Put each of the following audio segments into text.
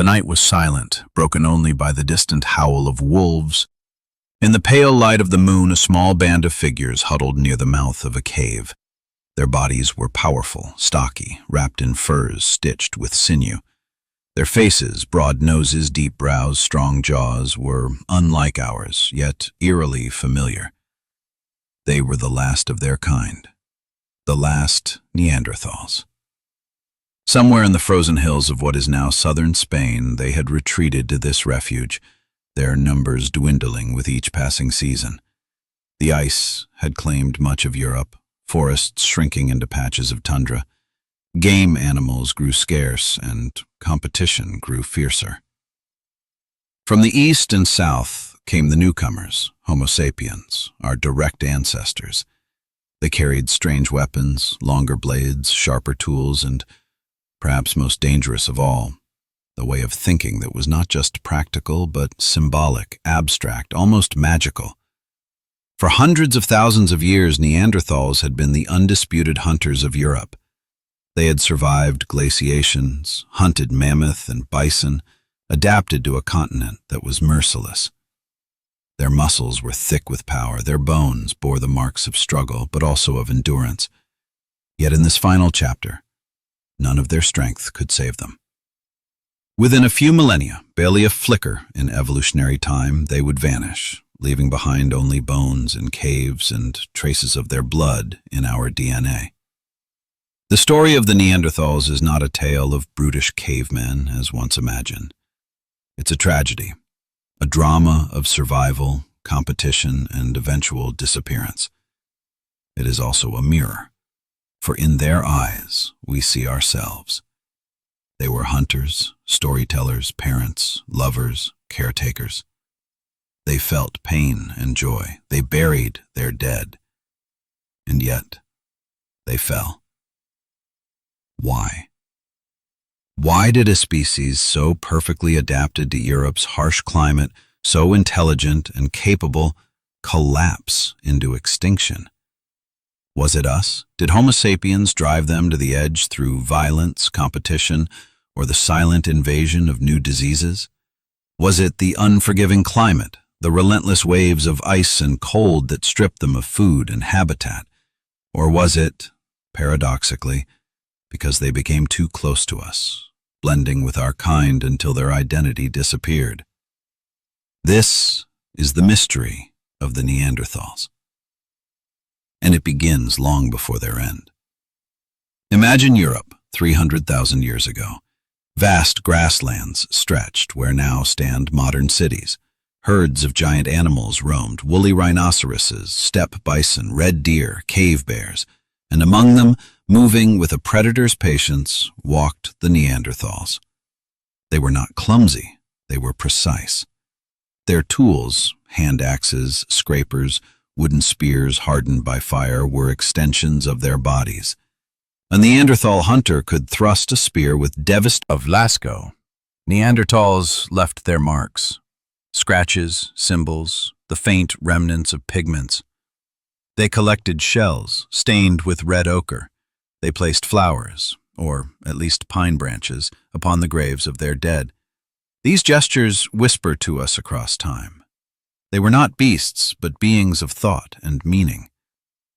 The night was silent, broken only by the distant howl of wolves. In the pale light of the moon, a small band of figures huddled near the mouth of a cave. Their bodies were powerful, stocky, wrapped in furs stitched with sinew. Their faces, broad noses, deep brows, strong jaws, were unlike ours, yet eerily familiar. They were the last of their kind, the last Neanderthals. Somewhere in the frozen hills of what is now southern Spain, they had retreated to this refuge, their numbers dwindling with each passing season. The ice had claimed much of Europe, forests shrinking into patches of tundra. Game animals grew scarce, and competition grew fiercer. From the east and south came the newcomers, Homo sapiens, our direct ancestors. They carried strange weapons, longer blades, sharper tools, and, perhaps most dangerous of all, the way of thinking that was not just practical but symbolic, abstract, almost magical. For hundreds of thousands of years, Neanderthals had been the undisputed hunters of Europe. They had survived glaciations, hunted mammoth and bison, adapted to a continent that was merciless. Their muscles were thick with power, their bones bore the marks of struggle, but also of endurance. Yet in this final chapter, none of their strength could save them. Within a few millennia, barely a flicker in evolutionary time, they would vanish, leaving behind only bones in caves and traces of their blood in our DNA. The story of the Neanderthals is not a tale of brutish cavemen, as once imagined. It's a tragedy, a drama of survival, competition, and eventual disappearance. It is also a mirror, for in their eyes we see ourselves. They were hunters, storytellers, parents, lovers, caretakers. They felt pain and joy. They buried their dead. And yet, they fell. Why? Why did a species so perfectly adapted to Europe's harsh climate, so intelligent and capable, collapse into extinction? Was it us? Did Homo sapiens drive them to the edge through violence, competition, or the silent invasion of new diseases? Was it the unforgiving climate, the relentless waves of ice and cold that stripped them of food and habitat? Or was it, paradoxically, because they became too close to us, blending with our kind until their identity disappeared? This is the mystery of the Neanderthals. And it begins long before their end. Imagine Europe 300,000 years ago. Vast grasslands stretched where now stand modern cities. Herds of giant animals roamed, woolly rhinoceroses, steppe bison, red deer, cave bears, and among them, moving with a predator's patience, walked the Neanderthals. They were not clumsy, they were precise. Their tools, hand axes, scrapers, wooden spears hardened by fire, were extensions of their bodies. A Neanderthal hunter could thrust a spear with devastating of Lascaux. Neanderthals left their marks, scratches, symbols, the faint remnants of pigments. They collected shells, stained with red ochre. They placed flowers, or at least pine branches, upon the graves of their dead. These gestures whisper to us across time. They were not beasts, but beings of thought and meaning.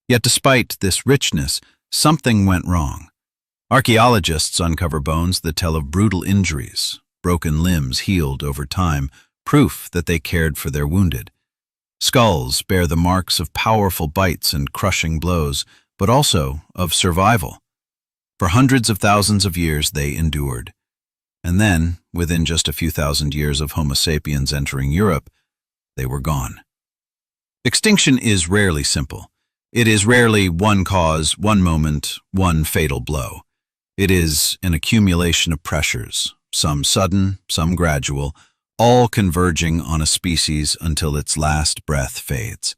Yet despite this richness, something went wrong. Archaeologists uncover bones that tell of brutal injuries, broken limbs healed over time, proof that they cared for their wounded. Skulls bear the marks of powerful bites and crushing blows, but also of survival. For hundreds of thousands of years they endured. And then, within just a few thousand years of Homo sapiens entering Europe, they were gone. Extinction is rarely simple. It is rarely one cause, one moment, one fatal blow. It is an accumulation of pressures, some sudden, some gradual, all converging on a species until its last breath fades.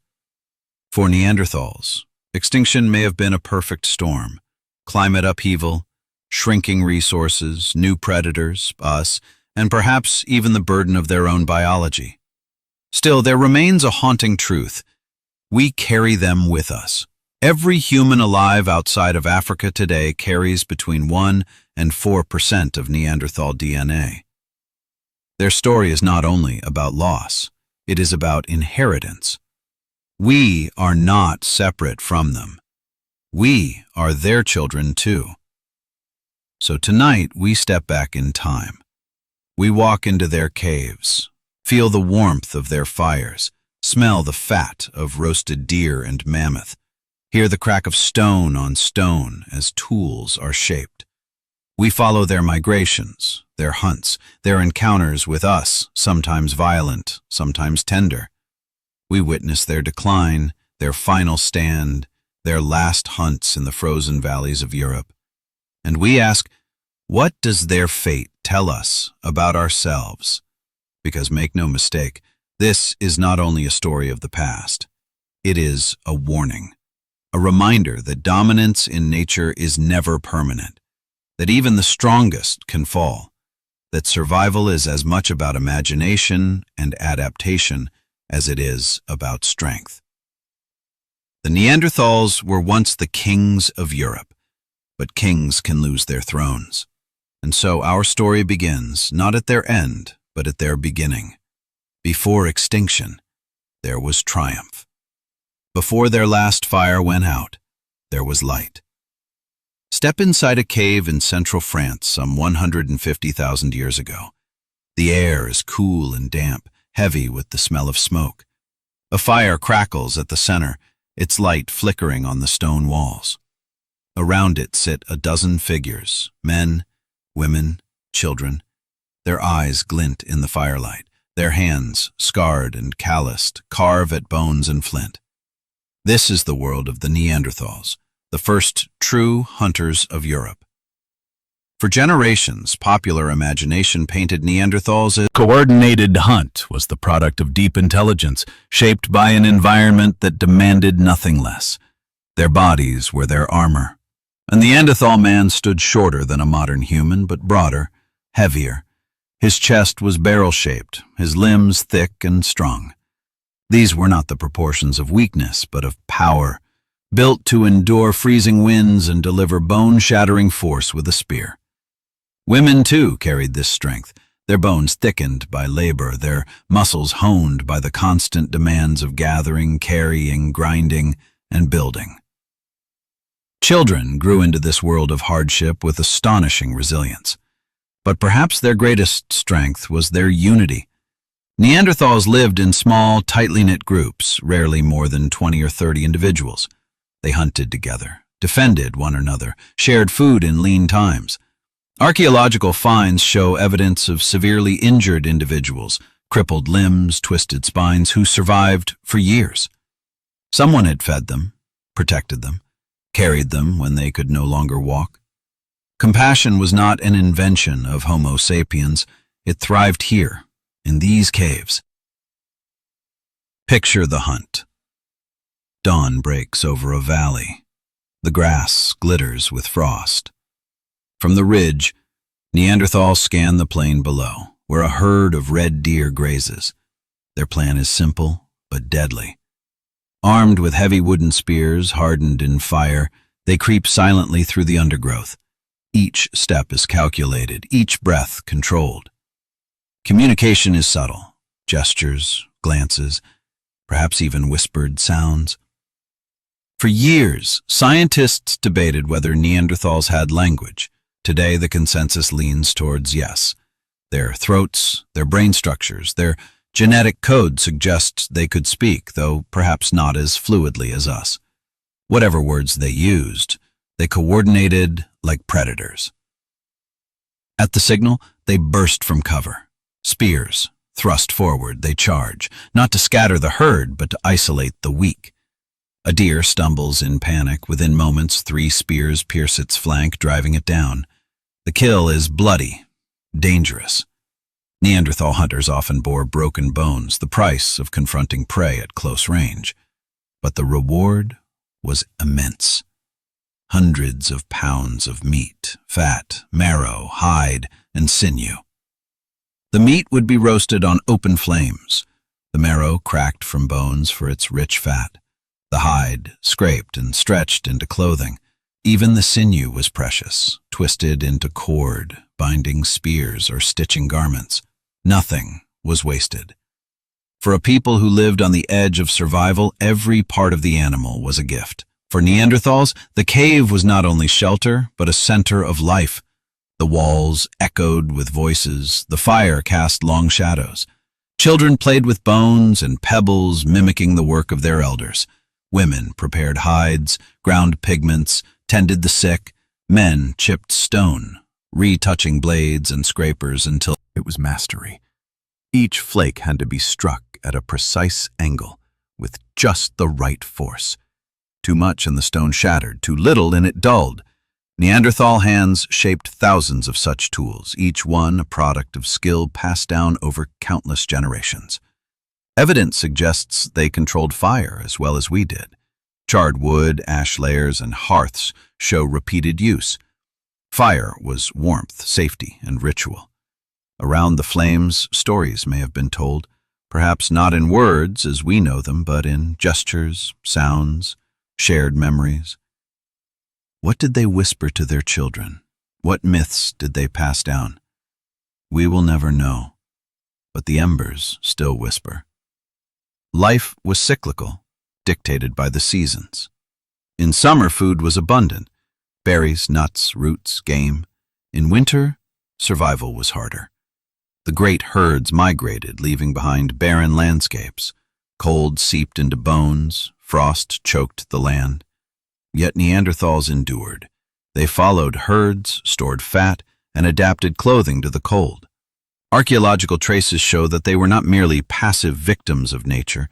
For Neanderthals, extinction may have been a perfect storm. Climate upheaval, shrinking resources, new predators, us, and perhaps even the burden of their own biology. Still, there remains a haunting truth. We carry them with us. Every human alive outside of Africa today carries between 1 and 4% of Neanderthal DNA. Their story is not only about loss, it is about inheritance. We are not separate from them. We are their children too. So tonight we step back in time. We walk into their caves, feel the warmth of their fires, smell the fat of roasted deer and mammoth, hear the crack of stone on stone as tools are shaped. We follow their migrations, their hunts, their encounters with us, sometimes violent, sometimes tender. We witness their decline, their final stand, their last hunts in the frozen valleys of Europe. And we ask, what does their fate tell us about ourselves? Because make no mistake, this is not only a story of the past. It is a warning, a reminder that dominance in nature is never permanent, that even the strongest can fall, that survival is as much about imagination and adaptation as it is about strength. The Neanderthals were once the kings of Europe, but kings can lose their thrones. And so our story begins not at their end, but at their beginning. Before extinction, there was triumph. Before their last fire went out, there was light. Step inside a cave in central France some 150,000 years ago. The air is cool and damp, heavy with the smell of smoke. A fire crackles at the center, its light flickering on the stone walls. Around it sit a dozen figures, men, women, children. Their eyes glint in the firelight, their hands, scarred and calloused, carve at bones and flint. This is the world of the Neanderthals, the first true hunters of Europe. For generations, popular imagination painted Neanderthals as coordinated hunt was the product of deep intelligence, shaped by an environment that demanded nothing less. Their bodies were their armor. A Neanderthal man stood shorter than a modern human, but broader, heavier. His chest was barrel-shaped, his limbs thick and strong. These were not the proportions of weakness, but of power, built to endure freezing winds and deliver bone-shattering force with a spear. Women, too, carried this strength, their bones thickened by labor, their muscles honed by the constant demands of gathering, carrying, grinding, and building. Children grew into this world of hardship with astonishing resilience. But perhaps their greatest strength was their unity. Neanderthals lived in small, tightly knit groups, rarely more than 20 or 30 individuals. They hunted together, defended one another, shared food in lean times. Archaeological finds show evidence of severely injured individuals, crippled limbs, twisted spines, who survived for years. Someone had fed them, protected them, carried them when they could no longer walk. Compassion was not an invention of Homo sapiens. It thrived here, in these caves. Picture the hunt. Dawn breaks over a valley. The grass glitters with frost. From the ridge, Neanderthals scan the plain below, where a herd of red deer grazes. Their plan is simple, but deadly. Armed with heavy wooden spears hardened in fire, they creep silently through the undergrowth. Each step is calculated, each breath controlled. Communication is subtle, gestures, glances, perhaps even whispered sounds. For years, scientists debated whether Neanderthals had language. Today, the consensus leans towards yes. Their throats, their brain structures, their genetic code suggests they could speak, though perhaps not as fluidly as us. Whatever words they used, they coordinated like predators. At the signal, they burst from cover. Spears, thrust forward, they charge, not to scatter the herd, but to isolate the weak. A deer stumbles in panic. Within moments, 3 spears pierce its flank, driving it down. The kill is bloody, dangerous. Neanderthal hunters often bore broken bones, the price of confronting prey at close range. But the reward was immense. Hundreds of pounds of meat, fat, marrow, hide, and sinew. The meat would be roasted on open flames, the marrow cracked from bones for its rich fat, the hide scraped and stretched into clothing. Even the sinew was precious, twisted into cord, binding spears or stitching garments. Nothing was wasted. For a people who lived on the edge of survival, every part of the animal was a gift. For Neanderthals, the cave was not only shelter, but a center of life. The walls echoed with voices, the fire cast long shadows. Children played with bones and pebbles, mimicking the work of their elders. Women prepared hides, ground pigments, tended the sick. Men chipped stone, retouching blades and scrapers until it was mastery. Each flake had to be struck at a precise angle, with just the right force. Too much and the stone shattered, too little and it dulled. Neanderthal hands shaped thousands of such tools, each one a product of skill passed down over countless generations. Evidence suggests they controlled fire as well as we did. Charred wood, ash layers, and hearths show repeated use. Fire was warmth, safety, and ritual. Around the flames, stories may have been told, perhaps not in words as we know them, but in gestures, sounds, shared memories. What did they whisper to their children? What myths did they pass down? We will never know, but the embers still whisper. Life was cyclical, dictated by the seasons. In summer, food was abundant: berries, nuts, roots, game. In winter, survival was harder. The great herds migrated, leaving behind barren landscapes. Cold seeped into bones, frost choked the land. Yet Neanderthals endured. They followed herds, stored fat, and adapted clothing to the cold. Archaeological traces show that they were not merely passive victims of nature,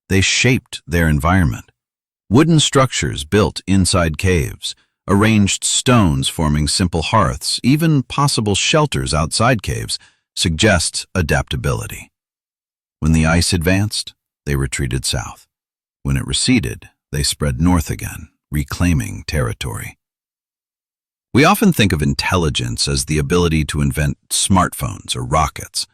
they shaped their environment. Wooden structures built inside caves, arranged stones forming simple hearths, even possible shelters outside caves, suggest adaptability. When the ice advanced, they retreated south. When it receded, they spread north again, reclaiming territory. We often think of intelligence as the ability to invent smartphones or rockets.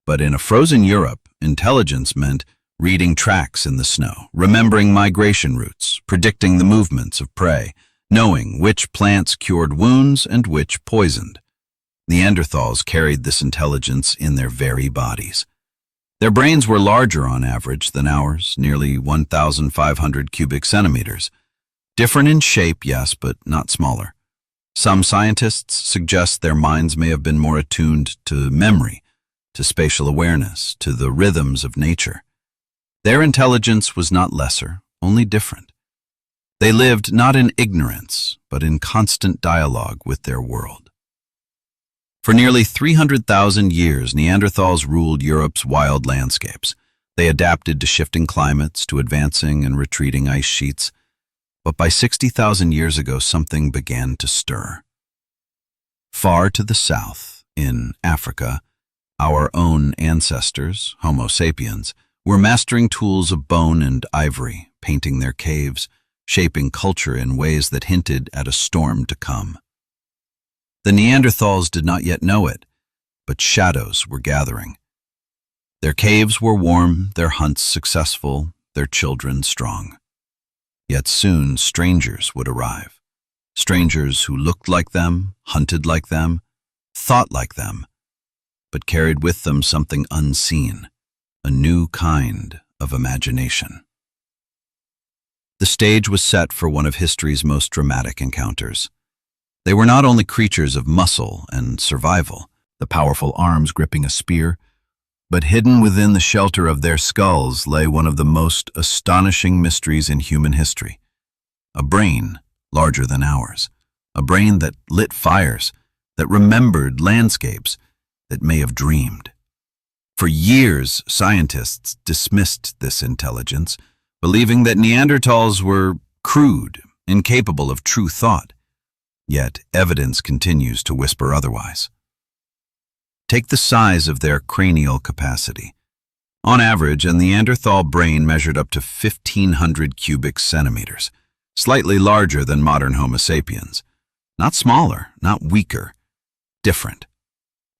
But in a frozen Europe, intelligence meant reading tracks in the snow, remembering migration routes, predicting the movements of prey, knowing which plants cured wounds and which poisoned. Neanderthals carried this intelligence in their very bodies. Their brains were larger on average than ours, nearly 1,500 cubic centimeters. Different in shape, yes, but not smaller. Some scientists suggest their minds may have been more attuned to memory, to spatial awareness, to the rhythms of nature. Their intelligence was not lesser, only different. They lived not in ignorance, but in constant dialogue with their world. For nearly 300,000 years, Neanderthals ruled Europe's wild landscapes. They adapted to shifting climates, to advancing and retreating ice sheets. But by 60,000 years ago, something began to stir. Far to the south, in Africa, our own ancestors, Homo sapiens, were mastering tools of bone and ivory, painting their caves, shaping culture in ways that hinted at a storm to come. The Neanderthals did not yet know it, but shadows were gathering. Their caves were warm, their hunts successful, their children strong. Yet soon strangers would arrive. Strangers who looked like them, hunted like them, thought like them, but carried with them something unseen, a new kind of imagination. The stage was set for one of history's most dramatic encounters. They were not only creatures of muscle and survival, the powerful arms gripping a spear, but hidden within the shelter of their skulls lay one of the most astonishing mysteries in human history. A brain larger than ours, a brain that lit fires, that remembered landscapes, that may have dreamed. For years, scientists dismissed this intelligence, believing that Neanderthals were crude, incapable of true thought. Yet evidence continues to whisper otherwise. Take the size of their cranial capacity. On average, a Neanderthal brain measured up to 1,500 cubic centimeters, slightly larger than modern Homo sapiens. Not smaller, not weaker, different.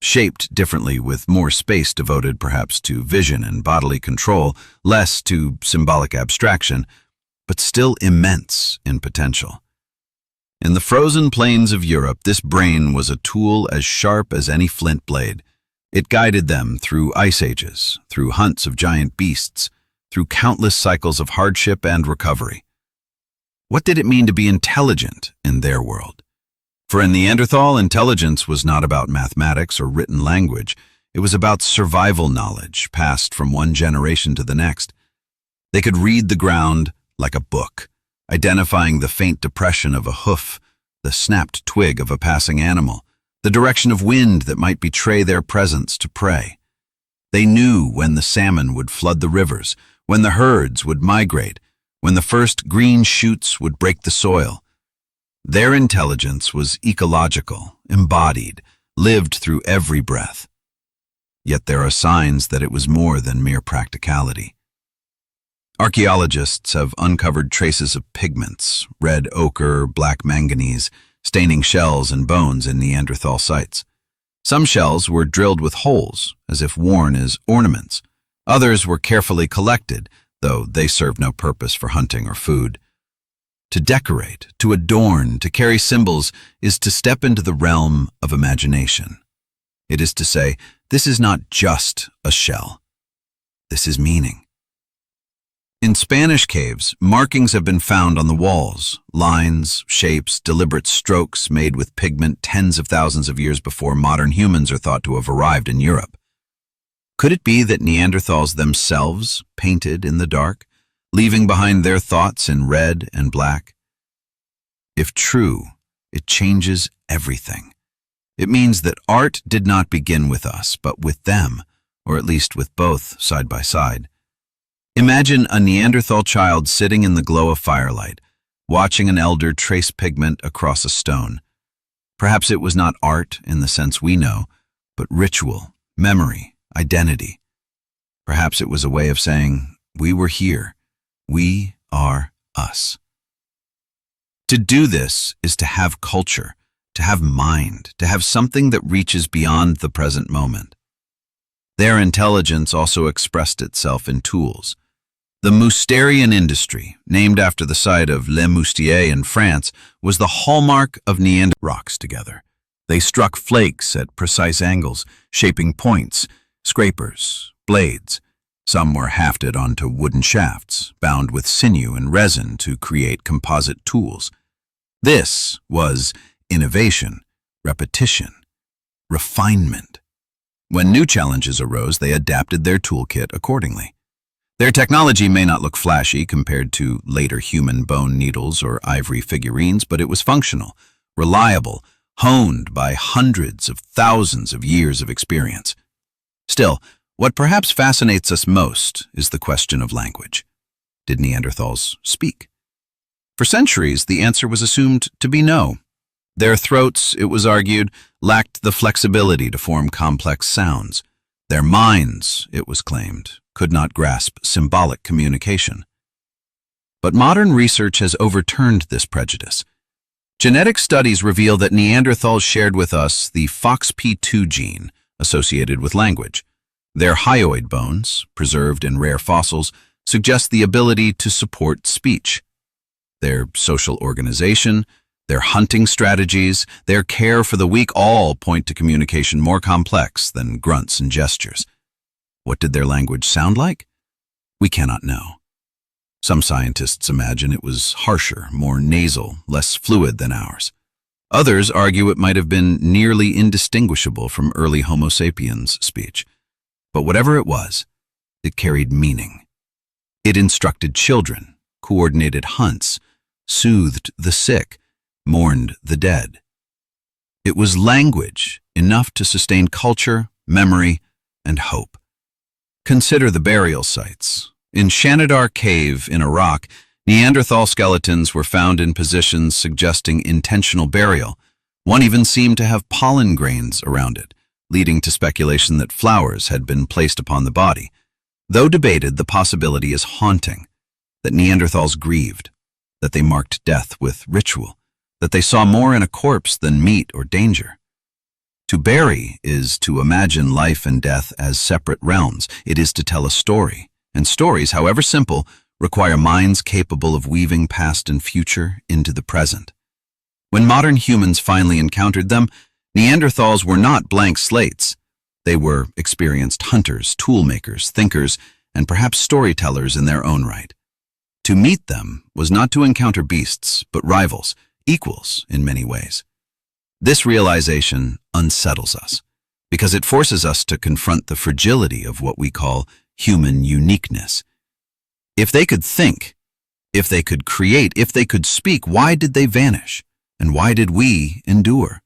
Shaped differently, with more space devoted perhaps to vision and bodily control, less to symbolic abstraction, but still immense in potential. In the frozen plains of Europe, this brain was a tool as sharp as any flint blade, It guided them through ice ages, through hunts of giant beasts, through countless cycles of hardship and recovery. What did it mean to be intelligent in their world? For a Neanderthal, intelligence was not about mathematics or written language. It was about survival knowledge passed from one generation to the next. They could read the ground like a book, identifying the faint depression of a hoof, the snapped twig of a passing animal, the direction of wind that might betray their presence to prey. They knew when the salmon would flood the rivers, when the herds would migrate, when the first green shoots would break the soil. Their intelligence was ecological, embodied, lived through every breath. Yet there are signs that it was more than mere practicality. Archaeologists have uncovered traces of pigments, red ochre, black manganese, staining shells and bones in Neanderthal sites. Some shells were drilled with holes, as if worn as ornaments. Others were carefully collected, though they served no purpose for hunting or food. To decorate, to adorn, to carry symbols is to step into the realm of imagination. It is to say, this is not just a shell. This is meaning. In Spanish caves, markings have been found on the walls, lines, shapes, deliberate strokes made with pigment tens of thousands of years before modern humans are thought to have arrived in Europe. Could it be that Neanderthals themselves painted in the dark, leaving behind their thoughts in red and black? If true, it changes everything. It means that art did not begin with us, but with them, or at least with both side by side. Imagine a Neanderthal child sitting in the glow of firelight, watching an elder trace pigment across a stone. Perhaps it was not art in the sense we know, but ritual, memory, identity. Perhaps it was a way of saying, we were here. We are us. To do this is to have culture, to have mind, to have something that reaches beyond the present moment. Their intelligence also expressed itself in tools. The Mousterian industry, named after the site of Les Moustiers in France, was the hallmark of Neanderthal rocks together. They struck flakes at precise angles, shaping points, scrapers, blades. Some were hafted onto wooden shafts, bound with sinew and resin to create composite tools. This was innovation, repetition, refinement. When new challenges arose, they adapted their toolkit accordingly. Their technology may not look flashy compared to later human bone needles or ivory figurines, but it was functional, reliable, honed by hundreds of thousands of years of experience. Still, what perhaps fascinates us most is the question of language. Did Neanderthals speak? For centuries, the answer was assumed to be no. Their throats, it was argued, lacked the flexibility to form complex sounds. Their minds, it was claimed, could not grasp symbolic communication. But modern research has overturned this prejudice. Genetic studies reveal that Neanderthals shared with us the FOXP2 gene associated with language. Their hyoid bones, preserved in rare fossils, suggest the ability to support speech. Their social organization, their hunting strategies, their care for the weak all point to communication more complex than grunts and gestures. What did their language sound like? We cannot know. Some scientists imagine it was harsher, more nasal, less fluid than ours. Others argue it might have been nearly indistinguishable from early Homo sapiens speech. But whatever it was, it carried meaning. It instructed children, coordinated hunts, soothed the sick, mourned the dead. It was language enough to sustain culture, memory, and hope. Consider the burial sites. In Shanidar Cave in Iraq, Neanderthal skeletons were found in positions suggesting intentional burial. One even seemed to have pollen grains around it, leading to speculation that flowers had been placed upon the body. Though debated, the possibility is haunting, that Neanderthals grieved, that they marked death with ritual, that they saw more in a corpse than meat or danger. To bury is to imagine life and death as separate realms. It is to tell a story, and stories, however simple, require minds capable of weaving past and future into the present. When modern humans finally encountered them, Neanderthals were not blank slates. They were experienced hunters, toolmakers, thinkers, and perhaps storytellers in their own right. To meet them was not to encounter beasts, but rivals, equals in many ways. This realization unsettles us, because it forces us to confront the fragility of what we call human uniqueness. If they could think, if they could create, if they could speak, why did they vanish? And why did we endure?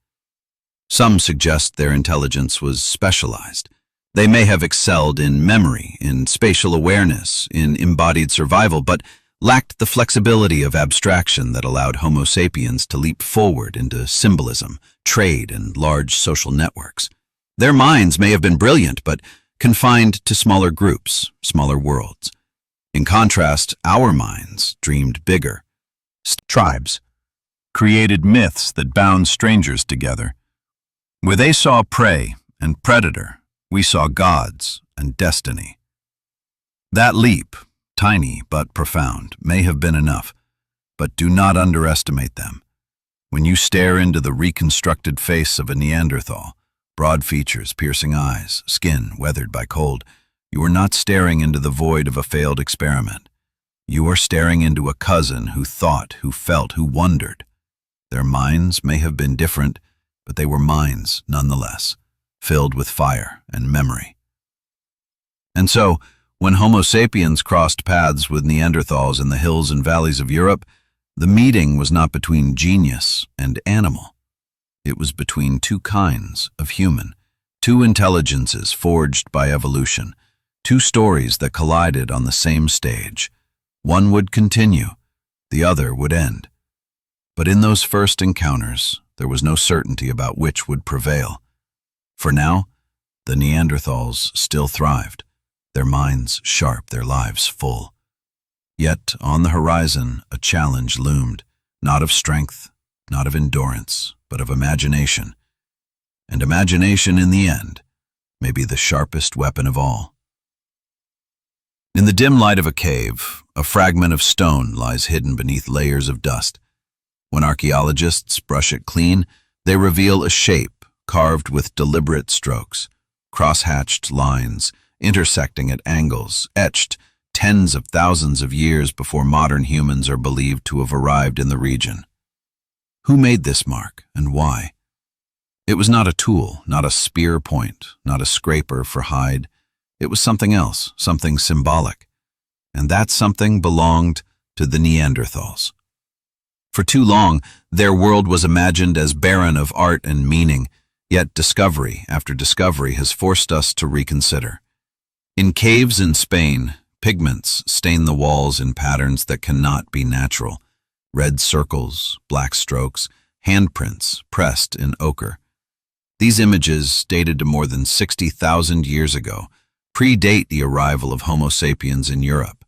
Some suggest their intelligence was specialized. They may have excelled in memory, in spatial awareness, in embodied survival, but lacked the flexibility of abstraction that allowed Homo sapiens to leap forward into symbolism, trade, and large social networks. Their minds may have been brilliant, but confined to smaller groups, smaller worlds. In contrast, our minds dreamed bigger. Tribes created myths that bound strangers together. Where they saw prey and predator, we saw gods and destiny. That leap, tiny but profound, may have been enough, but do not underestimate them. When you stare into the reconstructed face of a Neanderthal, broad features, piercing eyes, skin weathered by cold, you are not staring into the void of a failed experiment. You are staring into a cousin who thought, who felt, who wondered. Their minds may have been different, but they were minds nonetheless, filled with fire and memory. And so, when Homo sapiens crossed paths with Neanderthals in the hills and valleys of Europe, the meeting was not between genius and animal. It was between two kinds of human, two intelligences forged by evolution, two stories that collided on the same stage. One would continue, the other would end. But in those first encounters, there was no certainty about which would prevail. For now, the Neanderthals still thrived, their minds sharp, their lives full. Yet, on the horizon, a challenge loomed, not of strength, not of endurance, but of imagination. And imagination, in the end, may be the sharpest weapon of all. In the dim light of a cave, a fragment of stone lies hidden beneath layers of dust. When archaeologists brush it clean, they reveal a shape carved with deliberate strokes, cross-hatched lines, intersecting at angles, etched tens of thousands of years before modern humans are believed to have arrived in the region. Who made this mark, and why? It was not a tool, not a spear point, not a scraper for hide. It was something else, something symbolic. And that something belonged to the Neanderthals. For too long, their world was imagined as barren of art and meaning, yet discovery after discovery has forced us to reconsider. In caves in Spain, pigments stain the walls in patterns that cannot be natural. Red circles, black strokes, handprints pressed in ochre. These images, dated to more than 60,000 years ago, predate the arrival of Homo sapiens in Europe,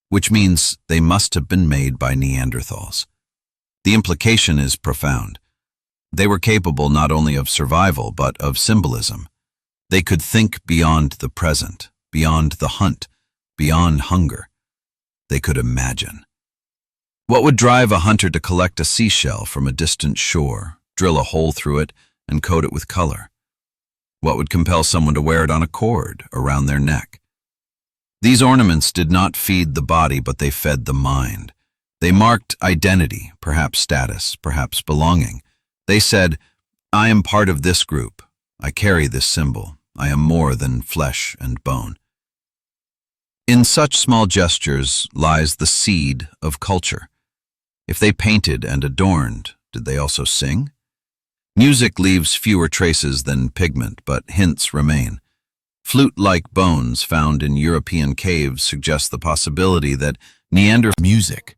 which means they must have been made by Neanderthals. The implication is profound. They were capable not only of survival, but of symbolism. They could think beyond the present, beyond the hunt, beyond hunger. They could imagine. What would drive a hunter to collect a seashell from a distant shore, drill a hole through it, and coat it with color? What would compel someone to wear it on a cord around their neck? These ornaments did not feed the body, but they fed the mind. They marked identity, perhaps status, perhaps belonging. They said, I am part of this group. I carry this symbol. I am more than flesh and bone. In such small gestures lies the seed of culture. If they painted and adorned, did they also sing? Music leaves fewer traces than pigment, but hints remain. Flute-like bones found in European caves suggest the possibility that Neanderthal music.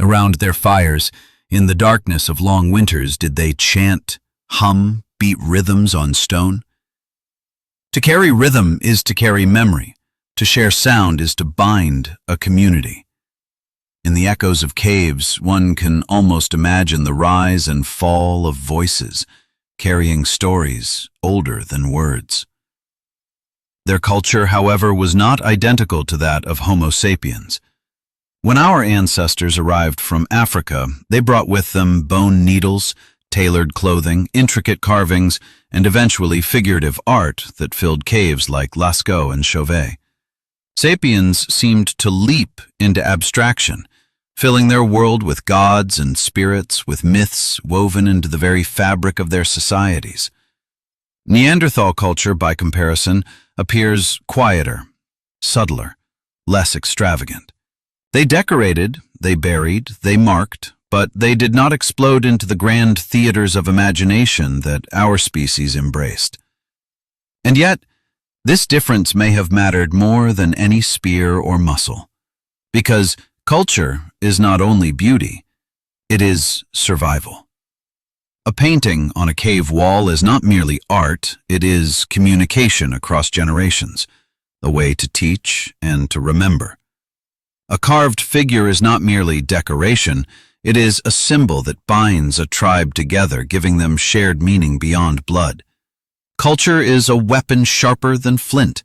Around their fires, in the darkness of long winters, did they chant, hum, beat rhythms on stone? To carry rhythm is to carry memory. To share sound is to bind a community. In the echoes of caves, one can almost imagine the rise and fall of voices, carrying stories older than words. Their culture, however, was not identical to that of Homo sapiens. When our ancestors arrived from Africa, they brought with them bone needles, tailored clothing, intricate carvings, and eventually figurative art that filled caves like Lascaux and Chauvet. Sapiens seemed to leap into abstraction, filling their world with gods and spirits, with myths woven into the very fabric of their societies. Neanderthal culture, by comparison, appears quieter, subtler, less extravagant. They decorated, they buried, they marked, but they did not explode into the grand theaters of imagination that our species embraced. And yet, this difference may have mattered more than any spear or muscle, because culture is not only beauty, it is survival. A painting on a cave wall is not merely art, it is communication across generations, a way to teach and to remember. A carved figure is not merely decoration, it is a symbol that binds a tribe together, giving them shared meaning beyond blood. Culture is a weapon sharper than flint.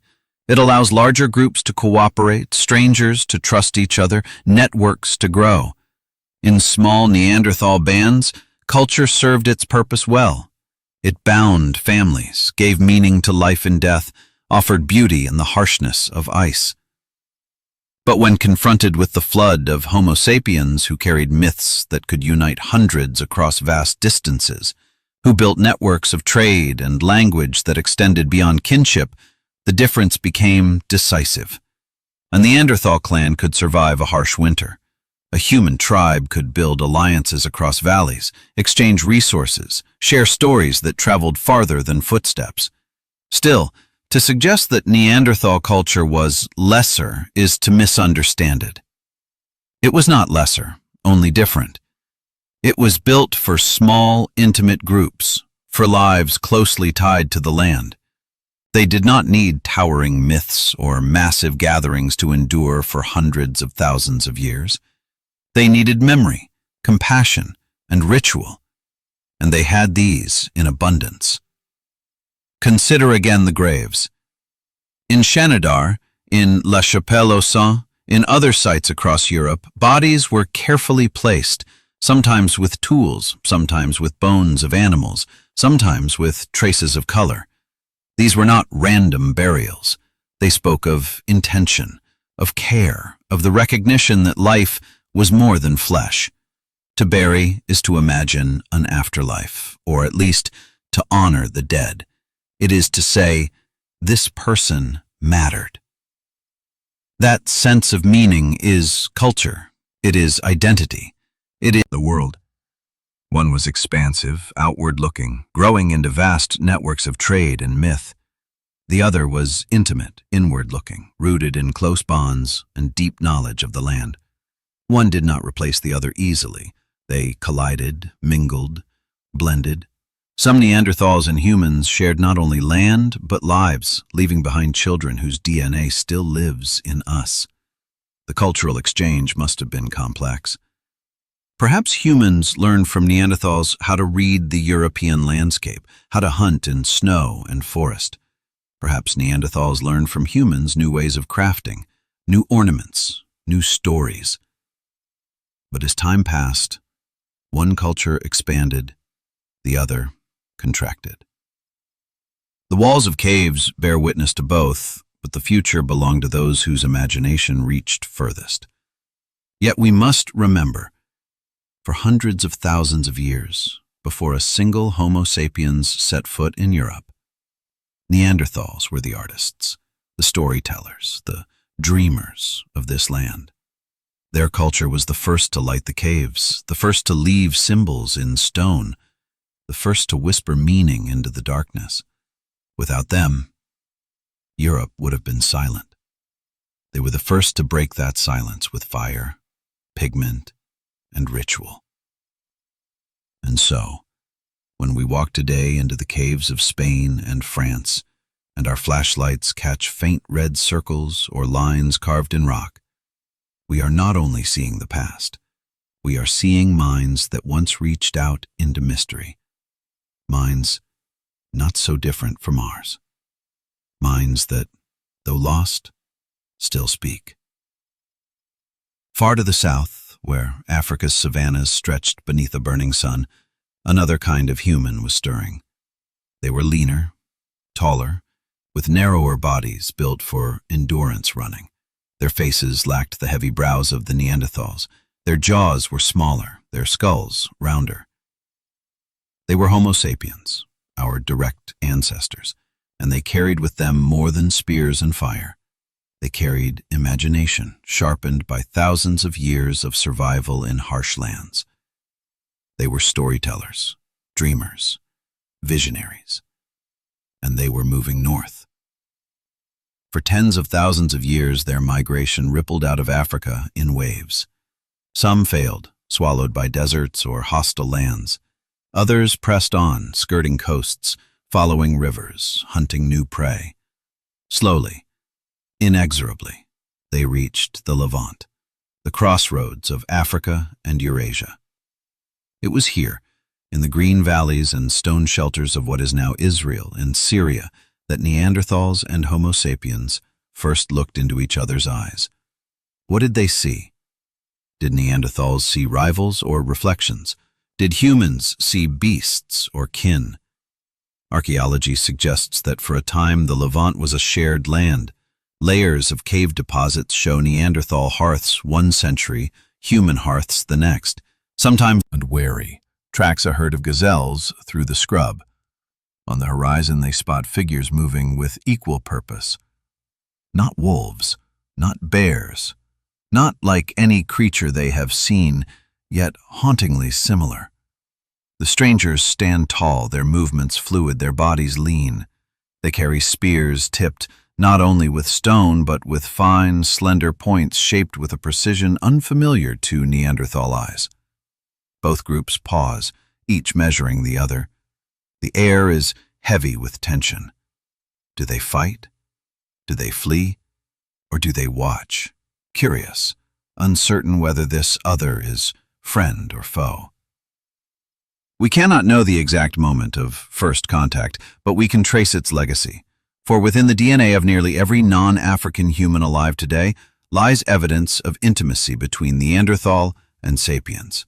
It allows larger groups to cooperate, strangers to trust each other, networks to grow. In small Neanderthal bands, culture served its purpose well. It bound families, gave meaning to life and death, offered beauty in the harshness of ice. But when confronted with the flood of Homo sapiens who carried myths that could unite hundreds across vast distances, who built networks of trade and language that extended beyond kinship, the difference became decisive. A Neanderthal clan could survive a harsh winter. A human tribe could build alliances across valleys, exchange resources, share stories that traveled farther than footsteps. Still, to suggest that Neanderthal culture was lesser is to misunderstand it. It was not lesser, only different. It was built for small, intimate groups, for lives closely tied to the land. They did not need towering myths or massive gatherings to endure for hundreds of thousands of years. They needed memory, compassion, and ritual, and they had these in abundance. Consider again the graves. In Shanidar, in La Chapelle-aux-Saints, in other sites across Europe, bodies were carefully placed, sometimes with tools, sometimes with bones of animals, sometimes with traces of color. These were not random burials. They spoke of intention, of care, of the recognition that life was more than flesh. To bury is to imagine an afterlife, or at least to honor the dead. It is to say, this person mattered. That sense of meaning is culture. It is identity. It is the world. One was expansive, outward-looking, growing into vast networks of trade and myth. The other was intimate, inward-looking, rooted in close bonds and deep knowledge of the land. One did not replace the other easily. They collided, mingled, blended. Some Neanderthals and humans shared not only land, but lives, leaving behind children whose DNA still lives in us. The cultural exchange must have been complex. Perhaps humans learned from Neanderthals how to read the European landscape, how to hunt in snow and forest. Perhaps Neanderthals learned from humans new ways of crafting, new ornaments, new stories. But as time passed, one culture expanded, the other contracted. The walls of caves bear witness to both, but the future belonged to those whose imagination reached furthest. Yet we must remember, for hundreds of thousands of years, before a single Homo sapiens set foot in Europe, Neanderthals were the artists, the storytellers, the dreamers of this land. Their culture was the first to light the caves, the first to leave symbols in stone, the first to whisper meaning into the darkness. Without them, Europe would have been silent. They were the first to break that silence with fire, pigment, and ritual. And so, when we walk today into the caves of Spain and France, and our flashlights catch faint red circles or lines carved in rock, we are not only seeing the past, we are seeing minds that once reached out into mystery. Minds not so different from ours. Minds that, though lost, still speak. Far to the south, where Africa's savannas stretched beneath a burning sun, Another kind of human was stirring. They were leaner, taller, with narrower bodies built for endurance running. Their faces lacked the heavy brows of the Neanderthals. Their jaws were smaller, their skulls rounder. They were Homo sapiens, our direct ancestors, and they carried with them more than spears and fire. They carried imagination, sharpened by thousands of years of survival in harsh lands. They were storytellers, dreamers, visionaries, and they were moving north. For tens of thousands of years, their migration rippled out of Africa in waves. Some failed, swallowed by deserts or hostile lands. Others pressed on, skirting coasts, following rivers, hunting new prey. Slowly, inexorably, they reached the Levant, the crossroads of Africa and Eurasia. It was here, in the green valleys and stone shelters of what is now Israel and Syria, that Neanderthals and Homo sapiens first looked into each other's eyes. What did they see? Did Neanderthals see rivals or reflections? Did humans see beasts or kin? Archaeology suggests that for a time the Levant was a shared land. Layers of cave deposits show Neanderthal hearths one century, human hearths the next. Sometimes and wary, tracks a herd of gazelles through the scrub. On the horizon they spot figures moving with equal purpose. Not wolves, not bears, not like any creature they have seen, yet hauntingly similar. The strangers stand tall, their movements fluid, their bodies lean. They carry spears tipped not only with stone, but with fine, slender points shaped with a precision unfamiliar to Neanderthal eyes. Both groups pause, each measuring the other. The air is heavy with tension. Do they fight? Do they flee? Or do they watch, curious, uncertain whether this other is friend or foe? We cannot know the exact moment of first contact, but we can trace its legacy. For within the DNA of nearly every non-African human alive today lies evidence of intimacy between Neanderthal and sapiens.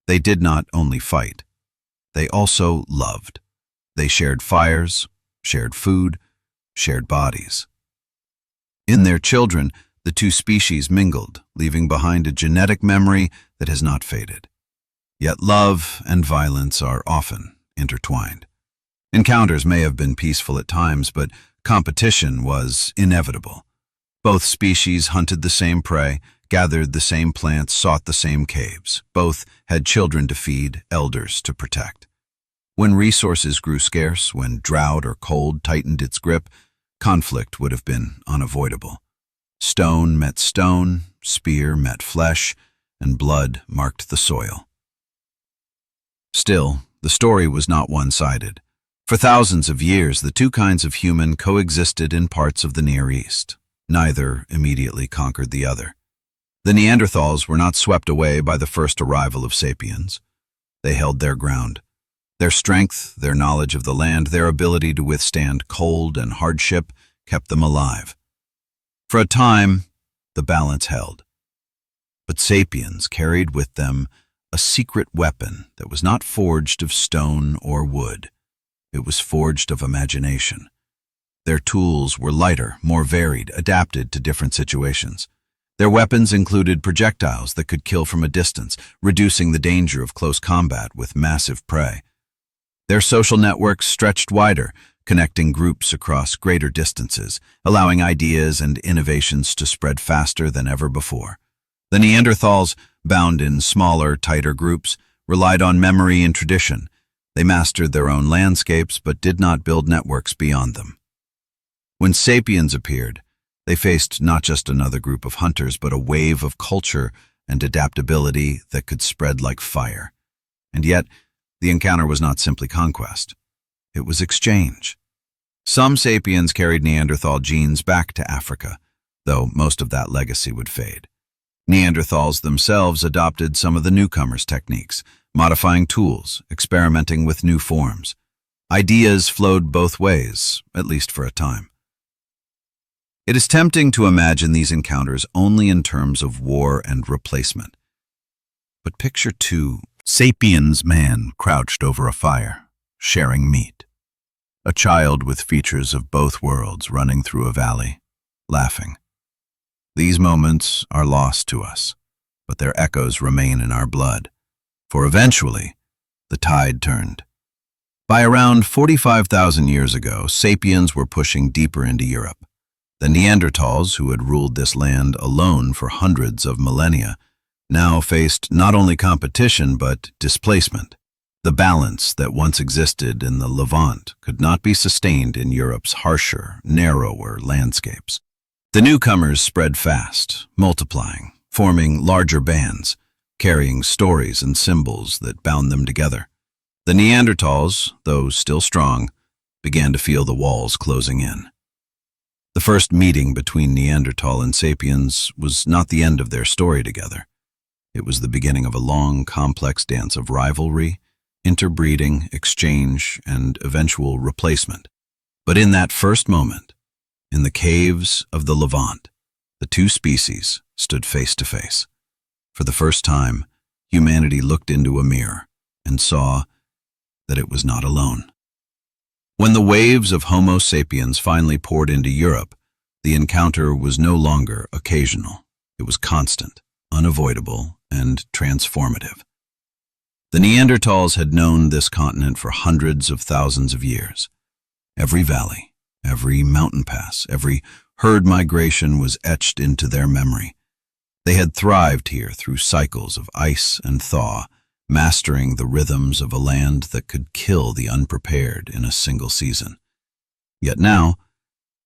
They did not only fight, they also loved. They shared fires, shared food, shared bodies. In their children, the two species mingled, leaving behind a genetic memory that has not faded. Yet love and violence are often intertwined. Encounters may have been peaceful at times, but competition was inevitable. Both species hunted the same prey, gathered the same plants, sought the same caves. Both had children to feed, elders to protect. When resources grew scarce, when drought or cold tightened its grip, conflict would have been unavoidable. Stone met stone, spear met flesh, and blood marked the soil. Still, the story was not one-sided. For thousands of years, the two kinds of human coexisted in parts of the Near East. Neither immediately conquered the other. The Neanderthals were not swept away by the first arrival of sapiens. They held their ground. Their strength, their knowledge of the land, their ability to withstand cold and hardship kept them alive. For a time, the balance held. But sapiens carried with them a secret weapon that was not forged of stone or wood. It was forged of imagination. Their tools were lighter, more varied, adapted to different situations. Their weapons included projectiles that could kill from a distance, reducing the danger of close combat with massive prey. Their social networks stretched wider, connecting groups across greater distances, allowing ideas and innovations to spread faster than ever before. The Neanderthals, bound in smaller, tighter groups, relied on memory and tradition. They mastered their own landscapes but did not build networks beyond them. When sapiens appeared, they faced not just another group of hunters, but a wave of culture and adaptability that could spread like fire. And yet, the encounter was not simply conquest. It was exchange. Some sapiens carried Neanderthal genes back to Africa, though most of that legacy would fade. Neanderthals themselves adopted some of the newcomers' techniques, modifying tools, experimenting with new forms. Ideas flowed both ways, at least for a time. It is tempting to imagine these encounters only in terms of war and replacement. But picture two Sapiens man crouched over a fire, sharing meat. A child with features of both worlds running through a valley, laughing. These moments are lost to us, but their echoes remain in our blood, for eventually, the tide turned. By around 45,000 years ago, sapiens were pushing deeper into Europe. The Neanderthals, who had ruled this land alone for hundreds of millennia, now faced not only competition but displacement. The balance that once existed in the Levant could not be sustained in Europe's harsher, narrower landscapes. The newcomers spread fast, multiplying, forming larger bands, carrying stories and symbols that bound them together. The Neanderthals, though still strong, began to feel the walls closing in. The first meeting between Neanderthal and sapiens was not the end of their story together. It was the beginning of a long, complex dance of rivalry, interbreeding, exchange, and eventual replacement. But in that first moment, in the caves of the Levant, the two species stood face to face. For the first time, humanity looked into a mirror and saw that it was not alone. When the waves of Homo sapiens finally poured into Europe, the encounter was no longer occasional. It was constant, unavoidable, and transformative. The Neanderthals had known this continent for hundreds of thousands of years. Every valley, every mountain pass, every herd migration was etched into their memory. They had thrived here through cycles of ice and thaw, mastering the rhythms of a land that could kill the unprepared in a single season. Yet now,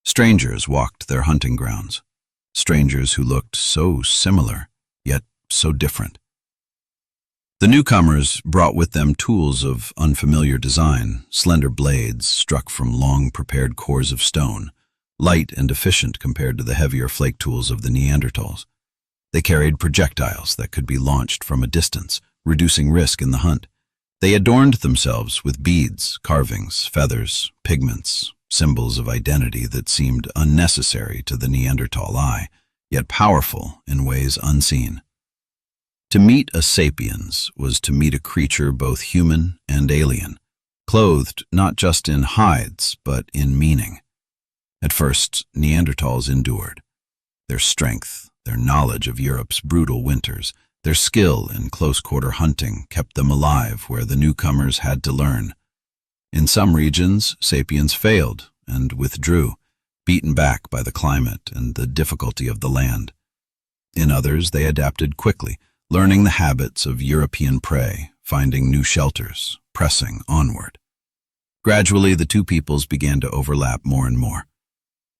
strangers walked their hunting grounds, strangers who looked so similar, yet so different. The newcomers brought with them tools of unfamiliar design, slender blades struck from long prepared cores of stone, light and efficient compared to the heavier flake tools of the Neanderthals. They carried projectiles that could be launched from a distance, reducing risk in the hunt. They adorned themselves with beads, carvings, feathers, pigments, symbols of identity that seemed unnecessary to the Neanderthal eye, yet powerful in ways unseen. To meet a sapiens was to meet a creature both human and alien, clothed not just in hides, but in meaning. At first, Neanderthals endured. Their strength, their knowledge of Europe's brutal winters, their skill in close-quarter hunting kept them alive where the newcomers had to learn. In some regions, sapiens failed and withdrew, beaten back by the climate and the difficulty of the land. In others, they adapted quickly, learning the habits of European prey, finding new shelters, pressing onward. Gradually, the two peoples began to overlap more and more.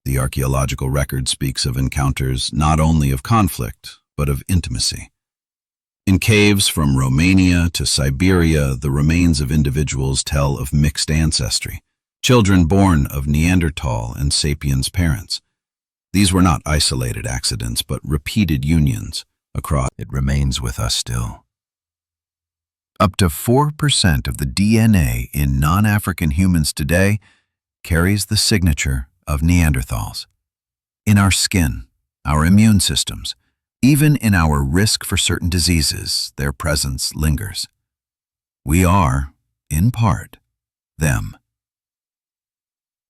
The archaeological record speaks of encounters not only of conflict, but of intimacy. In caves from Romania to Siberia, the remains of individuals tell of mixed ancestry, children born of Neanderthal and sapiens parents. These were not isolated accidents, but repeated unions across. It remains with us still. Up to 4% of the DNA in non-African humans today carries the signature of Neanderthals. In our skin, our immune systems, even in our risk for certain diseases, their presence lingers. We are, in part, them.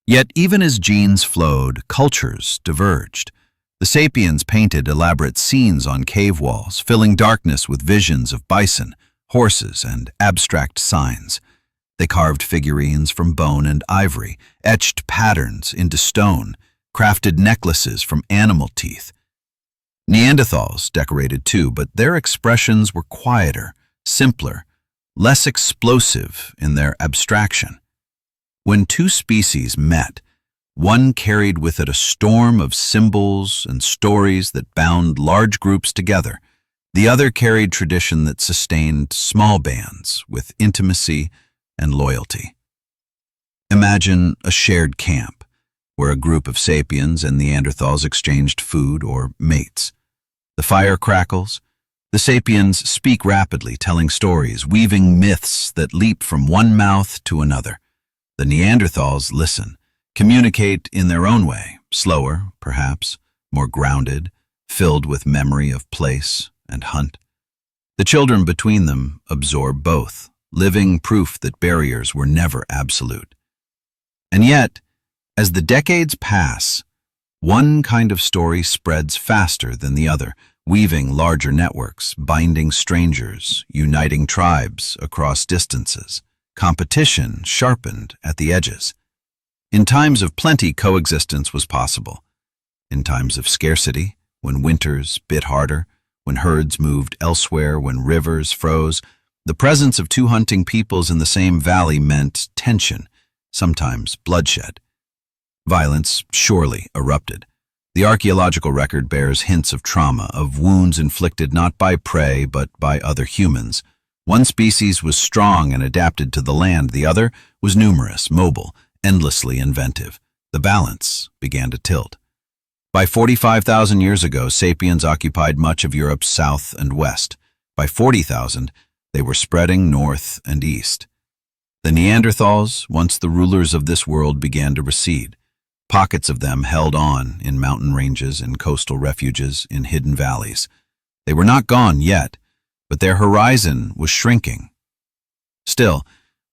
Yet even as genes flowed, cultures diverged. The sapiens painted elaborate scenes on cave walls, filling darkness with visions of bison, horses, and abstract signs. They carved figurines from bone and ivory, etched patterns into stone, crafted necklaces from animal teeth. Neanderthals decorated too, but their expressions were quieter, simpler, less explosive in their abstraction. When two species met, one carried with it a storm of symbols and stories that bound large groups together. The other carried tradition that sustained small bands with intimacy and loyalty. Imagine a shared camp where a group of sapiens and Neanderthals exchanged food or mates. The fire crackles. The sapiens speak rapidly, telling stories, weaving myths that leap from one mouth to another. The Neanderthals listen, communicate in their own way, slower, perhaps, more grounded, filled with memory of place and hunt. The children between them absorb both, living proof that barriers were never absolute. And yet, as the decades pass, one kind of story spreads faster than the other, weaving larger networks, binding strangers, uniting tribes across distances. Competition sharpened at the edges. In times of plenty, coexistence was possible. In times of scarcity, when winters bit harder, when herds moved elsewhere, when rivers froze, the presence of two hunting peoples in the same valley meant tension, sometimes bloodshed. Violence surely erupted. The archaeological record bears hints of trauma, of wounds inflicted not by prey but by other humans. One species was strong and adapted to the land, the other was numerous, mobile, endlessly inventive. The balance began to tilt. By 45,000 years ago, sapiens occupied much of Europe's south and west. By 40,000, they were spreading north and east. The Neanderthals, once the rulers of this world, began to recede. Pockets of them held on in mountain ranges, in coastal refuges, in hidden valleys. They were not gone yet, but their horizon was shrinking. Still,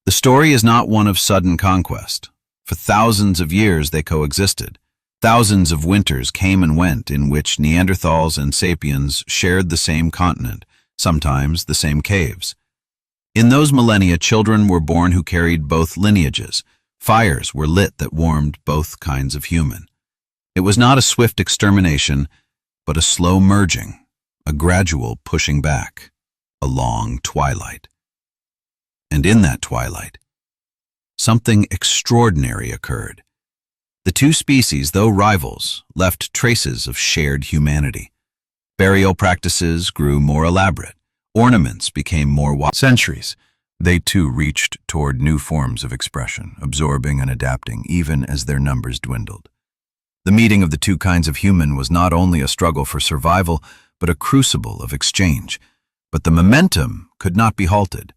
the story is not one of sudden conquest. For thousands of years they coexisted. Thousands of winters came and went in which Neanderthals and sapiens shared the same continent, sometimes the same caves. In those millennia, children were born who carried both lineages. Fires were lit that warmed both kinds of human. It was not a swift extermination, but a slow merging, a gradual pushing back, a long twilight. And in that twilight, something extraordinary occurred. The two species, though rivals, left traces of shared humanity. Burial practices grew more elaborate. Ornaments became more wide. Centuries, they too reached toward new forms of expression, absorbing and adapting even as their numbers dwindled. The meeting of the two kinds of human was not only a struggle for survival, but a crucible of exchange. But the momentum could not be halted.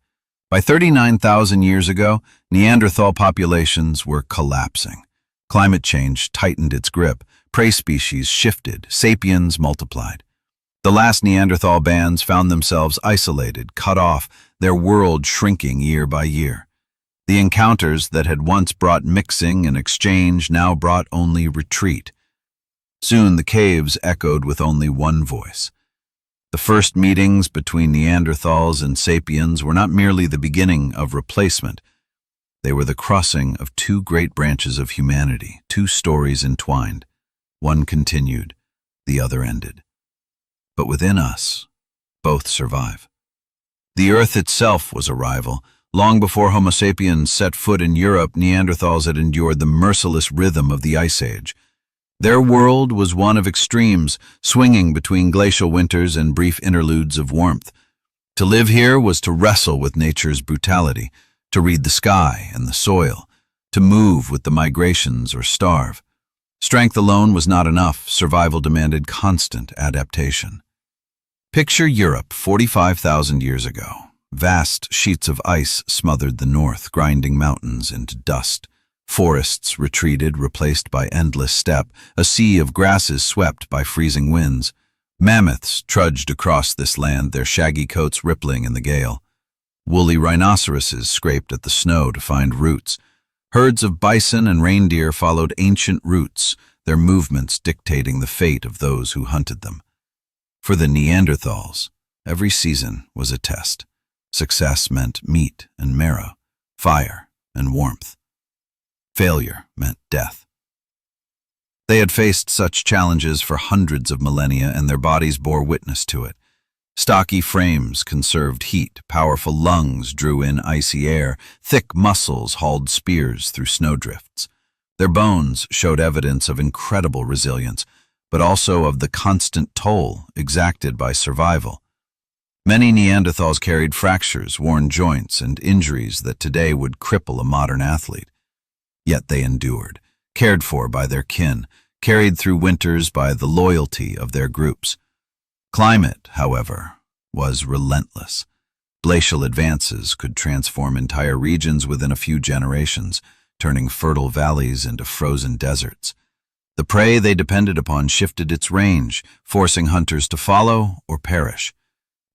By 39,000 years ago, Neanderthal populations were collapsing. Climate change tightened its grip, prey species shifted, sapiens multiplied. The last Neanderthal bands found themselves isolated, cut off, their world shrinking year by year. The encounters that had once brought mixing and exchange now brought only retreat. Soon the caves echoed with only one voice. The first meetings between Neanderthals and sapiens were not merely the beginning of replacement. They were the crossing of two great branches of humanity, two stories entwined. One continued, the other ended. But within us, both survive. The earth itself was a rival. Long before Homo sapiens set foot in Europe, Neanderthals had endured the merciless rhythm of the Ice Age. Their world was one of extremes, swinging between glacial winters and brief interludes of warmth. To live here was to wrestle with nature's brutality, to read the sky and the soil, to move with the migrations or starve. Strength alone was not enough. Survival demanded constant adaptation. Picture Europe 45,000 years ago. Vast sheets of ice smothered the north, grinding mountains into dust. Forests retreated, replaced by endless steppe, a sea of grasses swept by freezing winds. Mammoths trudged across this land, their shaggy coats rippling in the gale. Woolly rhinoceroses scraped at the snow to find roots. Herds of bison and reindeer followed ancient routes, their movements dictating the fate of those who hunted them. For the Neanderthals, every season was a test. Success meant meat and marrow, fire and warmth. Failure meant death. They had faced such challenges for hundreds of millennia, and their bodies bore witness to it. Stocky frames conserved heat, powerful lungs drew in icy air, thick muscles hauled spears through snowdrifts. Their bones showed evidence of incredible resilience, but also of the constant toll exacted by survival. Many Neanderthals carried fractures, worn joints, and injuries that today would cripple a modern athlete. Yet they endured, cared for by their kin, carried through winters by the loyalty of their groups. Climate, however, was relentless. Glacial advances could transform entire regions within a few generations, turning fertile valleys into frozen deserts. The prey they depended upon shifted its range, forcing hunters to follow or perish.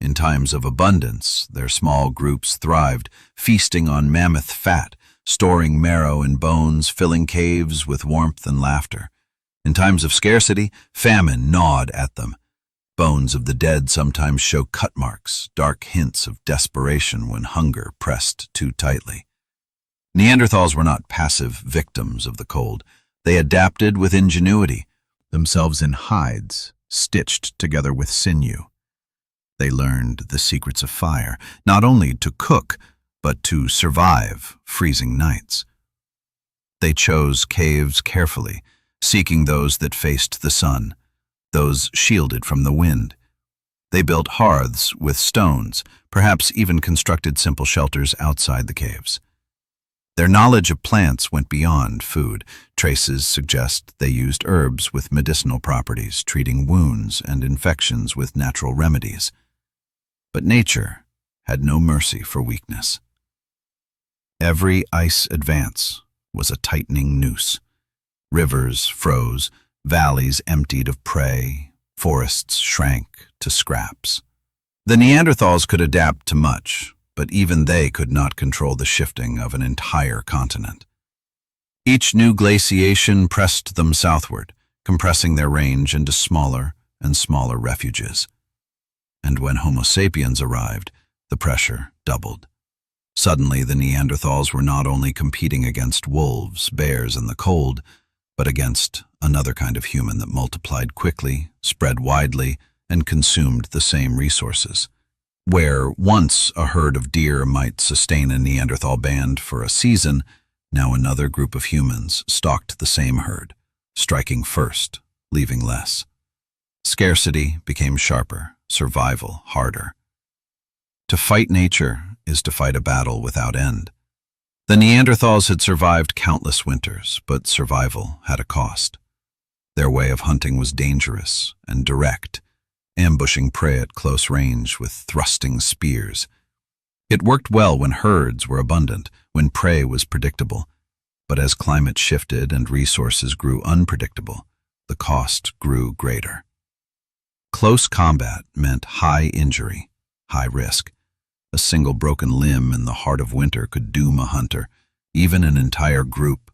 In times of abundance, their small groups thrived, feasting on mammoth fat, storing marrow and bones, filling caves with warmth and laughter. In times of scarcity, famine gnawed at them. Bones of the dead sometimes show cut marks, dark hints of desperation when hunger pressed too tightly. Neanderthals were not passive victims of the cold. They adapted with ingenuity, themselves in hides, stitched together with sinew. They learned the secrets of fire, not only to cook, but to survive freezing nights. They chose caves carefully, seeking those that faced the sun, those shielded from the wind. They built hearths with stones, perhaps even constructed simple shelters outside the caves. Their knowledge of plants went beyond food. Traces suggest they used herbs with medicinal properties, treating wounds and infections with natural remedies. But nature had no mercy for weakness. Every ice advance was a tightening noose. Rivers froze, valleys emptied of prey, forests shrank to scraps. The Neanderthals could adapt to much, but even they could not control the shifting of an entire continent. Each new glaciation pressed them southward, compressing their range into smaller and smaller refuges. And when Homo sapiens arrived, the pressure doubled. Suddenly, the Neanderthals were not only competing against wolves, bears, and the cold, but against another kind of human that multiplied quickly, spread widely, and consumed the same resources. Where once a herd of deer might sustain a Neanderthal band for a season, now another group of humans stalked the same herd, striking first, leaving less. Scarcity became sharper, survival harder. To fight nature is to fight a battle without end. The Neanderthals had survived countless winters, but survival had a cost. Their way of hunting was dangerous and direct, ambushing prey at close range with thrusting spears. It worked well when herds were abundant, when prey was predictable. But as climate shifted and resources grew unpredictable, the cost grew greater. Close combat meant high injury, high risk. A single broken limb in the heart of winter could doom a hunter, even an entire group.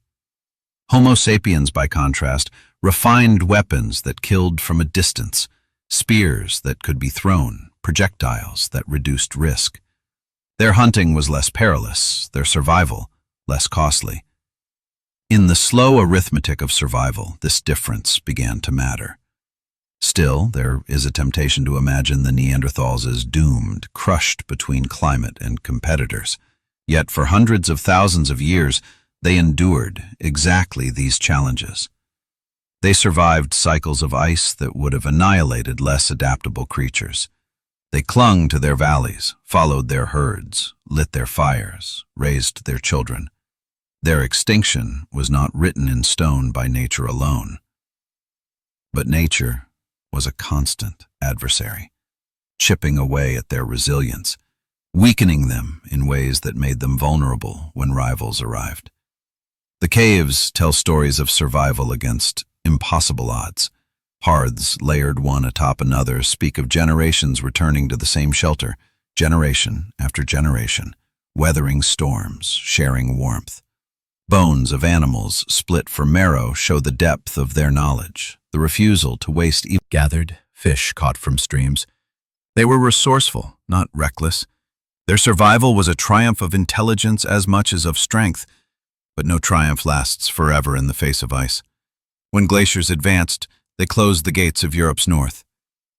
Homo sapiens, by contrast, refined weapons that killed from a distance, spears that could be thrown, projectiles that reduced risk. Their hunting was less perilous, their survival less costly. In the slow arithmetic of survival, this difference began to matter. Still, there is a temptation to imagine the Neanderthals as doomed, crushed between climate and competitors. Yet for hundreds of thousands of years, they endured exactly these challenges. They survived cycles of ice that would have annihilated less adaptable creatures. They clung to their valleys, followed their herds, lit their fires, raised their children. Their extinction was not written in stone by nature alone. But nature was a constant adversary, chipping away at their resilience, weakening them in ways that made them vulnerable when rivals arrived. The caves tell stories of survival against impossible odds. Hearths layered one atop another speak of generations returning to the same shelter, generation after generation, weathering storms, sharing warmth. Bones of animals split for marrow show the depth of their knowledge, the refusal to waste gathered fish caught from streams. They were resourceful, not reckless. Their survival was a triumph of intelligence as much as of strength, but no triumph lasts forever in the face of ice. When glaciers advanced, they closed the gates of Europe's north.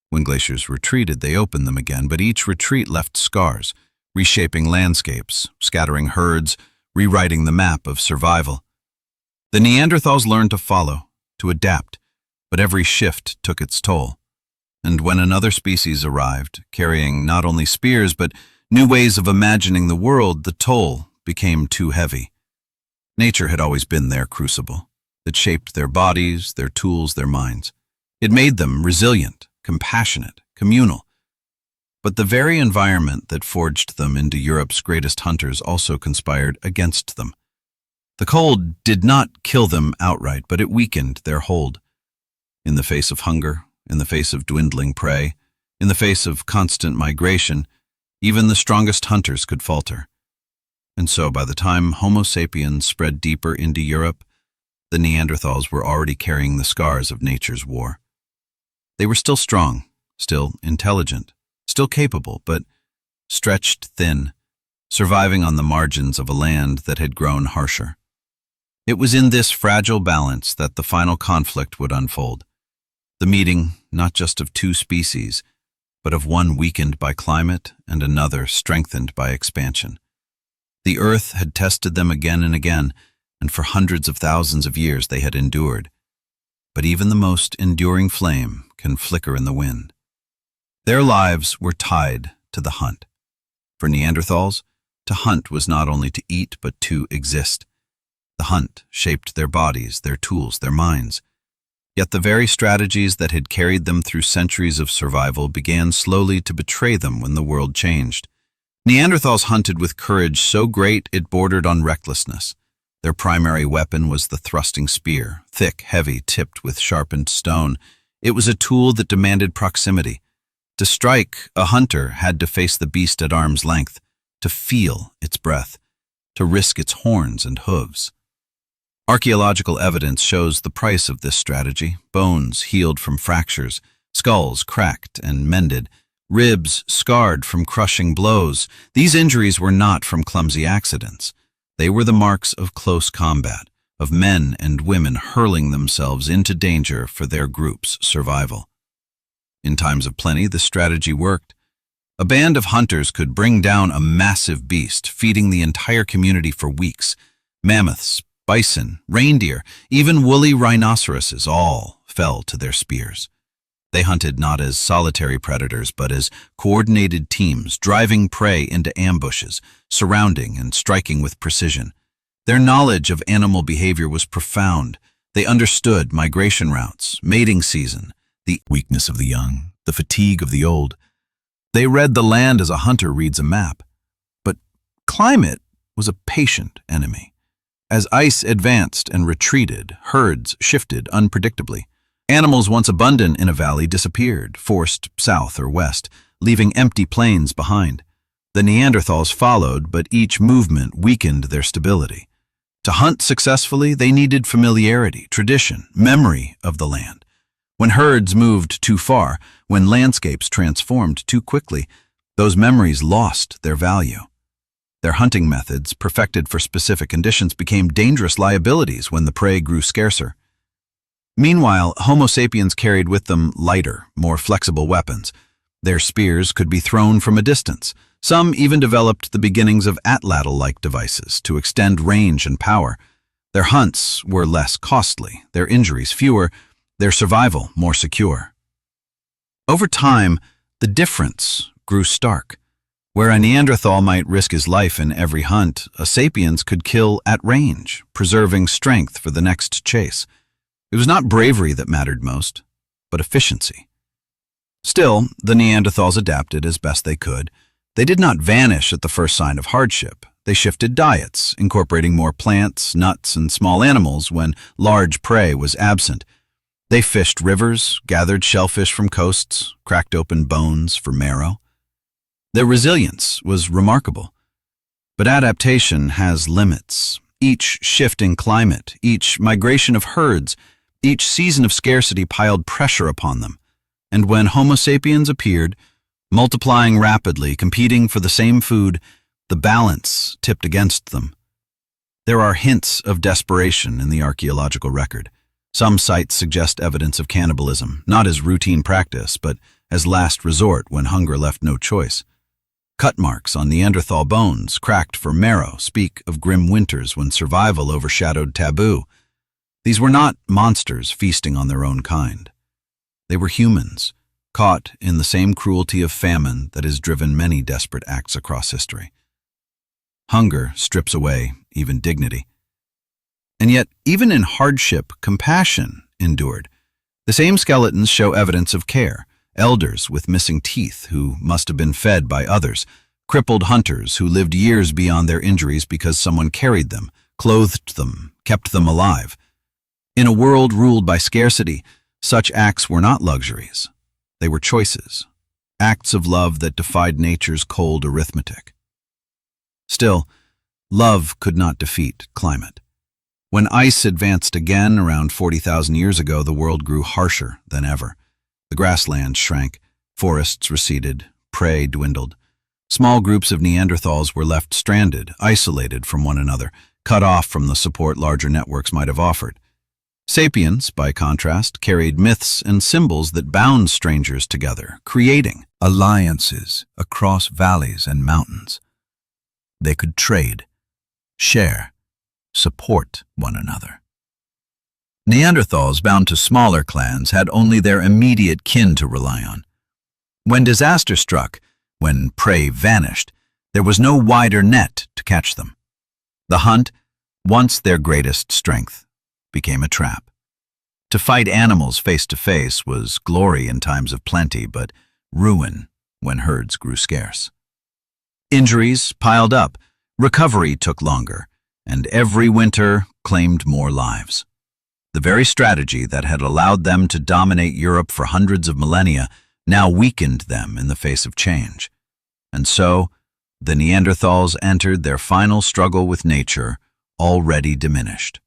When glaciers retreated, they opened them again, but each retreat left scars, reshaping landscapes, scattering herds, rewriting the map of survival. The Neanderthals learned to follow, to adapt, but every shift took its toll. And when another species arrived, carrying not only spears but new ways of imagining the world, the toll became too heavy. Nature had always been their crucible. It shaped their bodies, their tools, their minds. It made them resilient, compassionate, communal. But the very environment that forged them into Europe's greatest hunters also conspired against them. The cold did not kill them outright, but it weakened their hold. In the face of hunger, in the face of dwindling prey, In the face of constant migration, even the strongest hunters could falter. And so by the time Homo sapiens spread deeper into Europe, the Neanderthals were already carrying the scars of nature's war. They were still strong, still intelligent, still capable, but stretched thin, surviving on the margins of a land that had grown harsher. It was in this fragile balance that the final conflict would unfold. The meeting, not just of two species, but of one weakened by climate and another strengthened by expansion. The earth had tested them again and again, and for hundreds of thousands of years they had endured. But even the most enduring flame can flicker in the wind. Their lives were tied to the hunt. For Neanderthals, to hunt was not only to eat but to exist. The hunt shaped their bodies, their tools, their minds. Yet the very strategies that had carried them through centuries of survival began slowly to betray them when the world changed. Neanderthals hunted with courage so great it bordered on recklessness. Their primary weapon was the thrusting spear, thick, heavy, tipped with sharpened stone. It was a tool that demanded proximity. To strike, a hunter had to face the beast at arm's length, to feel its breath, to risk its horns and hooves. Archaeological evidence shows the price of this strategy: bones healed from fractures, skulls cracked and mended, ribs scarred from crushing blows. These injuries were not from clumsy accidents. They were the marks of close combat, of men and women hurling themselves into danger for their group's survival. In times of plenty, this strategy worked. A band of hunters could bring down a massive beast, feeding the entire community for weeks. Mammoths, bison, reindeer, even woolly rhinoceroses all fell to their spears. They hunted not as solitary predators, but as coordinated teams, driving prey into ambushes, surrounding and striking with precision. Their knowledge of animal behavior was profound. They understood migration routes, mating season, the weakness of the young, the fatigue of the old. They read the land as a hunter reads a map. But climate was a patient enemy. As ice advanced and retreated, herds shifted unpredictably. Animals once abundant in a valley disappeared, forced south or west, leaving empty plains behind. The Neanderthals followed, but each movement weakened their stability. To hunt successfully, they needed familiarity, tradition, memory of the land. When herds moved too far, when landscapes transformed too quickly, those memories lost their value. Their hunting methods, perfected for specific conditions, became dangerous liabilities when the prey grew scarcer. Meanwhile, Homo sapiens carried with them lighter, more flexible weapons. Their spears could be thrown from a distance. Some even developed the beginnings of atlatl-like devices to extend range and power. Their hunts were less costly, their injuries fewer, their survival more secure. Over time, the difference grew stark. Where a Neanderthal might risk his life in every hunt, a sapiens could kill at range, preserving strength for the next chase. It was not bravery that mattered most, but efficiency. Still, the Neanderthals adapted as best they could. They did not vanish at the first sign of hardship. They shifted diets, incorporating more plants, nuts, and small animals when large prey was absent. They fished rivers, gathered shellfish from coasts, cracked open bones for marrow. Their resilience was remarkable. But adaptation has limits. Each shift in climate, each migration of herds, each season of scarcity piled pressure upon them. And when Homo sapiens appeared, multiplying rapidly, competing for the same food, the balance tipped against them. There are hints of desperation in the archaeological record. Some sites suggest evidence of cannibalism, not as routine practice, but as last resort when hunger left no choice. Cut marks on Neanderthal bones, cracked for marrow, speak of grim winters when survival overshadowed taboo. These were not monsters feasting on their own kind. They were humans, caught in the same cruelty of famine that has driven many desperate acts across history. Hunger strips away even dignity. And yet, even in hardship, compassion endured. The same skeletons show evidence of care. Elders with missing teeth who must have been fed by others, crippled hunters who lived years beyond their injuries because someone carried them, clothed them, kept them alive. In a world ruled by scarcity, such acts were not luxuries. They were choices. acts of love that defied nature's cold arithmetic. Still, love could not defeat climate. When ice advanced again around 40,000 years ago, the world grew harsher than ever. The grasslands shrank, forests receded, prey dwindled. Small groups of Neanderthals were left stranded, isolated from one another, cut off from the support larger networks might have offered. Sapiens, by contrast, carried myths and symbols that bound strangers together, creating Alliances across valleys and mountains. They could trade, share, support one another. Neanderthals bound to smaller clans had only their immediate kin to rely on. When disaster struck, when prey vanished, there was no wider net to catch them. The hunt, once their greatest strength, became a trap. To fight animals face to face was glory in times of plenty, but ruin when herds grew scarce. Injuries piled up, recovery took longer, and every winter claimed more lives. The very strategy that had allowed them to dominate Europe for hundreds of millennia now weakened them in the face of change. And so, the Neanderthals entered their final struggle with nature, already diminished.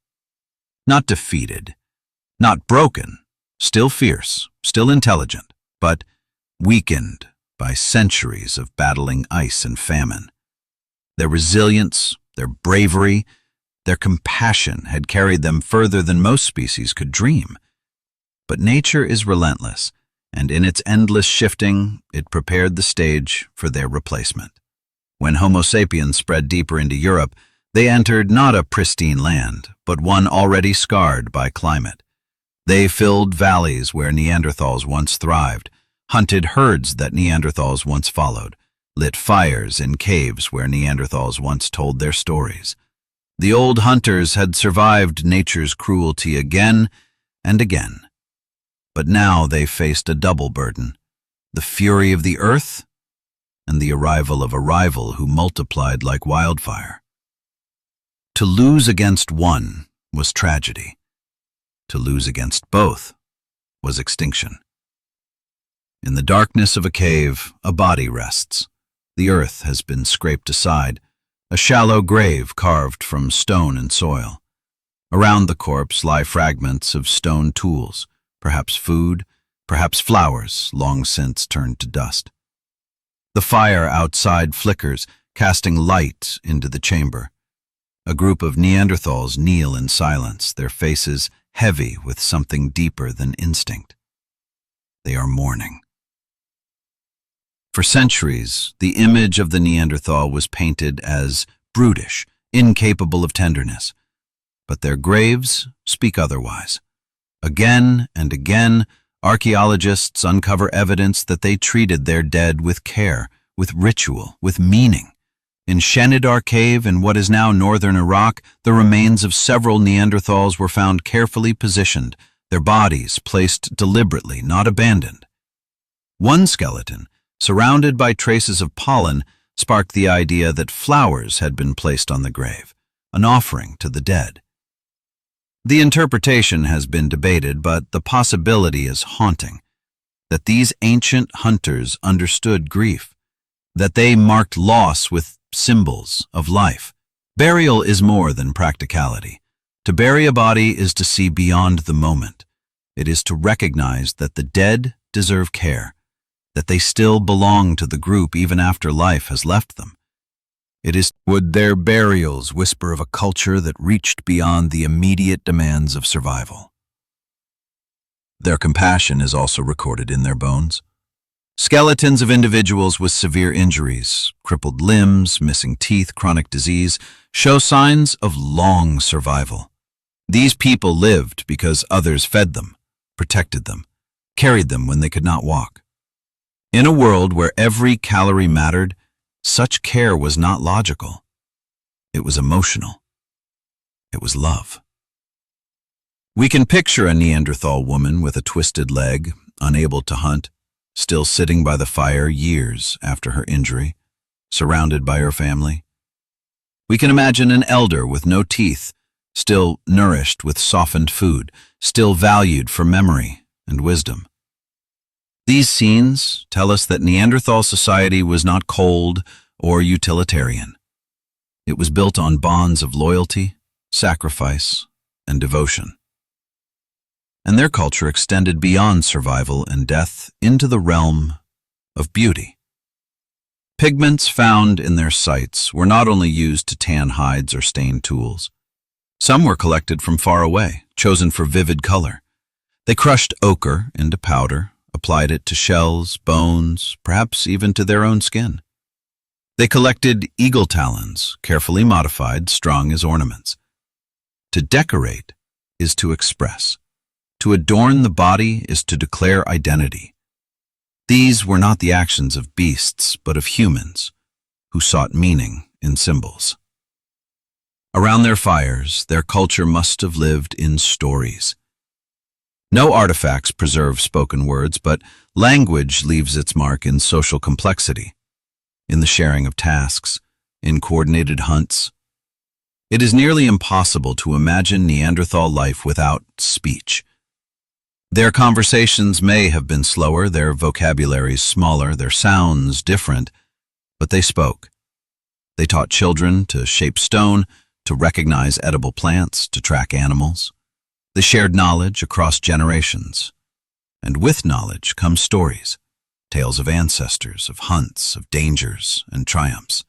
Not defeated, not broken, still fierce, still intelligent, but weakened by centuries of battling ice and famine. Their resilience, their bravery, their compassion had carried them further than most species could dream. But nature is relentless, and in its endless shifting, it prepared the stage for their replacement. When Homo sapiens spread deeper into Europe, they entered not a pristine land, but one already scarred by climate. They filled valleys where Neanderthals once thrived, hunted herds that Neanderthals once followed, lit fires in caves where Neanderthals once told their stories. The old hunters had survived nature's cruelty again and again. But now they faced a double burden: the fury of the earth and the arrival of a rival who multiplied like wildfire. To lose against one was tragedy. To lose against both was extinction. In the darkness of a cave, a body rests. The earth has been scraped aside, a shallow grave carved from stone and soil. Around the corpse lie fragments of stone tools, perhaps food, perhaps flowers long since turned to dust. The fire outside flickers, casting light into the chamber. A group of Neanderthals kneel in silence, their faces heavy with something deeper than instinct. They are mourning. For centuries, the image of the Neanderthal was painted as brutish, incapable of tenderness. But their graves speak otherwise. Again and again, archaeologists uncover evidence that they treated their dead with care, with ritual, with meaning. In Shenidar Cave in what is now northern Iraq, the remains of several Neanderthals were found carefully positioned, their bodies placed deliberately, not abandoned. One skeleton, surrounded by traces of pollen, sparked the idea that flowers had been placed on the grave, an offering to the dead. The interpretation has been debated, but the possibility is haunting: that these ancient hunters understood grief, that they marked loss with symbols of life. Burial is more than practicality. To bury a body is to see beyond the moment. It is to recognize that the dead deserve care, that they still belong to the group even after life has left them. Would their burials whisper of a culture that reached beyond the immediate demands of survival? Their compassion is also recorded in their bones. Skeletons of individuals with severe injuries, crippled limbs, missing teeth, chronic disease, show signs of long survival. These people lived because others fed them, protected them, carried them when they could not walk. In a world where every calorie mattered, such care was not logical. It was emotional. It was love. We can picture a Neanderthal woman with a twisted leg, unable to hunt, still sitting by the fire years after her injury, surrounded by her family. We can imagine an elder with no teeth, still nourished with softened food, still valued for memory and wisdom. These scenes tell us that Neanderthal society was not cold or utilitarian. It was built on bonds of loyalty, sacrifice, and devotion. And their culture extended beyond survival and death into the realm of beauty. Pigments found in their sites were not only used to tan hides or stain tools. Some were collected from far away, chosen for vivid color. They crushed ochre into powder, applied it to shells, bones, perhaps even to their own skin. They collected eagle talons, carefully modified, strung as ornaments. To decorate is to express. To adorn the body is to declare identity. These were not the actions of beasts, but of humans, who sought meaning in symbols. Around their fires, their culture must have lived in stories. No artifacts preserve spoken words, but language leaves its mark in social complexity, in the sharing of tasks, in coordinated hunts. It is nearly impossible to imagine Neanderthal life without speech. Their conversations may have been slower, their vocabularies smaller, their sounds different, but they spoke. They taught children to shape stone, to recognize edible plants, to track animals. They shared knowledge across generations. And with knowledge come stories, tales of ancestors, of hunts, of dangers and triumphs.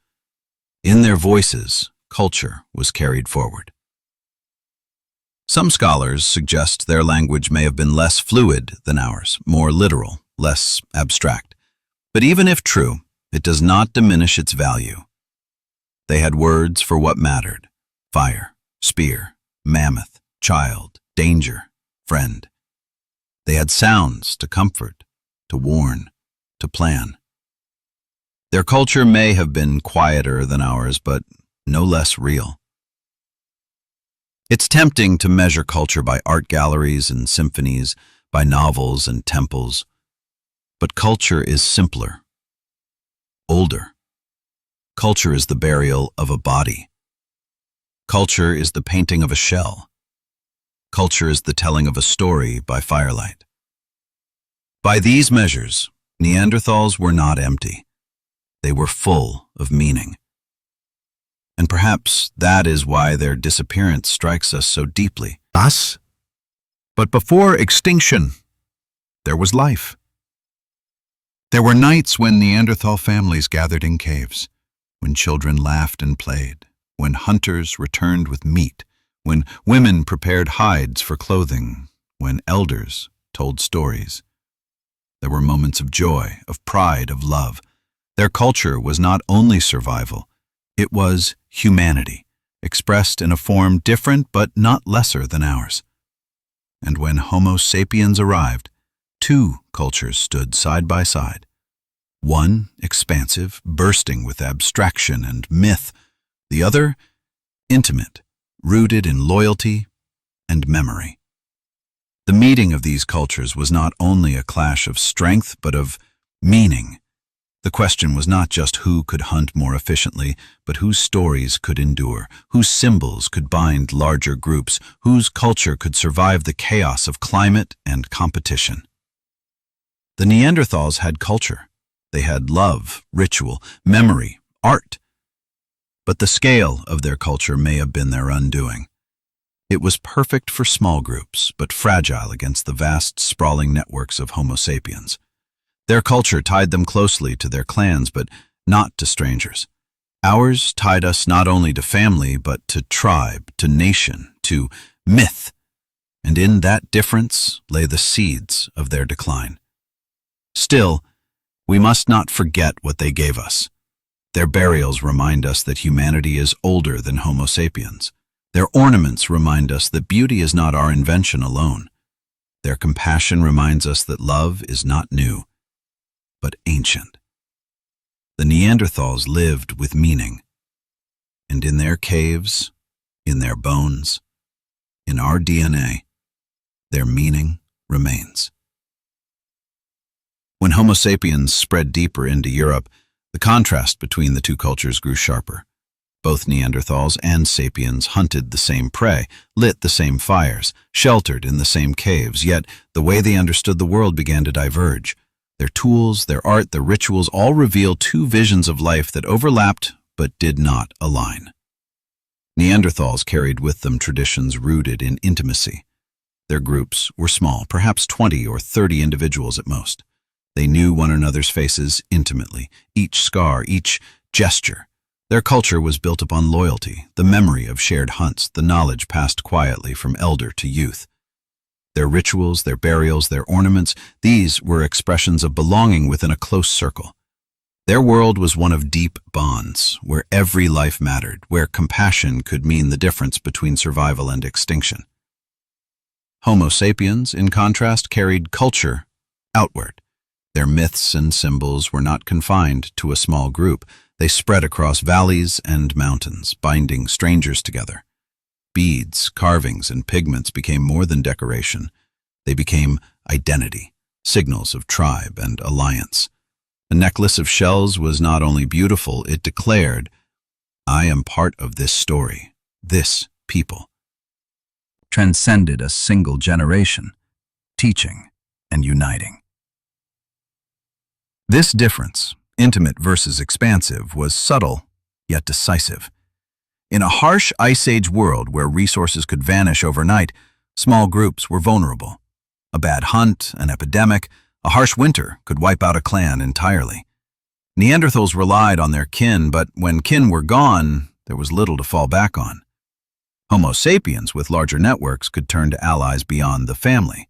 In their voices, culture was carried forward. Some scholars suggest their language may have been less fluid than ours, more literal, less abstract. But even if true, it does not diminish its value. They had words for what mattered: fire, spear, mammoth, child, danger, friend. They had sounds to comfort, to warn, to plan. Their culture may have been quieter than ours, but no less real. It's tempting to measure culture by art galleries and symphonies, by novels and temples. But culture is simpler, older. Culture is the burial of a body. Culture is the painting of a shell. Culture is the telling of a story by firelight. By these measures, Neanderthals were not empty. They were full of meaning. And perhaps that is why their disappearance strikes us so deeply. Us? But before extinction, there was life. There were nights when Neanderthal families gathered in caves, when children laughed and played, when hunters returned with meat, when women prepared hides for clothing, when elders told stories. There were moments of joy, of pride, of love. Their culture was not only survival, it was humanity, expressed in a form different but not lesser than ours. And when Homo sapiens arrived, two cultures stood side by side. One expansive, bursting with abstraction and myth, the other intimate, rooted in loyalty and memory. The meeting of these cultures was not only a clash of strength, but of meaning. The question was not just who could hunt more efficiently, but whose stories could endure, whose symbols could bind larger groups, whose culture could survive the chaos of climate and competition. The Neanderthals had culture. They had love, ritual, memory, art. But the scale of their culture may have been their undoing. It was perfect for small groups, but fragile against the vast, sprawling networks of Homo sapiens. Their culture tied them closely to their clans, but not to strangers. Ours tied us not only to family, but to tribe, to nation, to myth. And in that difference lay the seeds of their decline. Still, we must not forget what they gave us. Their burials remind us that humanity is older than Homo sapiens. Their ornaments remind us that beauty is not our invention alone. Their compassion reminds us that love is not new, but ancient. The Neanderthals lived with meaning, and in their caves, in their bones, in our DNA, their meaning remains. When Homo sapiens spread deeper into Europe, the contrast between the two cultures grew sharper. Both Neanderthals and sapiens hunted the same prey, lit the same fires, sheltered in the same caves, yet the way they understood the world began to diverge. Their tools, their art, their rituals all reveal two visions of life that overlapped but did not align. Neanderthals carried with them traditions rooted in intimacy. Their groups were small, perhaps 20 or 30 individuals at most. They knew one another's faces intimately, each scar, each gesture. Their culture was built upon loyalty, the memory of shared hunts, the knowledge passed quietly from elder to youth. Their rituals, their burials, their ornaments, these were expressions of belonging within a close circle. Their world was one of deep bonds, where every life mattered, where compassion could mean the difference between survival and extinction. Homo sapiens, in contrast, carried culture outward. Their myths and symbols were not confined to a small group. They spread across valleys and mountains, binding strangers together. Beads, carvings, and pigments became more than decoration. They became identity, signals of tribe and alliance. A necklace of shells was not only beautiful, it declared, "I am part of this story, this people." Transcended a single generation, teaching and uniting. This difference, intimate versus expansive, was subtle yet decisive. In a harsh Ice Age world where resources could vanish overnight, small groups were vulnerable. A bad hunt, an epidemic, a harsh winter could wipe out a clan entirely. Neanderthals relied on their kin, but when kin were gone, there was little to fall back on. Homo sapiens with larger networks could turn to allies beyond the family.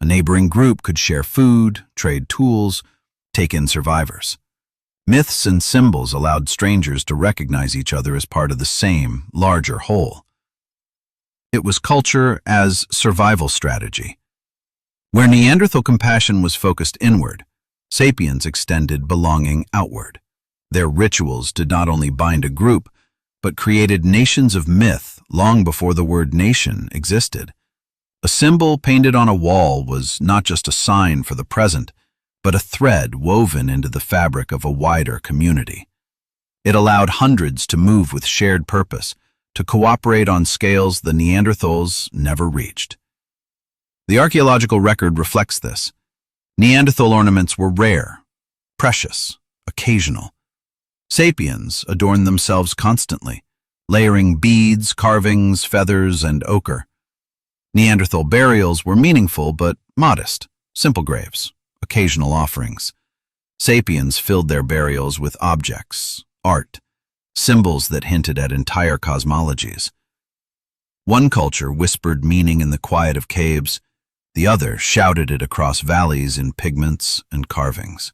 A neighboring group could share food, trade tools, take in survivors. Myths and symbols allowed strangers to recognize each other as part of the same, larger whole. It was culture as survival strategy. Where Neanderthal compassion was focused inward, sapiens extended belonging outward. Their rituals did not only bind a group, but created nations of myth long before the word nation existed. A symbol painted on a wall was not just a sign for the present, but a thread woven into the fabric of a wider community. It allowed hundreds to move with shared purpose, to cooperate on scales the Neanderthals never reached. The archaeological record reflects this. Neanderthal ornaments were rare, precious, occasional. Sapiens adorned themselves constantly, layering beads, carvings, feathers, and ochre. Neanderthal burials were meaningful but modest, simple graves, occasional offerings. Sapiens filled their burials with objects, art, symbols that hinted at entire cosmologies. One culture whispered meaning in the quiet of caves, the other shouted it across valleys in pigments and carvings.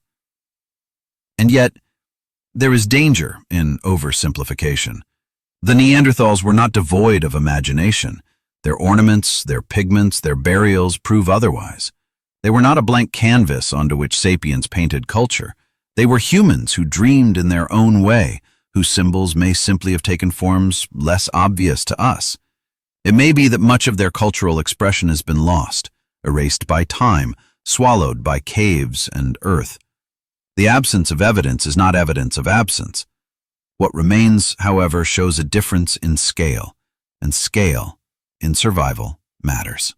And yet, there is danger in oversimplification. The Neanderthals were not devoid of imagination. Their ornaments, their pigments, their burials prove otherwise. They were not a blank canvas onto which sapiens painted culture. They were humans who dreamed in their own way, whose symbols may simply have taken forms less obvious to us. It may be that much of their cultural expression has been lost, erased by time, swallowed by caves and earth. The absence of evidence is not evidence of absence. What remains, however, shows a difference in scale, and scale, in survival, matters.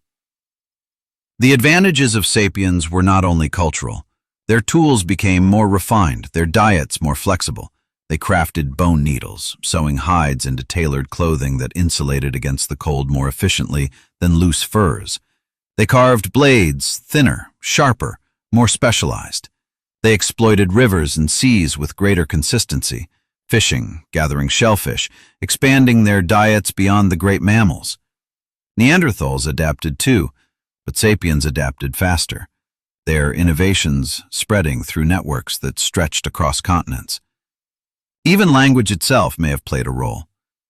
The advantages of sapiens were not only cultural. Their tools became more refined, their diets more flexible. They crafted bone needles, sewing hides into tailored clothing that insulated against the cold more efficiently than loose furs. They carved blades, thinner, sharper, more specialized. They exploited rivers and seas with greater consistency, fishing, gathering shellfish, expanding their diets beyond the great mammals. Neanderthals adapted too, but sapiens adapted faster, their innovations spreading through networks that stretched across continents. Even language itself may have played a role.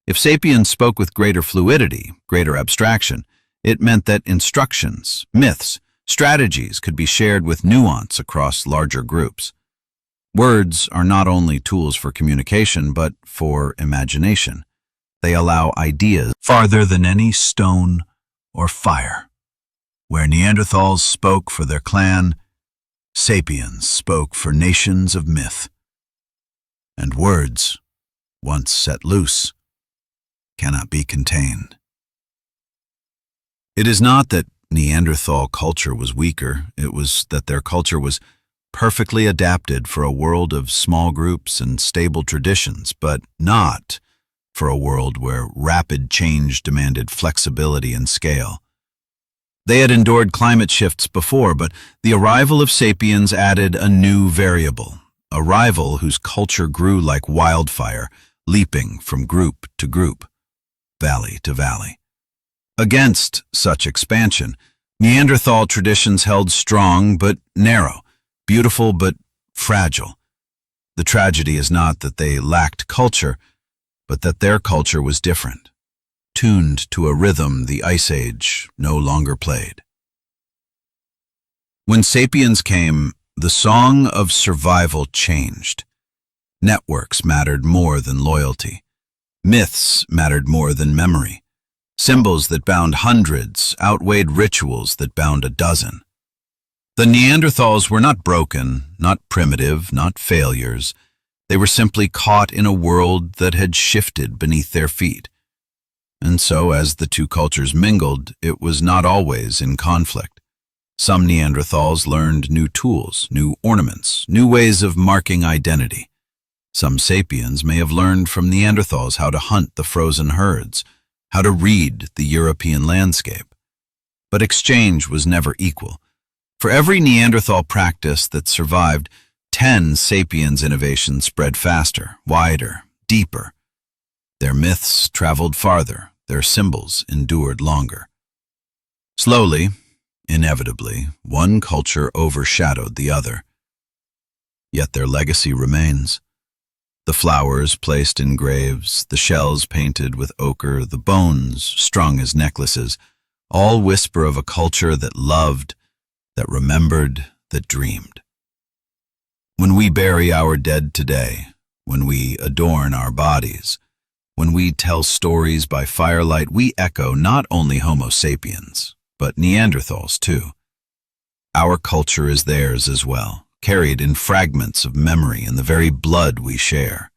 If sapiens spoke with greater fluidity, greater abstraction, it meant that instructions, myths, strategies could be shared with nuance across larger groups. Words are not only tools for communication, but for imagination. They allow ideas farther than any stone or fire. Where Neanderthals spoke for their clan, sapiens spoke for nations of myth. And words, once set loose, cannot be contained. It is not that Neanderthal culture was weaker, it was that their culture was perfectly adapted for a world of small groups and stable traditions, but not for a world where rapid change demanded flexibility and scale. They had endured climate shifts before, but the arrival of sapiens added a new variable, a rival whose culture grew like wildfire, leaping from group to group, valley to valley. Against such expansion, Neanderthal traditions held strong but narrow, beautiful but fragile. The tragedy is not that they lacked culture, but that their culture was different, tuned to a rhythm the Ice Age no longer played. When sapiens came, the song of survival changed. Networks mattered more than loyalty. Myths mattered more than memory. Symbols that bound hundreds outweighed rituals that bound a dozen. The Neanderthals were not broken, not primitive, not failures. They were simply caught in a world that had shifted beneath their feet. And so, as the two cultures mingled, it was not always in conflict. Some Neanderthals learned new tools, new ornaments, new ways of marking identity. Some sapiens may have learned from Neanderthals how to hunt the frozen herds, how to read the European landscape. But exchange was never equal. For every Neanderthal practice that survived, 10 sapiens innovations spread faster, wider, deeper. Their myths traveled farther, their symbols endured longer. Slowly, inevitably, one culture overshadowed the other. Yet their legacy remains. The flowers placed in graves, the shells painted with ochre, the bones strung as necklaces, all whisper of a culture that loved, that remembered, that dreamed. When we bury our dead today, when we adorn our bodies, when we tell stories by firelight, we echo not only Homo sapiens, but Neanderthals too. Our culture is theirs as well, carried in fragments of memory in the very blood we share.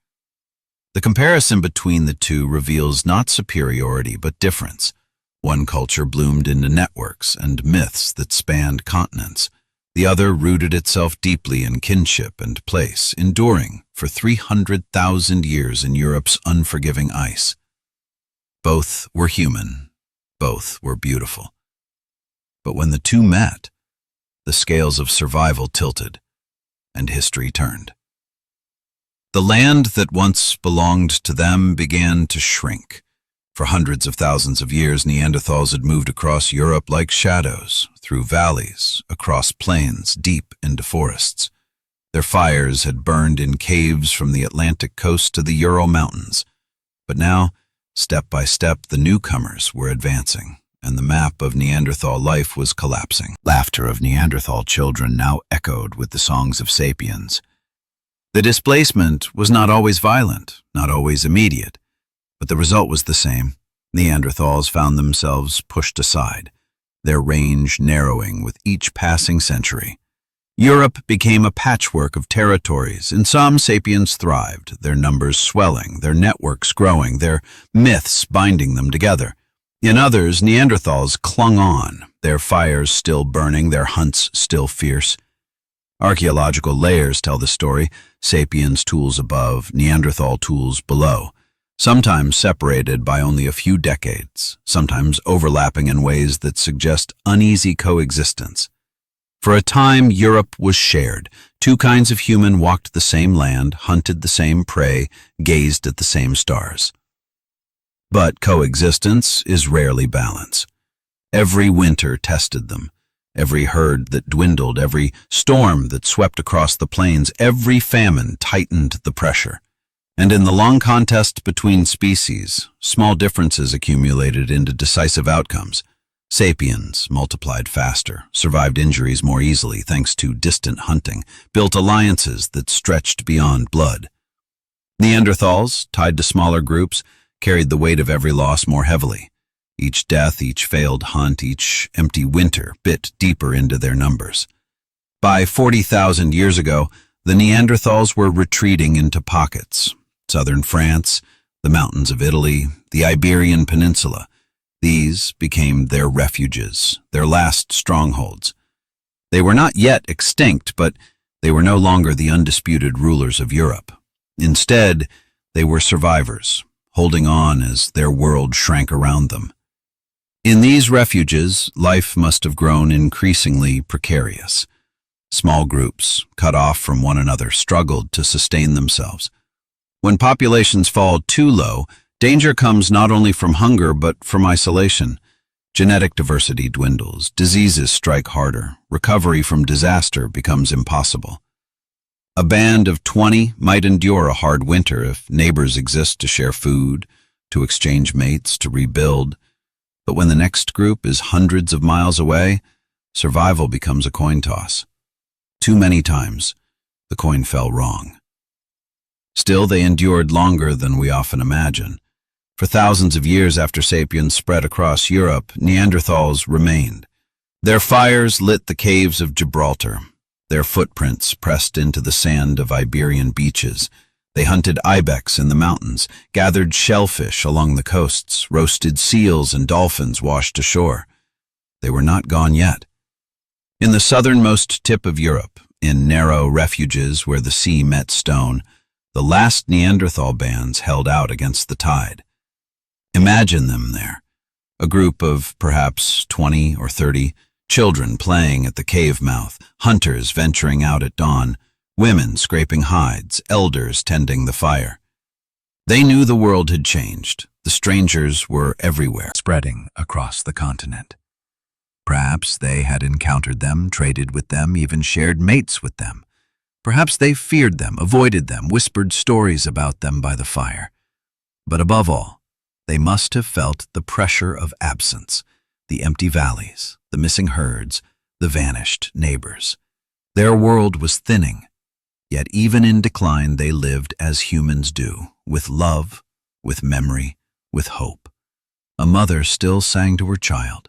The comparison between the two reveals not superiority but difference. One culture bloomed into networks and myths that spanned continents. The other rooted itself deeply in kinship and place, enduring for 300,000 years in Europe's unforgiving ice. Both were human, both were beautiful. But when the two met, the scales of survival tilted, and history turned. The land that once belonged to them began to shrink. For hundreds of thousands of years, Neanderthals had moved across Europe like shadows, through valleys, across plains, deep into forests. Their fires had burned in caves from the Atlantic coast to the Ural Mountains. But now, step by step, the newcomers were advancing, and the map of Neanderthal life was collapsing. Laughter of Neanderthal children now echoed with the songs of sapiens. The displacement was not always violent, not always immediate, but the result was the same. Neanderthals found themselves pushed aside, their range narrowing with each passing century. Europe became a patchwork of territories. In some, sapiens thrived, their numbers swelling, their networks growing, their myths binding them together. In others, Neanderthals clung on, their fires still burning, their hunts still fierce. Archaeological layers tell the story, sapiens tools above, Neanderthal tools below, sometimes separated by only a few decades, sometimes overlapping in ways that suggest uneasy coexistence. For a time, Europe was shared. Two kinds of human walked the same land, hunted the same prey, gazed at the same stars. But coexistence is rarely balance. Every winter tested them. Every herd that dwindled, every storm that swept across the plains, every famine tightened the pressure. And in the long contest between species, small differences accumulated into decisive outcomes. Sapiens multiplied faster, survived injuries more easily thanks to distant hunting, built alliances that stretched beyond blood. Neanderthals, tied to smaller groups, carried the weight of every loss more heavily. Each death, each failed hunt, each empty winter bit deeper into their numbers. By 40,000 years ago, the Neanderthals were retreating into pockets. Southern France, the mountains of Italy, the Iberian Peninsula. These became their refuges, their last strongholds. They were not yet extinct, but They were no longer the undisputed rulers of Europe. Instead, they were survivors, holding on as their world shrank around them. In these refuges, life must have grown increasingly precarious. Small groups, cut off from one another, struggled to sustain themselves. When populations fall too low, danger comes not only from hunger but from isolation. Genetic diversity dwindles, diseases strike harder, recovery from disaster becomes impossible. A band of 20 might endure a hard winter if neighbors exist to share food, to exchange mates, to rebuild. But when the next group is hundreds of miles away, survival becomes a coin toss. Too many times, the coin fell wrong. Still, they endured longer than we often imagine. For thousands of years after sapiens spread across Europe, Neanderthals remained. Their fires lit the caves of Gibraltar. Their footprints pressed into the sand of Iberian beaches. They hunted ibex in the mountains, gathered shellfish along the coasts, roasted seals and dolphins washed ashore. They were not gone yet. In the southernmost tip of Europe, in narrow refuges where the sea met stone, the last Neanderthal bands held out against the tide. Imagine them there, a group of perhaps 20 or 30 children playing at the cave mouth, hunters venturing out at dawn, women scraping hides, elders tending the fire. They knew the world had changed. The strangers were everywhere, spreading across the continent. Perhaps they had encountered them, traded with them, even shared mates with them. Perhaps they feared them, avoided them, whispered stories about them by the fire. But above all, they must have felt the pressure of absence, the empty valleys, the missing herds, the vanished neighbors. Their world was thinning, yet even in decline they lived as humans do, with love, with memory, with hope. A mother still sang to her child.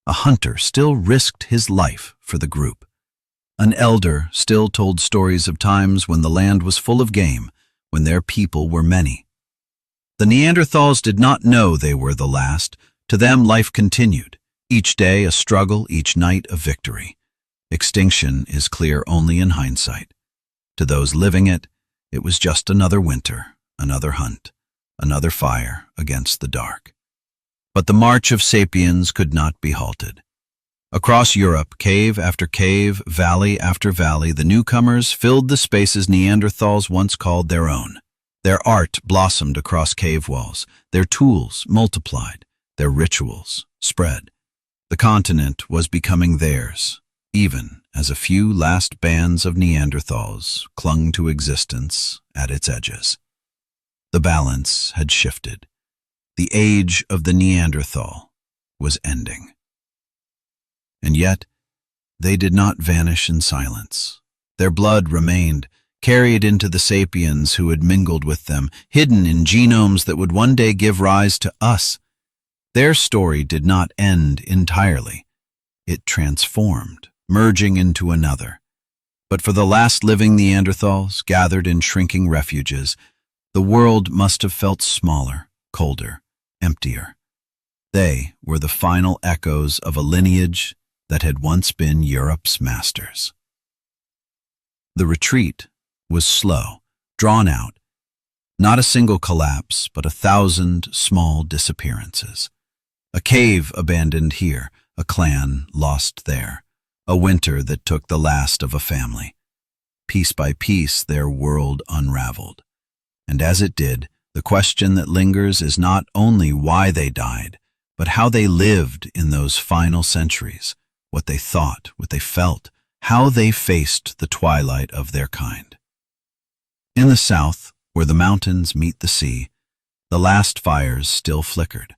A hunter still risked his life for the group. An elder still told stories of times when the land was full of game, when their people were many. The Neanderthals did not know they were the last. To them, life continued. Each day a struggle, each night a victory. Extinction is clear only in hindsight. To those living it, it was just another winter, another hunt, another fire against the dark. But the march of sapiens could not be halted. Across Europe, cave after cave, valley after valley, the newcomers filled the spaces Neanderthals once called their own. Their art blossomed across cave walls, their tools multiplied, their rituals spread. The continent was becoming theirs, even as a few last bands of Neanderthals clung to existence at its edges. The balance had shifted. The age of the Neanderthal was ending. And yet, they did not vanish in silence. Their blood remained, carried into the sapiens who had mingled with them, hidden in genomes that would one day give rise to us. Their story did not end entirely. It transformed, merging into another. But for the last living Neanderthals, gathered in shrinking refuges, the world must have felt smaller, colder, emptier. They were the final echoes of a lineage that had once been Europe's masters. The retreat was slow, drawn out. Not a single collapse, but 1,000 small disappearances. A cave abandoned here, a clan lost there, a winter that took the last of a family. Piece by piece, their world unraveled. And as it did, the question that lingers is not only why they died, but how they lived in those final centuries, what they thought, what they felt, how they faced the twilight of their kind. In the south, where the mountains meet the sea, the last fires still flickered.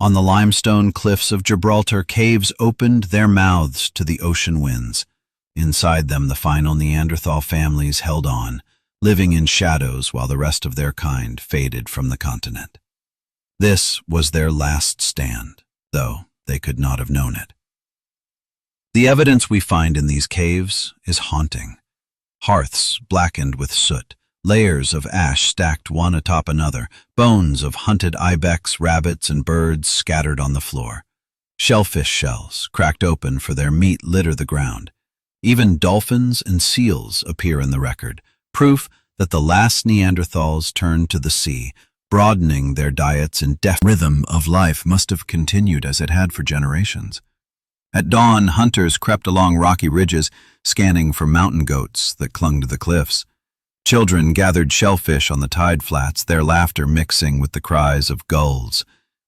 On the limestone cliffs of Gibraltar, caves opened their mouths to the ocean winds. Inside them, the final Neanderthal families held on, living in shadows while the rest of their kind faded from the continent. This was their last stand, though they could not have known it. The evidence we find in these caves is haunting. Hearths blackened with soot, layers of ash stacked one atop another, bones of hunted ibex, rabbits, and birds scattered on the floor. Shellfish shells, cracked open for their meat, litter the ground. Even dolphins and seals appear in the record, proof that the last Neanderthals turned to the sea, broadening their diets and rhythm of life must have continued as it had for generations. At dawn, hunters crept along rocky ridges, scanning for mountain goats that clung to the cliffs. Children gathered shellfish on the tide flats, their laughter mixing with the cries of gulls.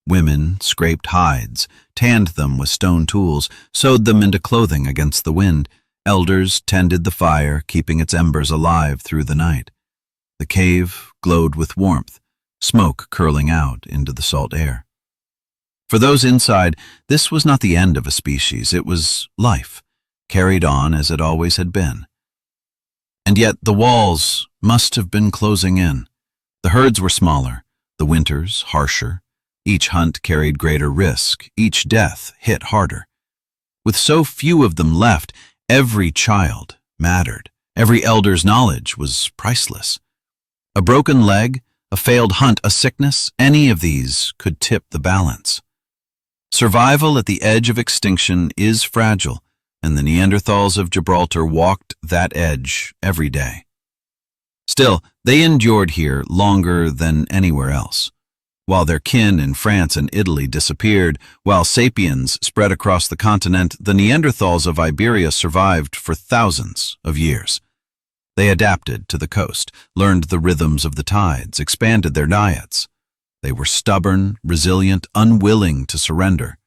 Women scraped hides, tanned them with stone tools, sewed them into clothing against the wind. Elders tended the fire, keeping its embers alive through the night. The cave glowed with warmth, smoke curling out into the salt air. For those inside, this was not the end of a species, it was life, carried on as it always had been. And yet the walls must have been closing in. The herds were smaller, the winters harsher. Each hunt carried greater risk, each death hit harder. With so few of them left, every child mattered. Every elder's knowledge was priceless. A broken leg, a failed hunt, a sickness, any of these could tip the balance. Survival at the edge of extinction is fragile, and the Neanderthals of Gibraltar walked that edge every day. Still, they endured here longer than anywhere else. While their kin in France and Italy disappeared, while sapiens spread across the continent, the Neanderthals of Iberia survived for thousands of years. They adapted to the coast, learned the rhythms of the tides, expanded their diets. They were stubborn, resilient, unwilling to surrender.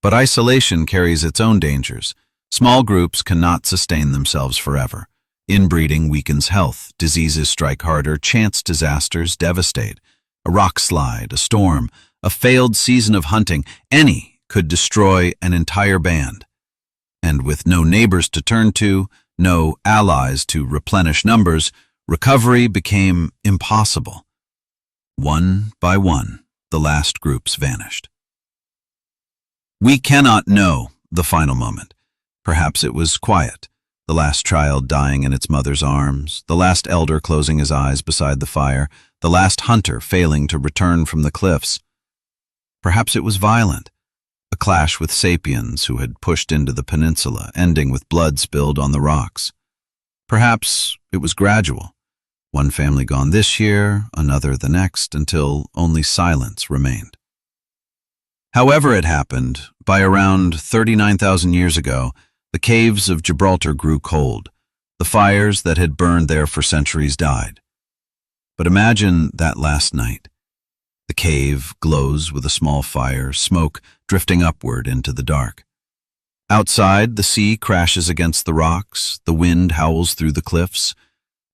But isolation carries its own dangers. Small groups cannot sustain themselves forever. Inbreeding weakens health, diseases strike harder, chance disasters devastate. A rock slide, a storm, a failed season of hunting, any could destroy an entire band. And with no neighbors to turn to, no allies to replenish numbers, recovery became impossible. One by one, the last groups vanished. We cannot know the final moment. Perhaps it was quiet, the last child dying in its mother's arms, the last elder closing his eyes beside the fire, the last hunter failing to return from the cliffs. Perhaps it was violent, a clash with sapiens who had pushed into the peninsula, ending with blood spilled on the rocks. Perhaps it was gradual, one family gone this year, another the next, until only silence remained. However it happened, by around 39,000 years ago, the caves of Gibraltar grew cold. The fires that had burned there for centuries died. But imagine that last night. The cave glows with a small fire, smoke drifting upward into the dark. Outside, the sea crashes against the rocks, the wind howls through the cliffs.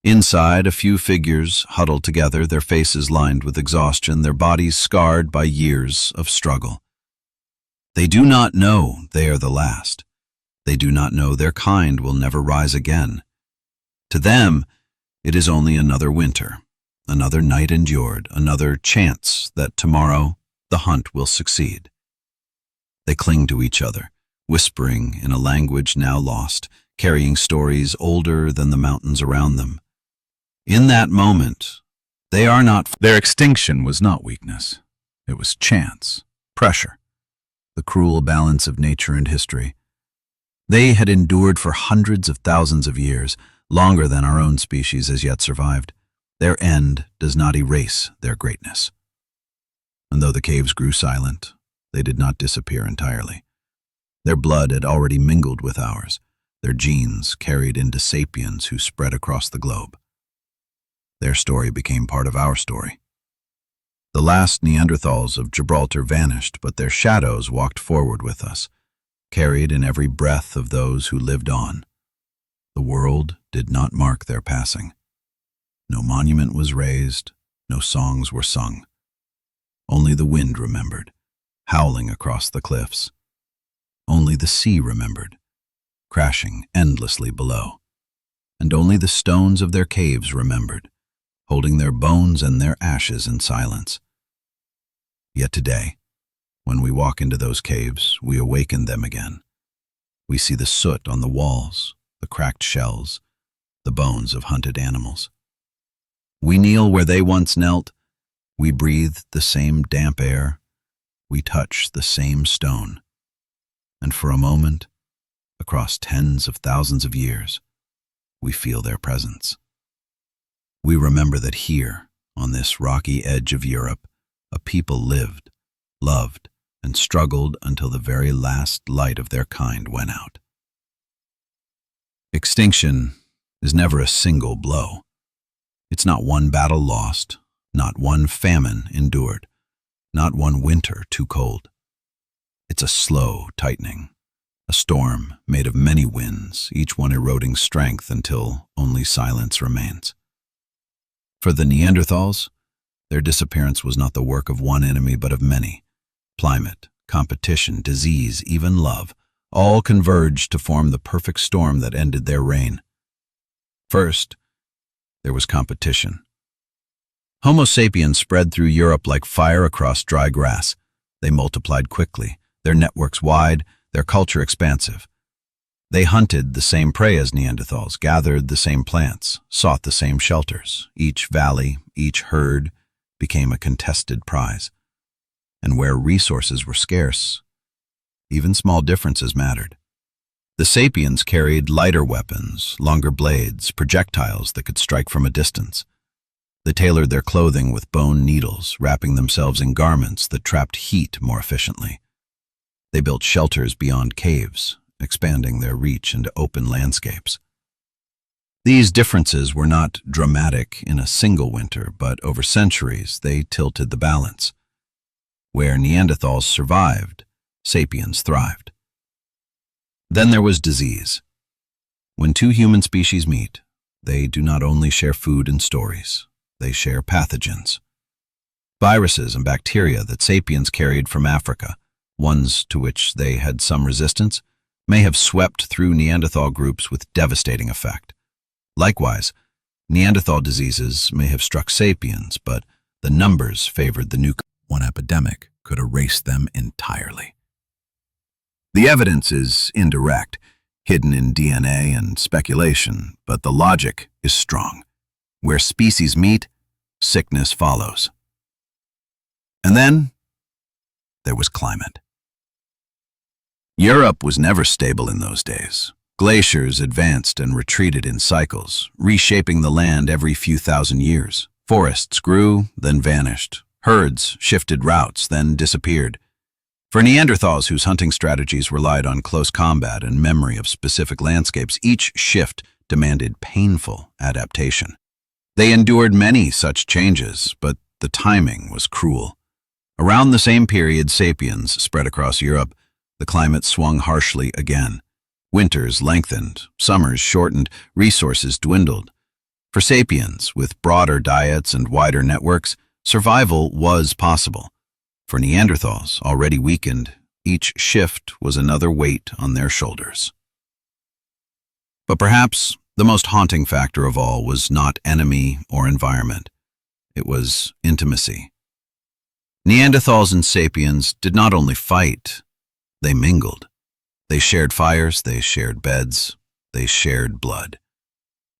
Inside, a few figures huddled together, their faces lined with exhaustion, their bodies scarred by years of struggle. They do not know they are the last. They do not know their kind will never rise again. To them, it is only another winter, another night endured, another chance that tomorrow the hunt will succeed. They cling to each other, whispering in a language now lost, carrying stories older than the mountains around them. In that moment, they are not. Their extinction was not weakness. It was chance, pressure, the cruel balance of nature and history. They had endured for hundreds of thousands of years, longer than our own species has yet survived. Their end does not erase their greatness. And though the caves grew silent, they did not disappear entirely. Their blood had already mingled with ours, their genes carried into sapiens who spread across the globe. Their story became part of our story. The last Neanderthals of Gibraltar vanished, but their shadows walked forward with us, carried in every breath of those who lived on. The world did not mark their passing. No monument was raised, no songs were sung. Only the wind remembered, howling across the cliffs. Only the sea remembered, crashing endlessly below. And only the stones of their caves remembered, holding their bones and their ashes in silence. Yet today, when we walk into those caves, we awaken them again. We see the soot on the walls, the cracked shells, the bones of hunted animals. We kneel where they once knelt. We breathe the same damp air. We touch the same stone. And for a moment, across tens of thousands of years, we feel their presence. We remember that here, on this rocky edge of Europe, a people lived, loved, and struggled until the very last light of their kind went out. Extinction is never a single blow. It's not one battle lost, not one famine endured, not one winter too cold. It's a slow tightening, a storm made of many winds, each one eroding strength until only silence remains. For the Neanderthals, their disappearance was not the work of one enemy but of many. Climate, competition, disease, even love, all converged to form the perfect storm that ended their reign. First, there was competition. Homo sapiens spread through Europe like fire across dry grass. They multiplied quickly, their networks wide, their culture expansive. They hunted the same prey as Neanderthals, gathered the same plants, sought the same shelters. Each valley, each herd became a contested prize. And where resources were scarce, even small differences mattered. The sapiens carried lighter weapons, longer blades, projectiles that could strike from a distance. They tailored their clothing with bone needles, wrapping themselves in garments that trapped heat more efficiently. They built shelters beyond caves, expanding their reach into open landscapes. These differences were not dramatic in a single winter, but over centuries they tilted the balance. Where Neanderthals survived, sapiens thrived. Then there was disease. When two human species meet, they do not only share food and stories, they share pathogens. Viruses and bacteria that sapiens carried from Africa, ones to which they had some resistance, may have swept through Neanderthal groups with devastating effect. Likewise, Neanderthal diseases may have struck sapiens, but the numbers favored the new. One epidemic could erase them entirely. The evidence is indirect, hidden in DNA and speculation, but the logic is strong. Where species meet, sickness follows. And then there was climate. Europe was never stable in those days. Glaciers advanced and retreated in cycles, reshaping the land every few thousand years. Forests grew, then vanished. Herds shifted routes, then disappeared. For Neanderthals whose hunting strategies relied on close combat and memory of specific landscapes, each shift demanded painful adaptation. They endured many such changes, but the timing was cruel. Around the same period sapiens spread across Europe, the climate swung harshly again. Winters lengthened, summers shortened, resources dwindled. For sapiens, with broader diets and wider networks, survival was possible. For Neanderthals, already weakened, each shift was another weight on their shoulders. But perhaps the most haunting factor of all was not enemy or environment. It was intimacy. Neanderthals and sapiens did not only fight, they mingled. They shared fires, they shared beds, they shared blood.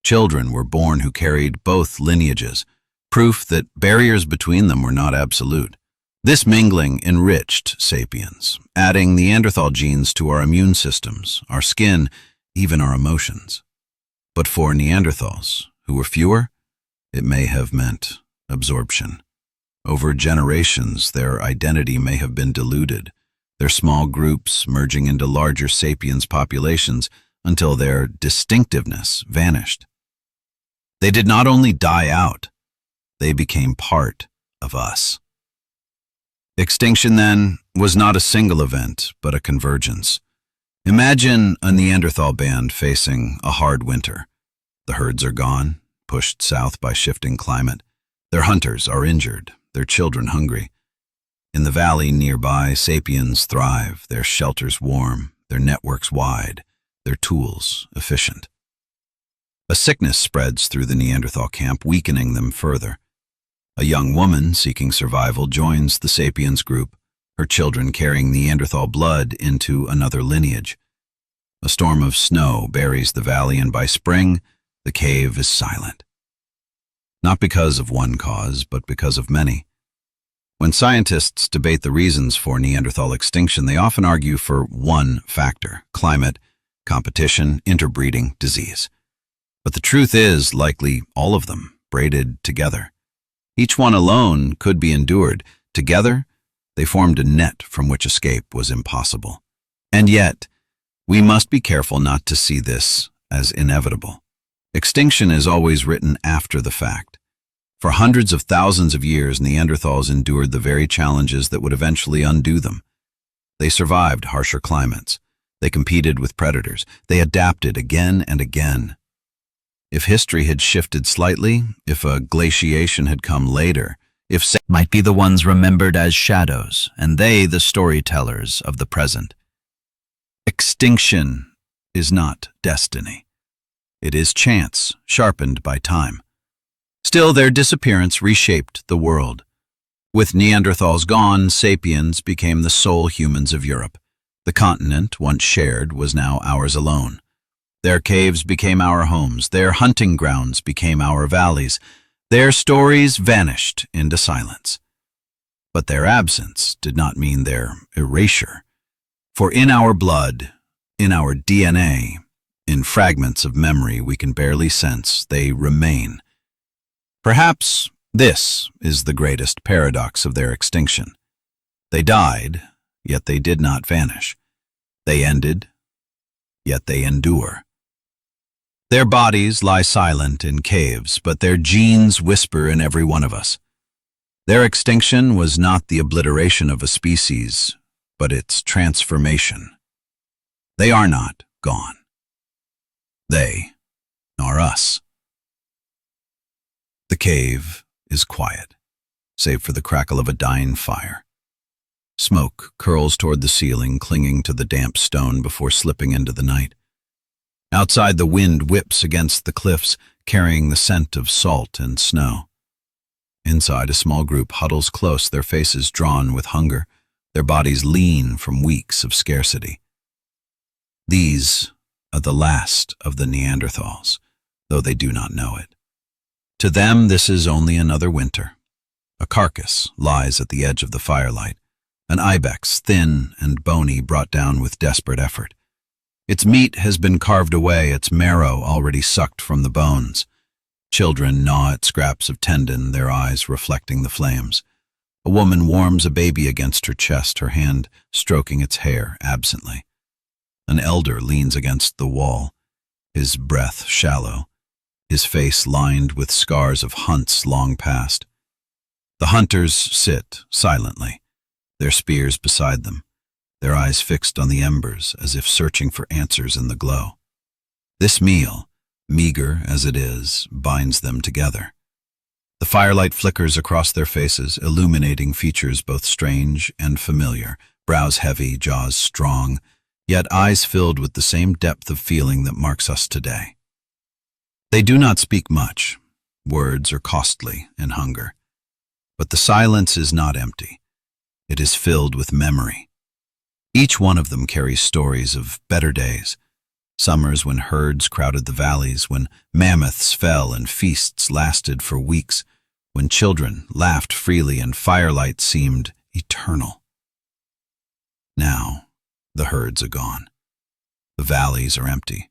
Children were born who carried both lineages, proof that barriers between them were not absolute. This mingling enriched sapiens, adding Neanderthal genes to our immune systems, our skin, even our emotions. But for Neanderthals, who were fewer, it may have meant absorption. Over generations, their identity may have been diluted, their small groups merging into larger sapiens populations until their distinctiveness vanished. They did not only die out, they became part of us. Extinction, then, was not a single event, but a convergence. Imagine a Neanderthal band facing a hard winter. The herds are gone, pushed south by shifting climate. Their hunters are injured, their children hungry. In the valley nearby, sapiens thrive, their shelters warm, their networks wide, their tools efficient. A sickness spreads through the Neanderthal camp, weakening them further. A young woman seeking survival joins the sapiens group, her children carrying Neanderthal blood into another lineage. A storm of snow buries the valley, and by spring, the cave is silent. Not because of one cause, but because of many. When scientists debate the reasons for Neanderthal extinction, they often argue for one factor: climate, competition, interbreeding, disease. But the truth is, likely all of them, braided together. Each one alone could be endured. Together, they formed a net from which escape was impossible. And yet, we must be careful not to see this as inevitable. Extinction is always written after the fact. For hundreds of thousands of years, Neanderthals endured the very challenges that would eventually undo them. They survived harsher climates. They competed with predators. They adapted again and again. If history had shifted slightly, if a glaciation had come later, if might be the ones remembered as shadows, and they the storytellers of the present. Extinction is not destiny. It is chance, sharpened by time. Still, their disappearance reshaped the world. With Neanderthals gone, sapiens became the sole humans of Europe. The continent, once shared, was now ours alone. Their caves became our homes. Their hunting grounds became our valleys. Their stories vanished into silence. But their absence did not mean their erasure. For in our blood, in our DNA, in fragments of memory we can barely sense, they remain. Perhaps this is the greatest paradox of their extinction. They died, yet they did not vanish. They ended, yet they endure. Their bodies lie silent in caves, but their genes whisper in every one of us. Their extinction was not the obliteration of a species, but its transformation. They are not gone. They are us. The cave is quiet, save for the crackle of a dying fire. Smoke curls toward the ceiling, clinging to the damp stone before slipping into the night. Outside, the wind whips against the cliffs, carrying the scent of salt and snow. Inside, a small group huddles close, their faces drawn with hunger, their bodies lean from weeks of scarcity. These are the last of the Neanderthals, though they do not know it. To them, this is only another winter. A carcass lies at the edge of the firelight, an ibex, thin and bony, brought down with desperate effort. Its meat has been carved away, its marrow already sucked from the bones. Children gnaw at scraps of tendon, their eyes reflecting the flames. A woman warms a baby against her chest, her hand stroking its hair absently. An elder leans against the wall, his breath shallow, his face lined with scars of hunts long past. The hunters sit silently, their spears beside them, their eyes fixed on the embers as if searching for answers in the glow. This meal, meager as it is, binds them together. The firelight flickers across their faces, illuminating features both strange and familiar, brows heavy, jaws strong, yet eyes filled with the same depth of feeling that marks us today. They do not speak much. Words are costly in hunger. But the silence is not empty. It is filled with memory. Each one of them carries stories of better days, summers when herds crowded the valleys, when mammoths fell and feasts lasted for weeks, when children laughed freely and firelight seemed eternal. Now, the herds are gone. The valleys are empty.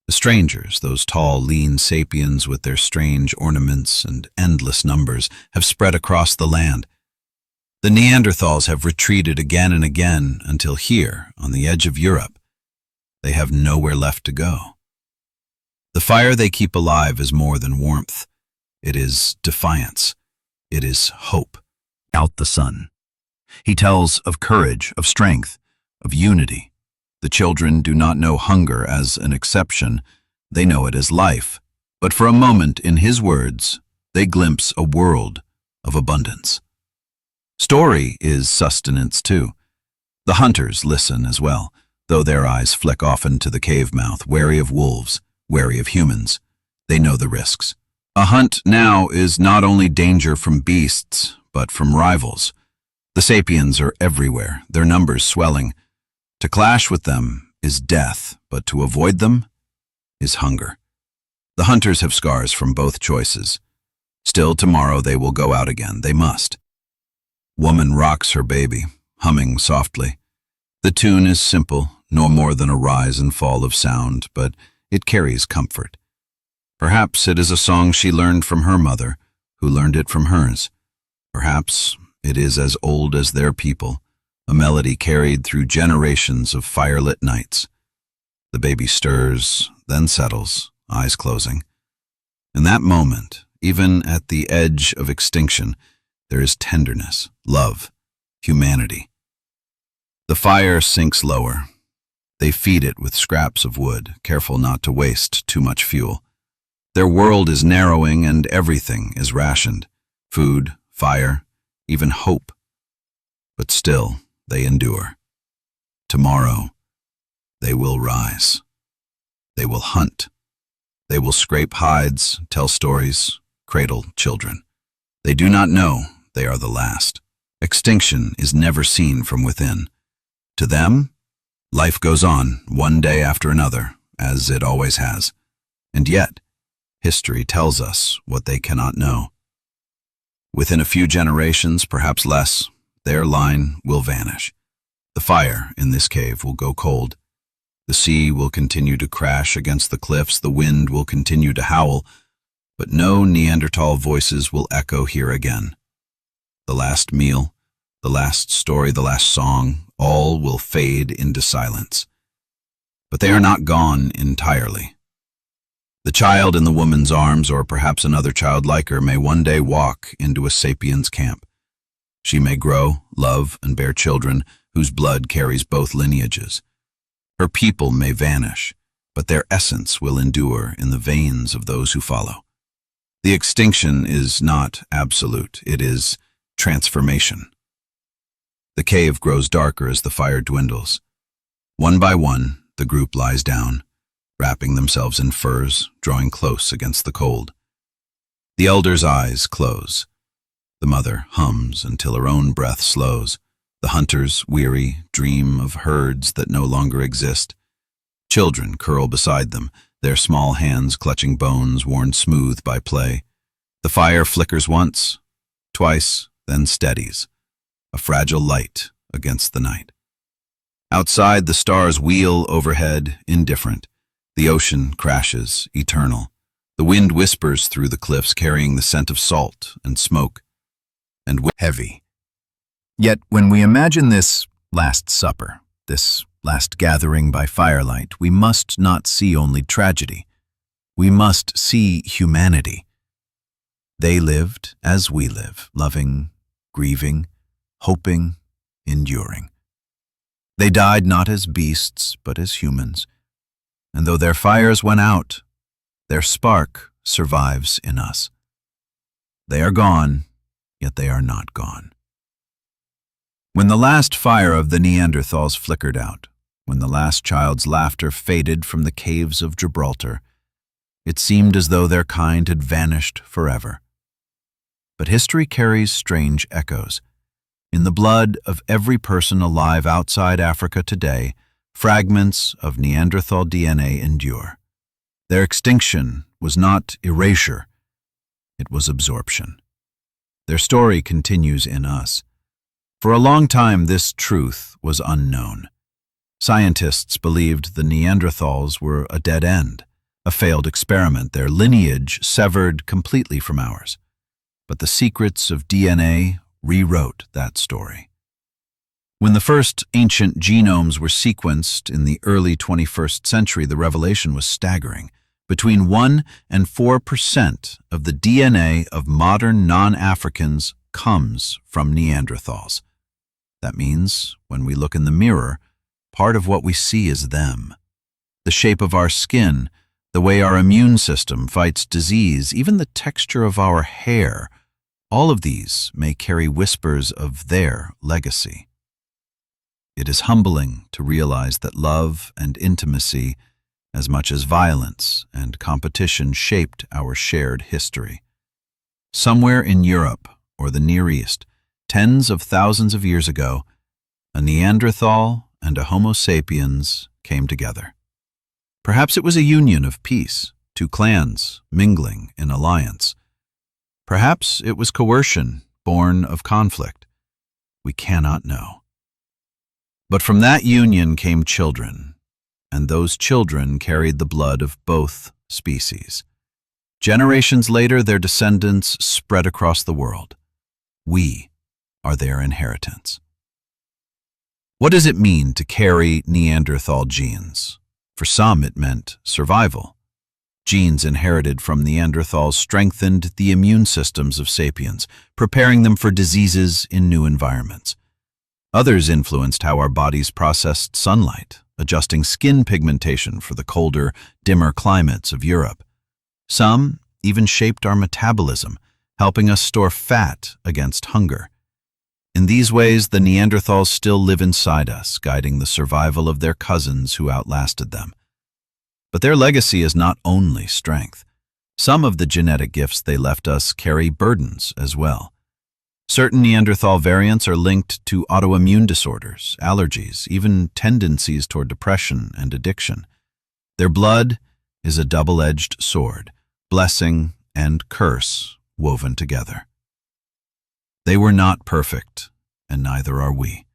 The strangers, those tall, lean sapiens with their strange ornaments and endless numbers, have spread across the land. The Neanderthals have retreated again and again until here, on the edge of Europe, they have nowhere left to go. The fire they keep alive is more than warmth. It is defiance. It is hope. Out the sun. He tells of courage, of strength, of unity. The children do not know hunger as an exception. They know it as life. But for a moment, in his words, they glimpse a world of abundance. Story is sustenance too. The hunters listen as well, though their eyes flick often to the cave mouth, wary of wolves, wary of humans. They know the risks. A hunt now is not only danger from beasts, but from rivals. The sapiens are everywhere, their numbers swelling. To clash with them is death, but to avoid them is hunger. The hunters have scars from both choices. Still, tomorrow they will go out again. They must. Woman rocks her baby, humming softly. The tune is simple, no more than a rise and fall of sound, but it carries comfort. Perhaps it is a song she learned from her mother, who learned it from hers. Perhaps it is as old as their people, a melody carried through generations of firelit nights. The baby stirs, then settles, eyes closing. In that moment, even at the edge of extinction, there is tenderness, love, humanity. The fire sinks lower. They feed it with scraps of wood, careful not to waste too much fuel. Their world is narrowing and everything is rationed. Food, fire, even hope. But still, they endure. Tomorrow, they will rise. They will hunt. They will scrape hides, tell stories, cradle children. They do not know they are the last. Extinction is never seen from within. To them, life goes on, one day after another, as it always has. And yet, history tells us what they cannot know. Within a few generations, perhaps less, their line will vanish. The fire in this cave will go cold. The sea will continue to crash against the cliffs, the wind will continue to howl, but no Neanderthal voices will echo here again. The last meal, the last story, the last song, all will fade into silence. But they are not gone entirely. The child in the woman's arms, or perhaps another child like her, may one day walk into a sapiens camp. She may grow, love, and bear children whose blood carries both lineages. Her people may vanish, but their essence will endure in the veins of those who follow. The extinction is not absolute, it is transformation. The cave grows darker as the fire dwindles. One by one, the group lies down, wrapping themselves in furs, drawing close against the cold. The elder's eyes close. The mother hums until her own breath slows. The hunters, weary, dream of herds that no longer exist. Children curl beside them, their small hands clutching bones worn smooth by play. The fire flickers once, twice, then steadies, a fragile light against the night. Outside, the stars wheel overhead, indifferent. The ocean crashes, eternal. The wind whispers through the cliffs, carrying the scent of salt and smoke, and heavy. Yet when we imagine this Last Supper, this last gathering by firelight, we must not see only tragedy. We must see humanity. They lived as we live, loving, grieving, hoping, enduring. They died not as beasts, but as humans. And though their fires went out, their spark survives in us. They are gone, yet they are not gone. When the last fire of the Neanderthals flickered out, when the last child's laughter faded from the caves of Gibraltar, it seemed as though their kind had vanished forever. But history carries strange echoes. In the blood of every person alive outside Africa today, fragments of Neanderthal DNA endure. Their extinction was not erasure, it was absorption. Their story continues in us. For a long time, this truth was unknown. Scientists believed the Neanderthals were a dead end, a failed experiment, their lineage severed completely from ours. But the secrets of DNA rewrote that story. When the first ancient genomes were sequenced in the early 21st century, the revelation was staggering. Between 1 and 4% of the DNA of modern non-Africans comes from Neanderthals. That means, when we look in the mirror, part of what we see is them. The shape of our skin, the way our immune system fights disease, even the texture of our hair, all of these may carry whispers of their legacy. It is humbling to realize that love and intimacy, as much as violence and competition, shaped our shared history. Somewhere in Europe or the Near East, tens of thousands of years ago, a Neanderthal and a Homo sapiens came together. Perhaps it was a union of peace, two clans mingling in alliance. Perhaps it was coercion born of conflict. We cannot know. But from that union came children, and those children carried the blood of both species. Generations later, their descendants spread across the world. We are their inheritance. What does it mean to carry Neanderthal genes? For some, it meant survival. Genes inherited from Neanderthals strengthened the immune systems of sapiens, preparing them for diseases in new environments. Others influenced how our bodies processed sunlight, adjusting skin pigmentation for the colder, dimmer climates of Europe. Some even shaped our metabolism, helping us store fat against hunger. In these ways, the Neanderthals still live inside us, guiding the survival of their cousins who outlasted them. But their legacy is not only strength. Some of the genetic gifts they left us carry burdens as well. Certain Neanderthal variants are linked to autoimmune disorders, allergies, even tendencies toward depression and addiction. Their blood is a double-edged sword, blessing and curse woven together. They were not perfect, and neither are we.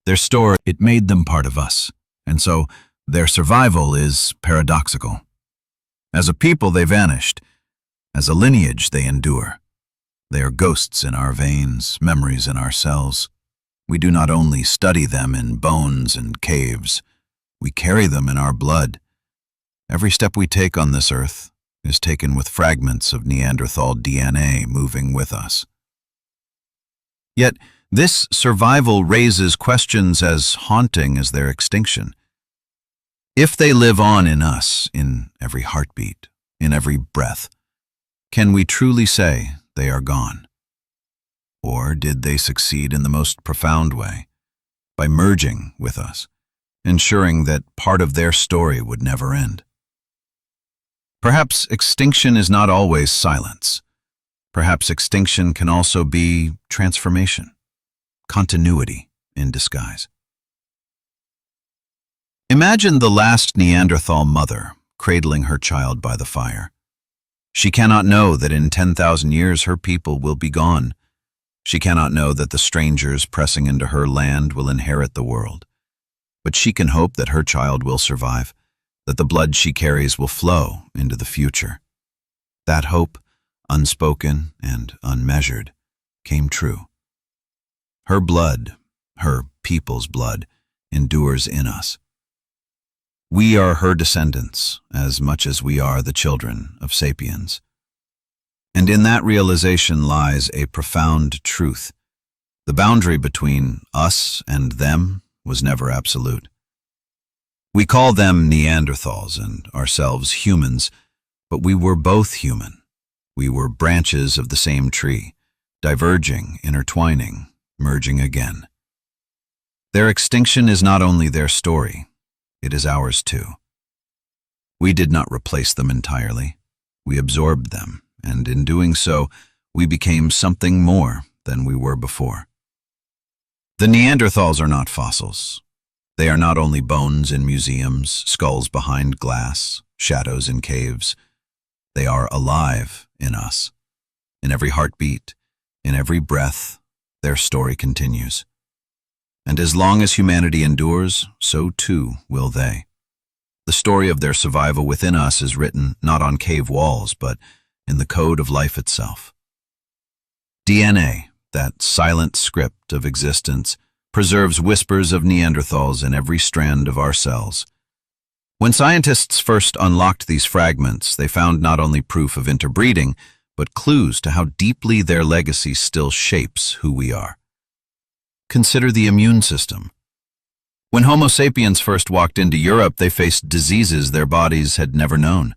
Their story, it made them part of us, and so their survival is paradoxical. As a people, they vanished. As a lineage, they endure. They are ghosts in our veins, memories in our cells. We do not only study them in bones and caves, we carry them in our blood. Every step we take on this earth is taken with fragments of Neanderthal DNA moving with us. Yet, this survival raises questions as haunting as their extinction. If they live on in us, in every heartbeat, in every breath, can we truly say they are gone? Or did they succeed in the most profound way, by merging with us, ensuring that part of their story would never end? Perhaps extinction is not always silence. Perhaps extinction can also be transformation, continuity in disguise. Imagine the last Neanderthal mother cradling her child by the fire. She cannot know that in 10,000 years her people will be gone. She cannot know that the strangers pressing into her land will inherit the world. But she can hope that her child will survive, that the blood she carries will flow into the future. That hope, unspoken and unmeasured, came true. Her blood, her people's blood, endures in us. We are her descendants as much as we are the children of sapiens. And in that realization lies a profound truth. The boundary between us and them was never absolute. We call them Neanderthals and ourselves humans, but we were both human. We were branches of the same tree, diverging, intertwining, merging again. Their extinction is not only their story, it is ours too. We did not replace them entirely. We absorbed them, and in doing so, we became something more than we were before. The Neanderthals are not fossils. They are not only bones in museums, skulls behind glass, shadows in caves. They are alive in us. In every heartbeat, in every breath, their story continues. And as long as humanity endures, so too will they. The story of their survival within us is written not on cave walls, but in the code of life itself. DNA, that silent script of existence, preserves whispers of Neanderthals in every strand of our cells. When scientists first unlocked these fragments, they found not only proof of interbreeding, but clues to how deeply their legacy still shapes who we are. Consider the immune system. When Homo sapiens first walked into Europe, they faced diseases their bodies had never known.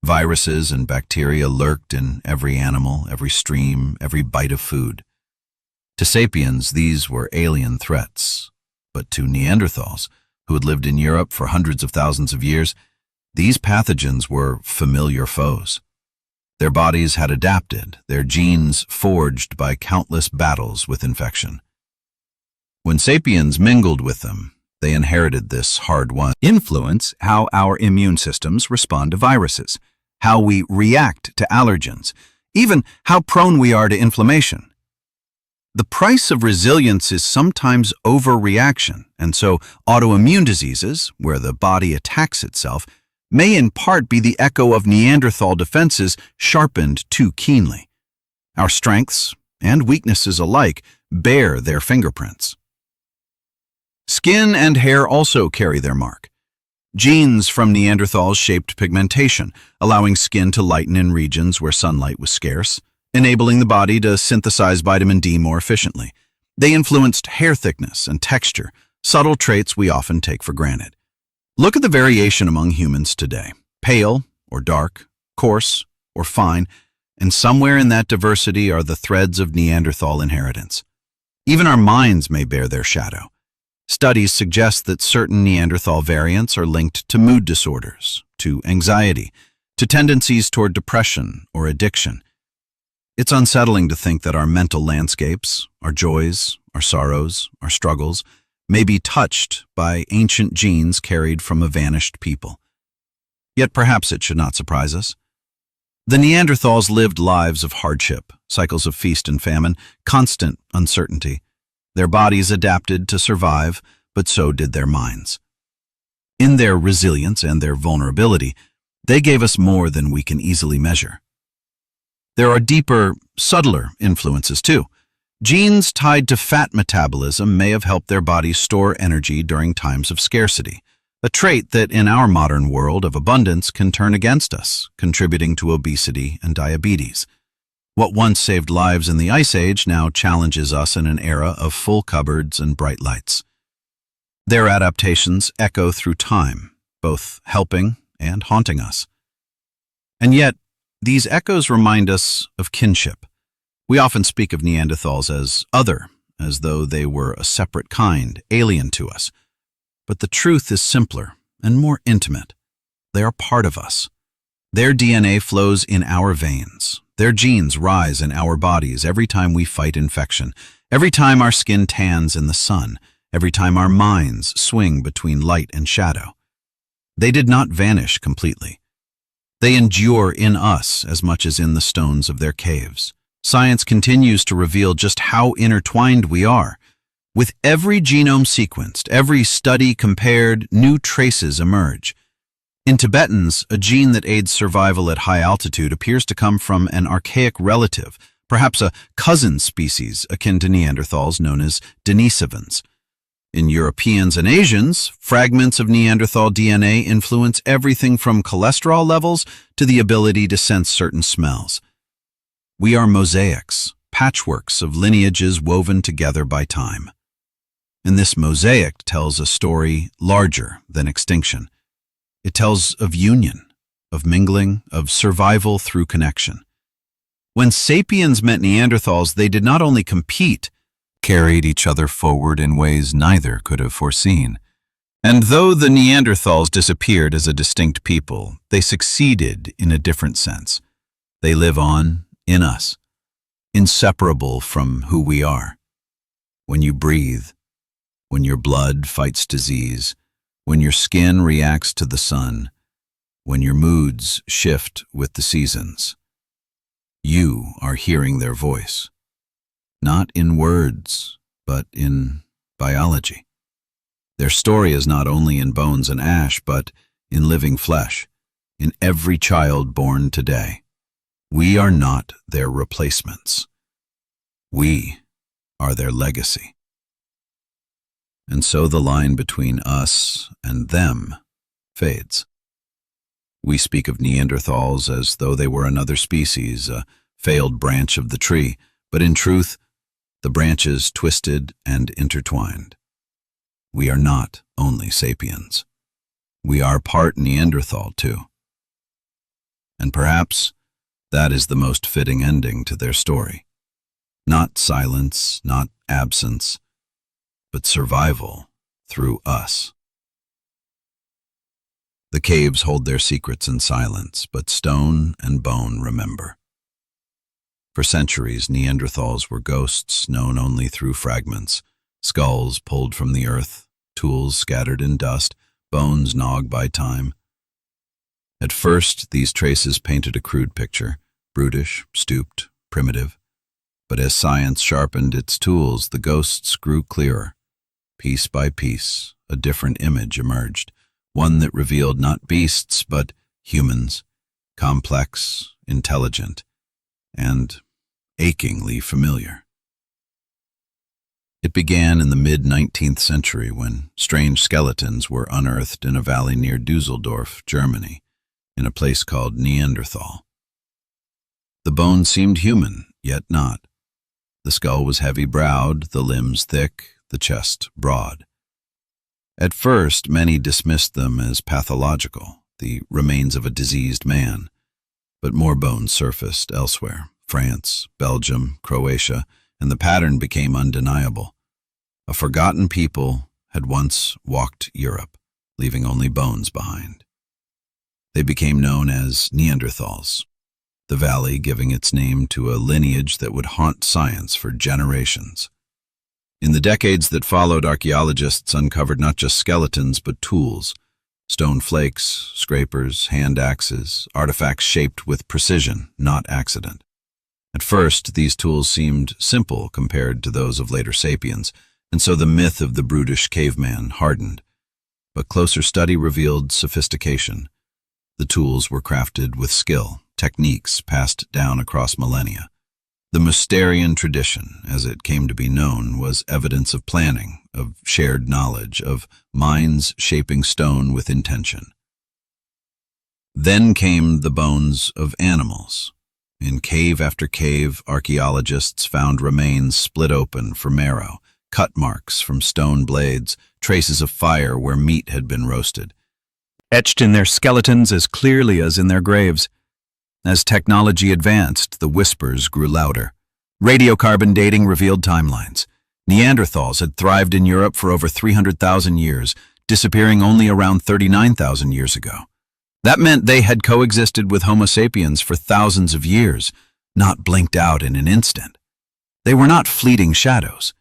Viruses and bacteria lurked in every animal, every stream, every bite of food. To sapiens, these were alien threats. But to Neanderthals, who had lived in Europe for hundreds of thousands of years, these pathogens were familiar foes. Their bodies had adapted, their genes forged by countless battles with infection. When sapiens mingled with them, they inherited this hard-won Influence how our immune systems respond to viruses, how we react to allergens, even how prone we are to inflammation. The price of resilience is sometimes overreaction, and so autoimmune diseases, where the body attacks itself, may in part be the echo of Neanderthal defenses sharpened too keenly. Our strengths and weaknesses alike bear their fingerprints. Skin and hair also carry their mark. Genes from Neanderthals shaped pigmentation, allowing skin to lighten in regions where sunlight was scarce, enabling the body to synthesize vitamin D more efficiently. They influenced hair thickness and texture, subtle traits we often take for granted. Look at the variation among humans today. Pale or dark, coarse or fine, and somewhere in that diversity are the threads of Neanderthal inheritance. Even our minds may bear their shadow. Studies suggest that certain Neanderthal variants are linked to mood disorders, to anxiety, to tendencies toward depression or addiction. It's unsettling to think that our mental landscapes, our joys, our sorrows, our struggles, may be touched by ancient genes carried from a vanished people. Yet perhaps it should not surprise us. The Neanderthals lived lives of hardship, cycles of feast and famine, constant uncertainty. Their bodies adapted to survive, but so did their minds. In their resilience and their vulnerability, they gave us more than we can easily measure. There are deeper, subtler influences too. Genes tied to fat metabolism may have helped their bodies store energy during times of scarcity, a trait that in our modern world of abundance can turn against us, contributing to obesity and diabetes. What once saved lives in the Ice Age now challenges us in an era of full cupboards and bright lights. Their adaptations echo through time, both helping and haunting us. And yet, these echoes remind us of kinship. We often speak of Neanderthals as other, as though they were a separate kind, alien to us. But the truth is simpler and more intimate. They are part of us. Their DNA flows in our veins. Their genes rise in our bodies every time we fight infection, every time our skin tans in the sun, every time our minds swing between light and shadow. They did not vanish completely. They endure in us as much as in the stones of their caves. Science continues to reveal just how intertwined we are. With every genome sequenced, every study compared, new traces emerge. In Tibetans, a gene that aids survival at high altitude appears to come from an archaic relative, perhaps a cousin species akin to Neanderthals known as Denisovans. In Europeans and Asians, fragments of Neanderthal DNA influence everything from cholesterol levels to the ability to sense certain smells. We are mosaics, patchworks of lineages woven together by time. And this mosaic tells a story larger than extinction. It tells of union, of mingling, of survival through connection. When sapiens met Neanderthals, they did not only compete, carried each other forward in ways neither could have foreseen. And though the Neanderthals disappeared as a distinct people, they succeeded in a different sense. They live on in us, inseparable from who we are. When you breathe, when your blood fights disease, when your skin reacts to the sun, when your moods shift with the seasons, you are hearing their voice. Not in words, but in biology. Their story is not only in bones and ash, but in living flesh, in every child born today. We are not their replacements. We are their legacy. And so the line between us and them fades. We speak of Neanderthals as though they were another species, a failed branch of the tree, but in truth, the branches twisted and intertwined. We are not only sapiens. We are part Neanderthal too. And perhaps that is the most fitting ending to their story. Not silence, not absence, but survival through us. The caves hold their secrets in silence, but stone and bone remember. For centuries, Neanderthals were ghosts known only through fragments, skulls pulled from the earth, tools scattered in dust, bones gnawed by time. At first, these traces painted a crude picture, brutish, stooped, primitive. But as science sharpened its tools, the ghosts grew clearer. Piece by piece, a different image emerged, one that revealed not beasts, but humans, complex, intelligent, and achingly familiar. It began in the mid-19th century when strange skeletons were unearthed in a valley near Dusseldorf, Germany, in a place called Neanderthal. The bones seemed human, yet not. The skull was heavy-browed, the limbs thick, the chest broad. At first, many dismissed them as pathological, the remains of a diseased man. But more bones surfaced elsewhere, France, Belgium, Croatia, and the pattern became undeniable. A forgotten people had once walked Europe, leaving only bones behind. They became known as Neanderthals, the valley giving its name to a lineage that would haunt science for generations. In the decades that followed, archaeologists uncovered not just skeletons but tools, stone flakes, scrapers, hand axes, artifacts shaped with precision, not accident. At first, these tools seemed simple compared to those of later sapiens, and so the myth of the brutish caveman hardened. But closer study revealed sophistication. The tools were crafted with skill, techniques passed down across millennia. The Mousterian tradition, as it came to be known, was evidence of planning, of shared knowledge, of minds shaping stone with intention. Then came the bones of animals. In cave after cave, archaeologists found remains split open for marrow, cut marks from stone blades, traces of fire where meat had been roasted, etched in their skeletons as clearly as in their graves. As technology advanced, the whispers grew louder. Radiocarbon dating revealed timelines. Neanderthals had thrived in Europe for over 300,000 years, disappearing only around 39,000 years ago. That meant they had coexisted with Homo sapiens for thousands of years, not blinked out in an instant. They were not fleeting shadows.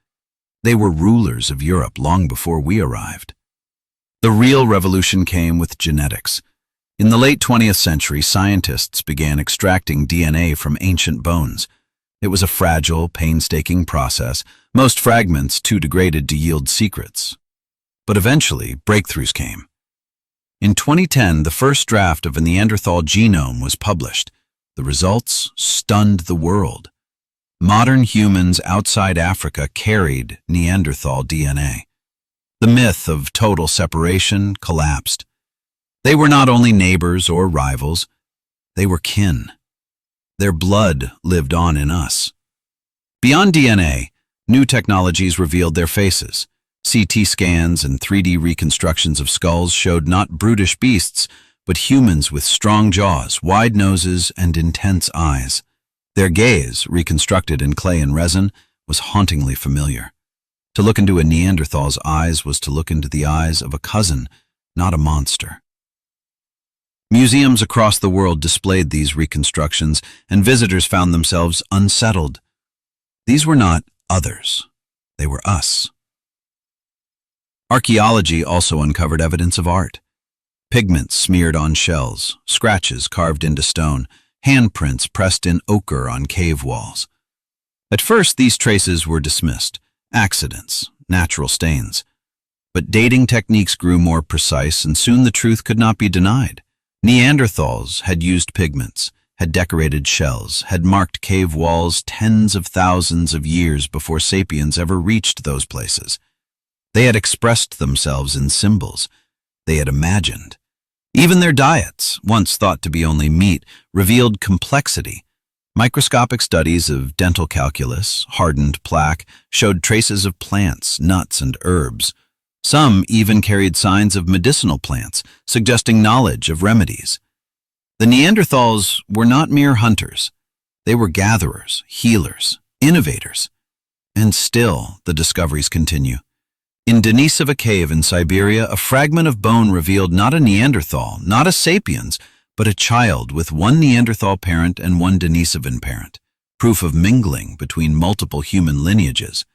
They were rulers of Europe long before we arrived. The real revolution came with genetics. In the late 20th century, scientists began extracting DNA from ancient bones. It was a fragile, painstaking process, most fragments too degraded to yield secrets. But eventually, breakthroughs came. In 2010, the first draft of a Neanderthal genome was published. The results stunned the world. Modern humans outside Africa carried Neanderthal DNA. The myth of total separation collapsed. They were not only neighbors or rivals, they were kin. Their blood lived on in us. Beyond DNA, new technologies revealed their faces. CT scans and 3D reconstructions of skulls showed not brutish beasts, but humans with strong jaws, wide noses, and intense eyes. Their gaze, reconstructed in clay and resin, was hauntingly familiar. To look into a Neanderthal's eyes was to look into the eyes of a cousin, not a monster. Museums across the world displayed these reconstructions, and visitors found themselves unsettled. These were not others. They were us. Archaeology also uncovered evidence of art. Pigments smeared on shells, scratches carved into stone, handprints pressed in ochre on cave walls. At first, these traces were dismissed, accidents, natural stains. But dating techniques grew more precise, and soon the truth could not be denied. Neanderthals had used pigments, had decorated shells, had marked cave walls tens of thousands of years before sapiens ever reached those places. They had expressed themselves in symbols. They had imagined. Even their diets, once thought to be only meat, revealed complexity. Microscopic studies of dental calculus, hardened plaque, showed traces of plants, nuts, and herbs. Some even carried signs of medicinal plants, suggesting knowledge of remedies. The Neanderthals were not mere hunters. They were gatherers, healers, innovators. And still, the discoveries continue. In Denisova Cave in Siberia, a fragment of bone revealed not a Neanderthal, not a sapiens, but a child with one Neanderthal parent and one Denisovan parent, proof of mingling between multiple human lineages.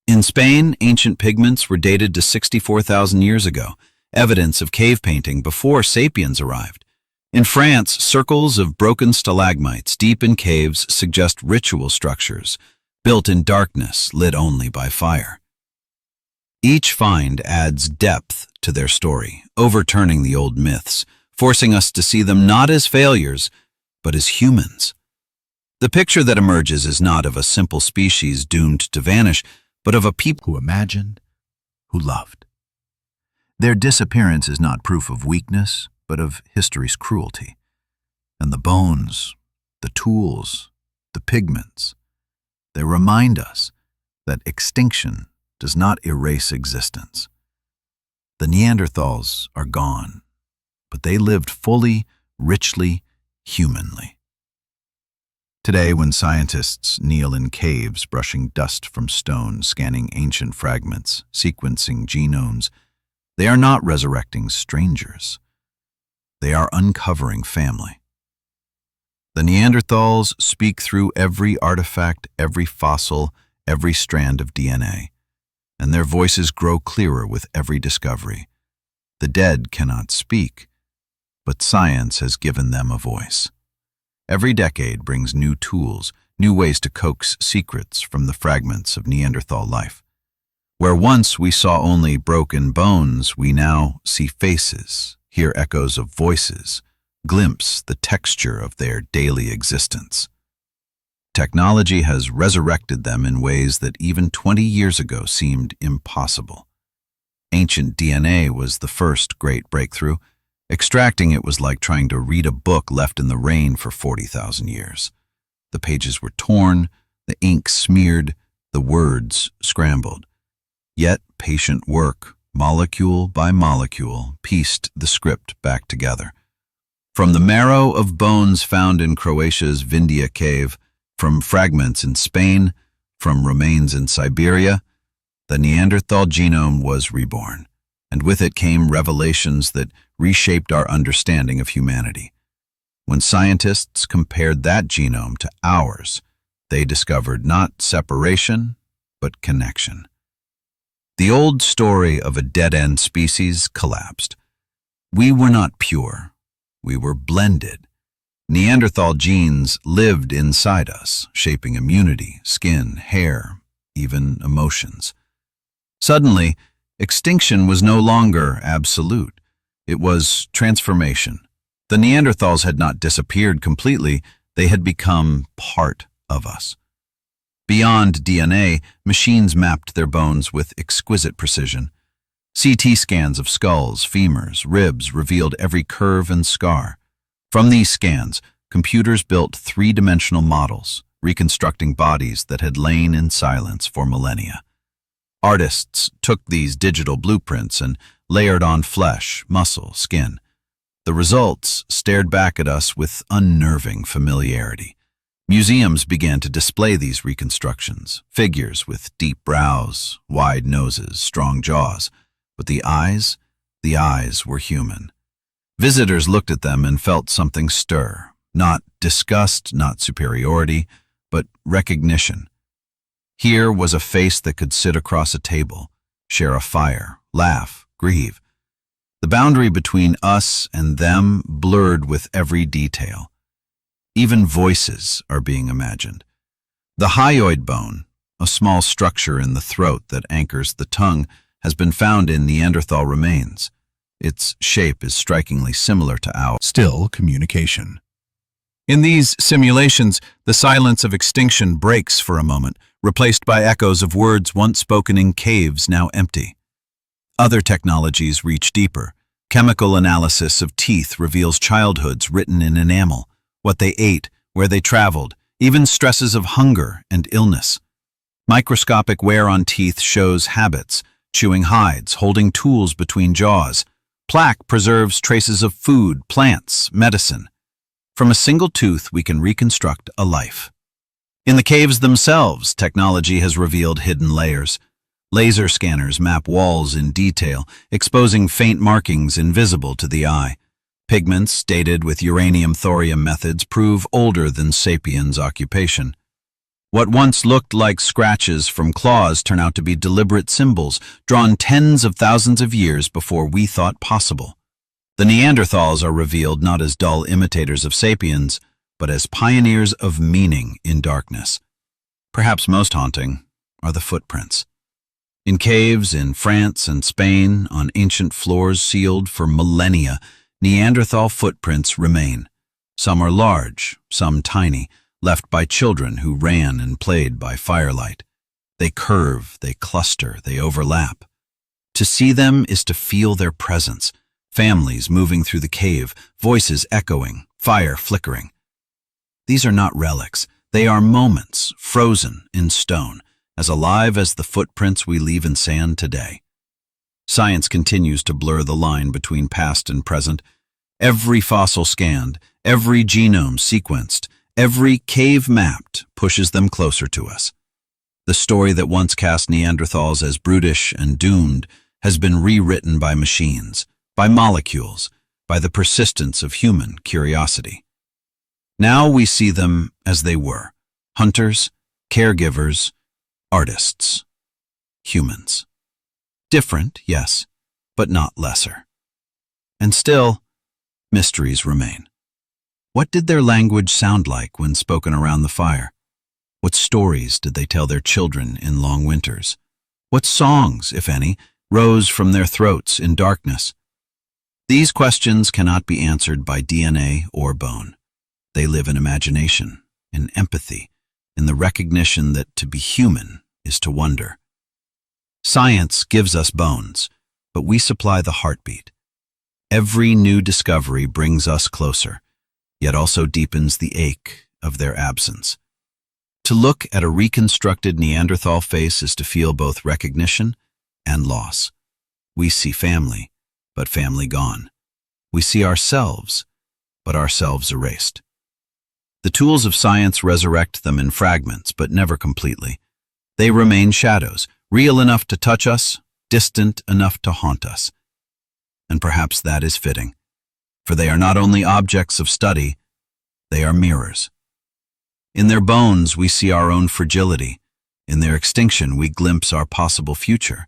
In Spain, ancient pigments were dated to 64,000 years ago, evidence of cave painting before sapiens arrived. In France, circles of broken stalagmites deep in caves suggest ritual structures, built in darkness, lit only by fire. Each find adds depth to their story, overturning the old myths, forcing us to see them not as failures, but as humans. The picture that emerges is not of a simple species doomed to vanish, but of a people who imagined, who loved. Their disappearance is not proof of weakness, but of history's cruelty. And the bones, the tools, the pigments, they remind us that extinction does not erase existence. The Neanderthals are gone, but they lived fully, richly, humanly. Today, when scientists kneel in caves brushing dust from stone, scanning ancient fragments, sequencing genomes, they are not resurrecting strangers. They are uncovering family. The Neanderthals speak through every artifact, every fossil, every strand of DNA, and their voices grow clearer with every discovery. The dead cannot speak, but science has given them a voice. Every decade brings new tools, new ways to coax secrets from the fragments of Neanderthal life. Where once we saw only broken bones, we now see faces, hear echoes of voices, glimpse the texture of their daily existence. Technology has resurrected them in ways that even 20 years ago seemed impossible. Ancient DNA was the first great breakthrough. Extracting it was like trying to read a book left in the rain for 40,000 years. The pages were torn, the ink smeared, the words scrambled. Yet patient work, molecule by molecule, pieced the script back together. From the marrow of bones found in Croatia's Vindia cave, from fragments in Spain, from remains in Siberia, the Neanderthal genome was reborn, and with it came revelations that reshaped our understanding of humanity. When scientists compared that genome to ours, they discovered not separation, but connection. The old story of a dead-end species collapsed. We were not pure. We were blended. Neanderthal genes lived inside us, shaping immunity, skin, hair, even emotions. Suddenly, extinction was no longer absolute. It was transformation. The Neanderthals had not disappeared completely, they had become part of us. Beyond DNA, machines mapped their bones with exquisite precision. CT scans of skulls, femurs, ribs revealed every curve and scar. From these scans, computers built three-dimensional models, reconstructing bodies that had lain in silence for millennia. Artists took these digital blueprints and layered on flesh, muscle, skin. The results stared back at us with unnerving familiarity. Museums began to display these reconstructions, figures with deep brows, wide noses, strong jaws. But the eyes were human. Visitors looked at them and felt something stir, not disgust, not superiority, but recognition. Here was a face that could sit across a table, share a fire, laugh, grieve. The boundary between us and them blurred with every detail. Even voices are being imagined. The hyoid bone, a small structure in the throat that anchors the tongue, has been found in Neanderthal remains. Its shape is strikingly similar to ours. Still communication. In these simulations, the silence of extinction breaks for a moment, replaced by echoes of words once spoken in caves now empty. Other technologies reach deeper. Chemical analysis of teeth reveals childhoods written in enamel, what they ate, where they traveled, even stresses of hunger and illness. Microscopic wear on teeth shows habits, chewing hides, holding tools between jaws. Plaque preserves traces of food, plants, medicine. From a single tooth, we can reconstruct a life. In the caves themselves, technology has revealed hidden layers. Laser scanners map walls in detail, exposing faint markings invisible to the eye. Pigments, dated with uranium-thorium methods, prove older than sapiens' occupation. What once looked like scratches from claws turn out to be deliberate symbols, drawn tens of thousands of years before we thought possible. The Neanderthals are revealed not as dull imitators of sapiens, but as pioneers of meaning in darkness. Perhaps most haunting are the footprints. In caves in France and Spain, on ancient floors sealed for millennia, Neanderthal footprints remain. Some are large, some tiny, left by children who ran and played by firelight. They curve, they cluster, they overlap. To see them is to feel their presence, families moving through the cave, voices echoing, fire flickering. These are not relics, they are moments, frozen in stone, as alive as the footprints we leave in sand today. Science continues to blur the line between past and present. Every fossil scanned, every genome sequenced, every cave mapped pushes them closer to us. The story that once cast Neanderthals as brutish and doomed has been rewritten by machines, by molecules, by the persistence of human curiosity. Now we see them as they were: hunters, caregivers, artists, humans. Different, yes, but not lesser. And still, mysteries remain. What did their language sound like when spoken around the fire? What stories did they tell their children in long winters? What songs, if any, rose from their throats in darkness? These questions cannot be answered by DNA or bone. They live in imagination, in empathy, in the recognition that to be human is to wonder. Science gives us bones, but we supply the heartbeat. Every new discovery brings us closer, yet also deepens the ache of their absence. To look at a reconstructed Neanderthal face is to feel both recognition and loss. We see family, but family gone. We see ourselves, but ourselves erased. The tools of science resurrect them in fragments, but never completely. They remain shadows, real enough to touch us, distant enough to haunt us. And perhaps that is fitting, for they are not only objects of study, they are mirrors. In their bones we see our own fragility. In their extinction we glimpse our possible future.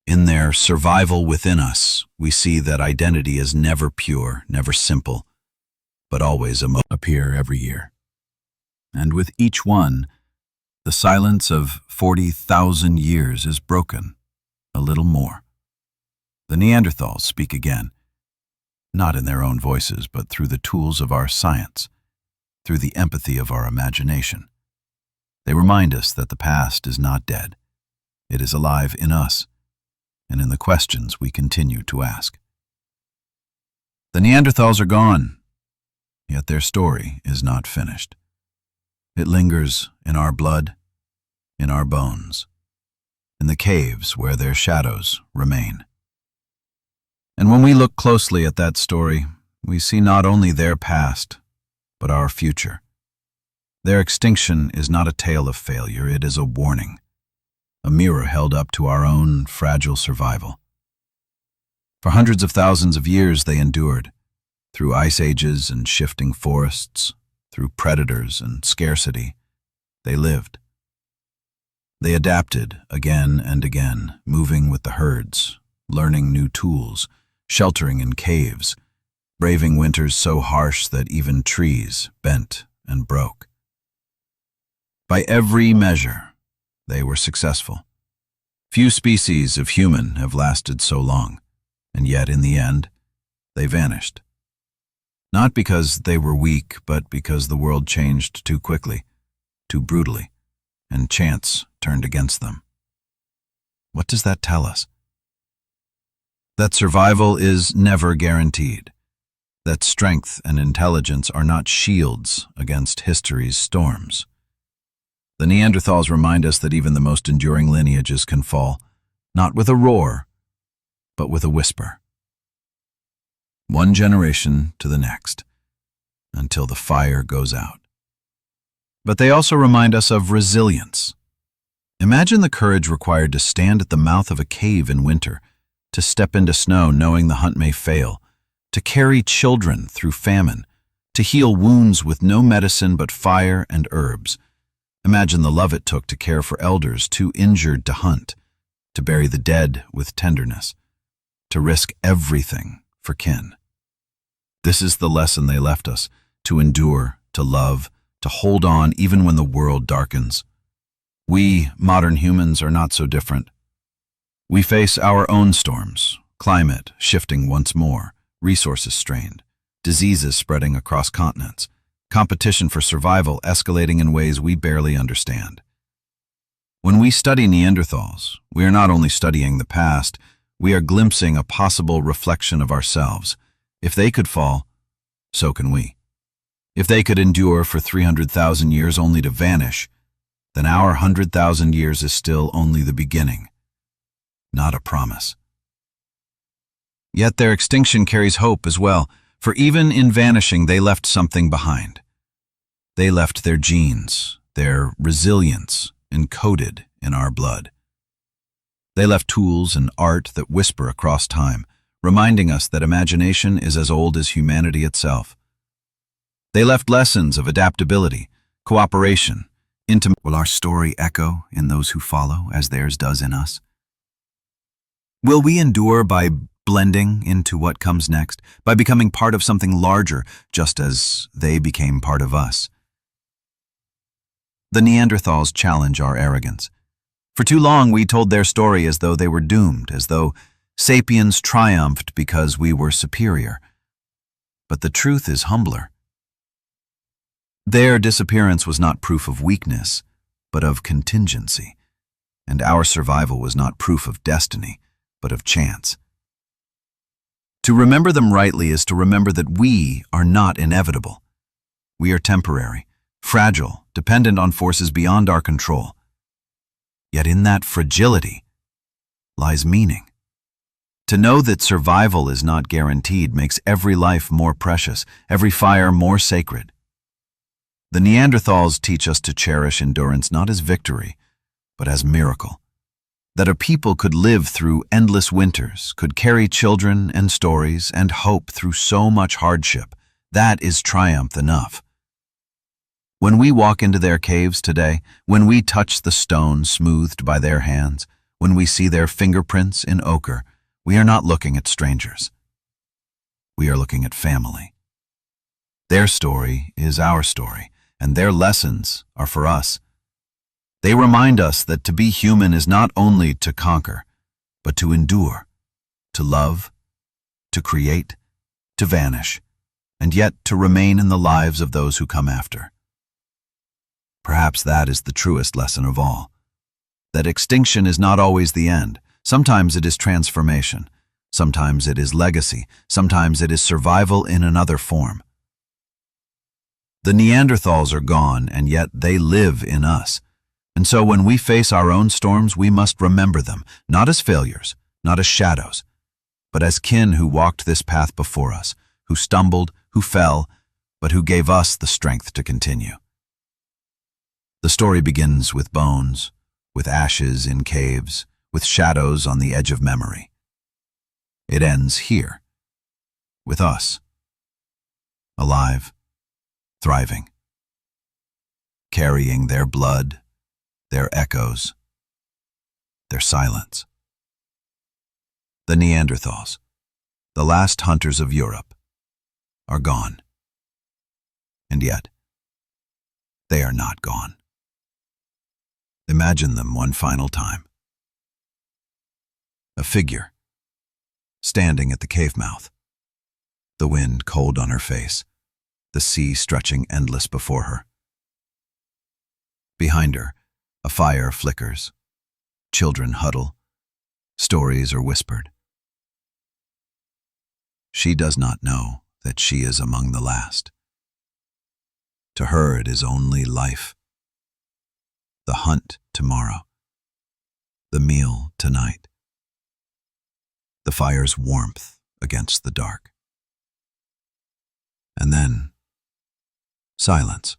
In their survival within us, we see that identity is never pure, never simple, but always appear every year. And with each one, the silence of 40,000 years is broken, a little more. The Neanderthals speak again, not in their own voices, but through the tools of our science, through the empathy of our imagination. They remind us that the past is not dead. It is alive in us, and in the questions we continue to ask. The Neanderthals are gone, yet their story is not finished. It lingers in our blood, in our bones, in the caves where their shadows remain. And when we look closely at that story, we see not only their past, but our future. Their extinction is not a tale of failure, it is a warning, a mirror held up to our own fragile survival. For hundreds of thousands of years they endured, through ice ages and shifting forests, through predators and scarcity, they lived. They adapted again and again, moving with the herds, learning new tools, sheltering in caves, braving winters so harsh that even trees bent and broke. By every measure, they were successful. Few species of human have lasted so long, and yet in the end, they vanished. Not because they were weak, but because the world changed too quickly, too brutally, and chance turned against them. What does that tell us? That survival is never guaranteed, that strength and intelligence are not shields against history's storms. The Neanderthals remind us that even the most enduring lineages can fall, not with a roar, but with a whisper. One generation to the next, until the fire goes out. But they also remind us of resilience. Imagine the courage required to stand at the mouth of a cave in winter, to step into snow knowing the hunt may fail, to carry children through famine, to heal wounds with no medicine but fire and herbs. Imagine the love it took to care for elders too injured to hunt, to bury the dead with tenderness, to risk everything for kin. This is the lesson they left us, to endure, to love, to hold on even when the world darkens. We, modern humans, are not so different. We face our own storms, climate shifting once more, resources strained, diseases spreading across continents, competition for survival escalating in ways we barely understand. When we study Neanderthals, we are not only studying the past, we are glimpsing a possible reflection of ourselves. If they could fall, so can we. If they could endure for 300,000 years only to vanish, then our 100,000 years is still only the beginning, not a promise. Yet their extinction carries hope as well, for even in vanishing they left something behind. They left their genes, their resilience, encoded in our blood. They left tools and art that whisper across time, reminding us that imagination is as old as humanity itself. They left lessons of adaptability, cooperation, intimacy. Will our story echo in those who follow as theirs does in us? Will we endure by blending into what comes next, by becoming part of something larger, just as they became part of us? The Neanderthals challenge our arrogance. For too long we told their story as though they were doomed, as though sapiens triumphed because we were superior. But the truth is humbler. Their disappearance was not proof of weakness, but of contingency, and our survival was not proof of destiny, but of chance. To remember them rightly is to remember that we are not inevitable. We are temporary, fragile, dependent on forces beyond our control. Yet in that fragility lies meaning. To know that survival is not guaranteed makes every life more precious, every fire more sacred. The Neanderthals teach us to cherish endurance not as victory, but as miracle. That a people could live through endless winters, could carry children and stories and hope through so much hardship, that is triumph enough. When we walk into their caves today, when we touch the stone smoothed by their hands, when we see their fingerprints in ochre, we are not looking at strangers. We are looking at family. Their story is our story, and their lessons are for us. They remind us that to be human is not only to conquer, but to endure, to love, to create, to vanish, and yet to remain in the lives of those who come after. Perhaps that is the truest lesson of all, that extinction is not always the end. Sometimes it is transformation, sometimes it is legacy, sometimes it is survival in another form. The Neanderthals are gone, and yet they live in us. And so when we face our own storms, we must remember them, not as failures, not as shadows, but as kin who walked this path before us, who stumbled, who fell, but who gave us the strength to continue. The story begins with bones, with ashes in caves, with shadows on the edge of memory. It ends here, with us, alive, thriving, carrying their blood, their echoes, their silence. The Neanderthals, the last hunters of Europe, are gone. And yet, they are not gone. Imagine them one final time. A figure, standing at the cave mouth, the wind cold on her face, the sea stretching endless before her. Behind her, a fire flickers, children huddle, stories are whispered. She does not know that she is among the last. To her it is only life. The hunt tomorrow, the meal tonight, the fire's warmth against the dark. And then, silence.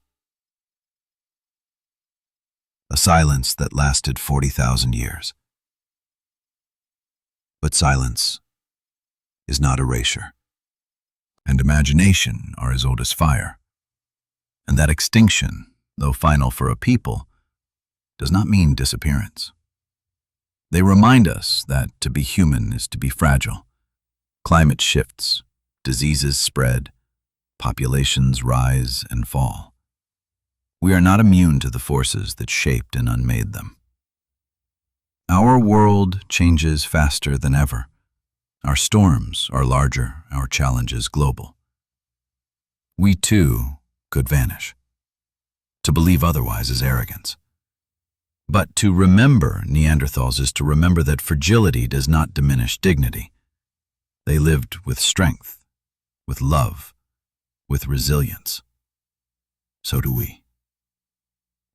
A silence that lasted 40,000 years. But silence is not erasure, and imagination are as old as fire. And that extinction, though final for a people, does not mean disappearance. They remind us that to be human is to be fragile. Climate shifts, diseases spread, populations rise and fall. We are not immune to the forces that shaped and unmade them. Our world changes faster than ever. Our storms are larger, our challenges global. We too could vanish. To believe otherwise is arrogance. But to remember Neanderthals is to remember that fragility does not diminish dignity. They lived with strength, with love, with resilience. So do we.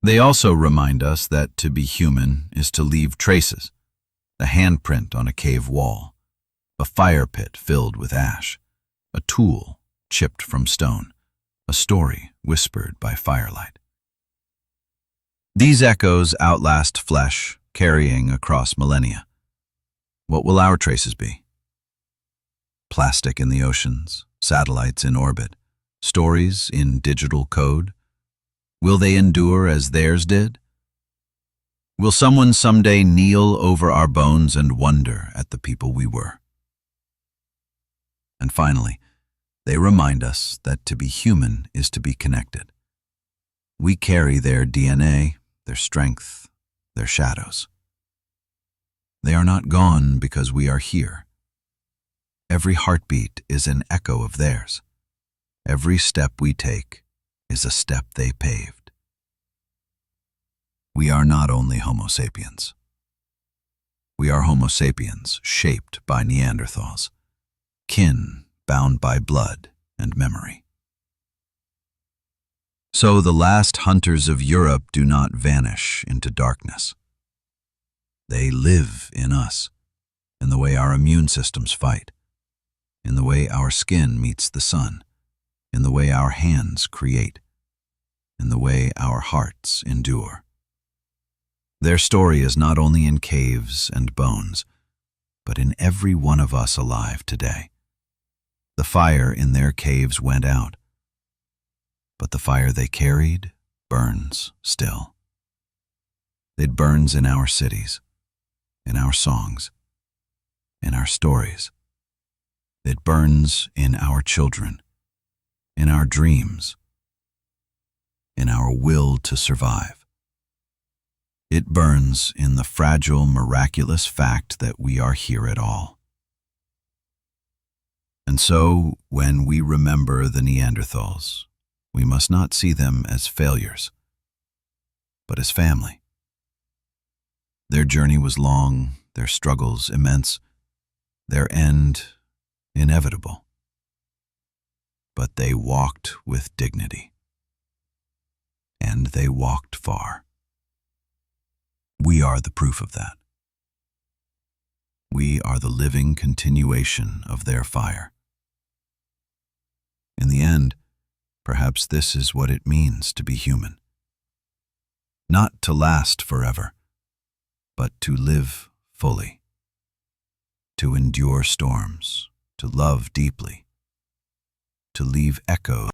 They also remind us that to be human is to leave traces, a handprint on a cave wall, a fire pit filled with ash, a tool chipped from stone, a story whispered by firelight. These echoes outlast flesh, carrying across millennia. What will our traces be? Plastic in the oceans, satellites in orbit, stories in digital code? Will they endure as theirs did? Will someone someday kneel over our bones and wonder at the people we were? And finally, they remind us that to be human is to be connected. We carry their DNA, their strength, their shadows. They are not gone because we are here. Every heartbeat is an echo of theirs. Every step we take is a step they paved. We are not only Homo sapiens. We are Homo sapiens shaped by Neanderthals, kin bound by blood and memory. So the last hunters of Europe do not vanish into darkness. They live in us, in the way our immune systems fight, in the way our skin meets the sun, in the way our hands create, in the way our hearts endure. Their story is not only in caves and bones, but in every one of us alive today. The fire in their caves went out, but the fire they carried burns still. It burns in our cities, in our songs, in our stories. It burns in our children, in our dreams, in our will to survive. It burns in the fragile, miraculous fact that we are here at all. And so, when we remember the Neanderthals, we must not see them as failures, but as family. Their journey was long, their struggles immense, their end inevitable. But they walked with dignity, and they walked far. We are the proof of that. We are the living continuation of their fire. In the end, perhaps this is what it means to be human. Not to last forever, but to live fully, to endure storms, to love deeply, to leave echoes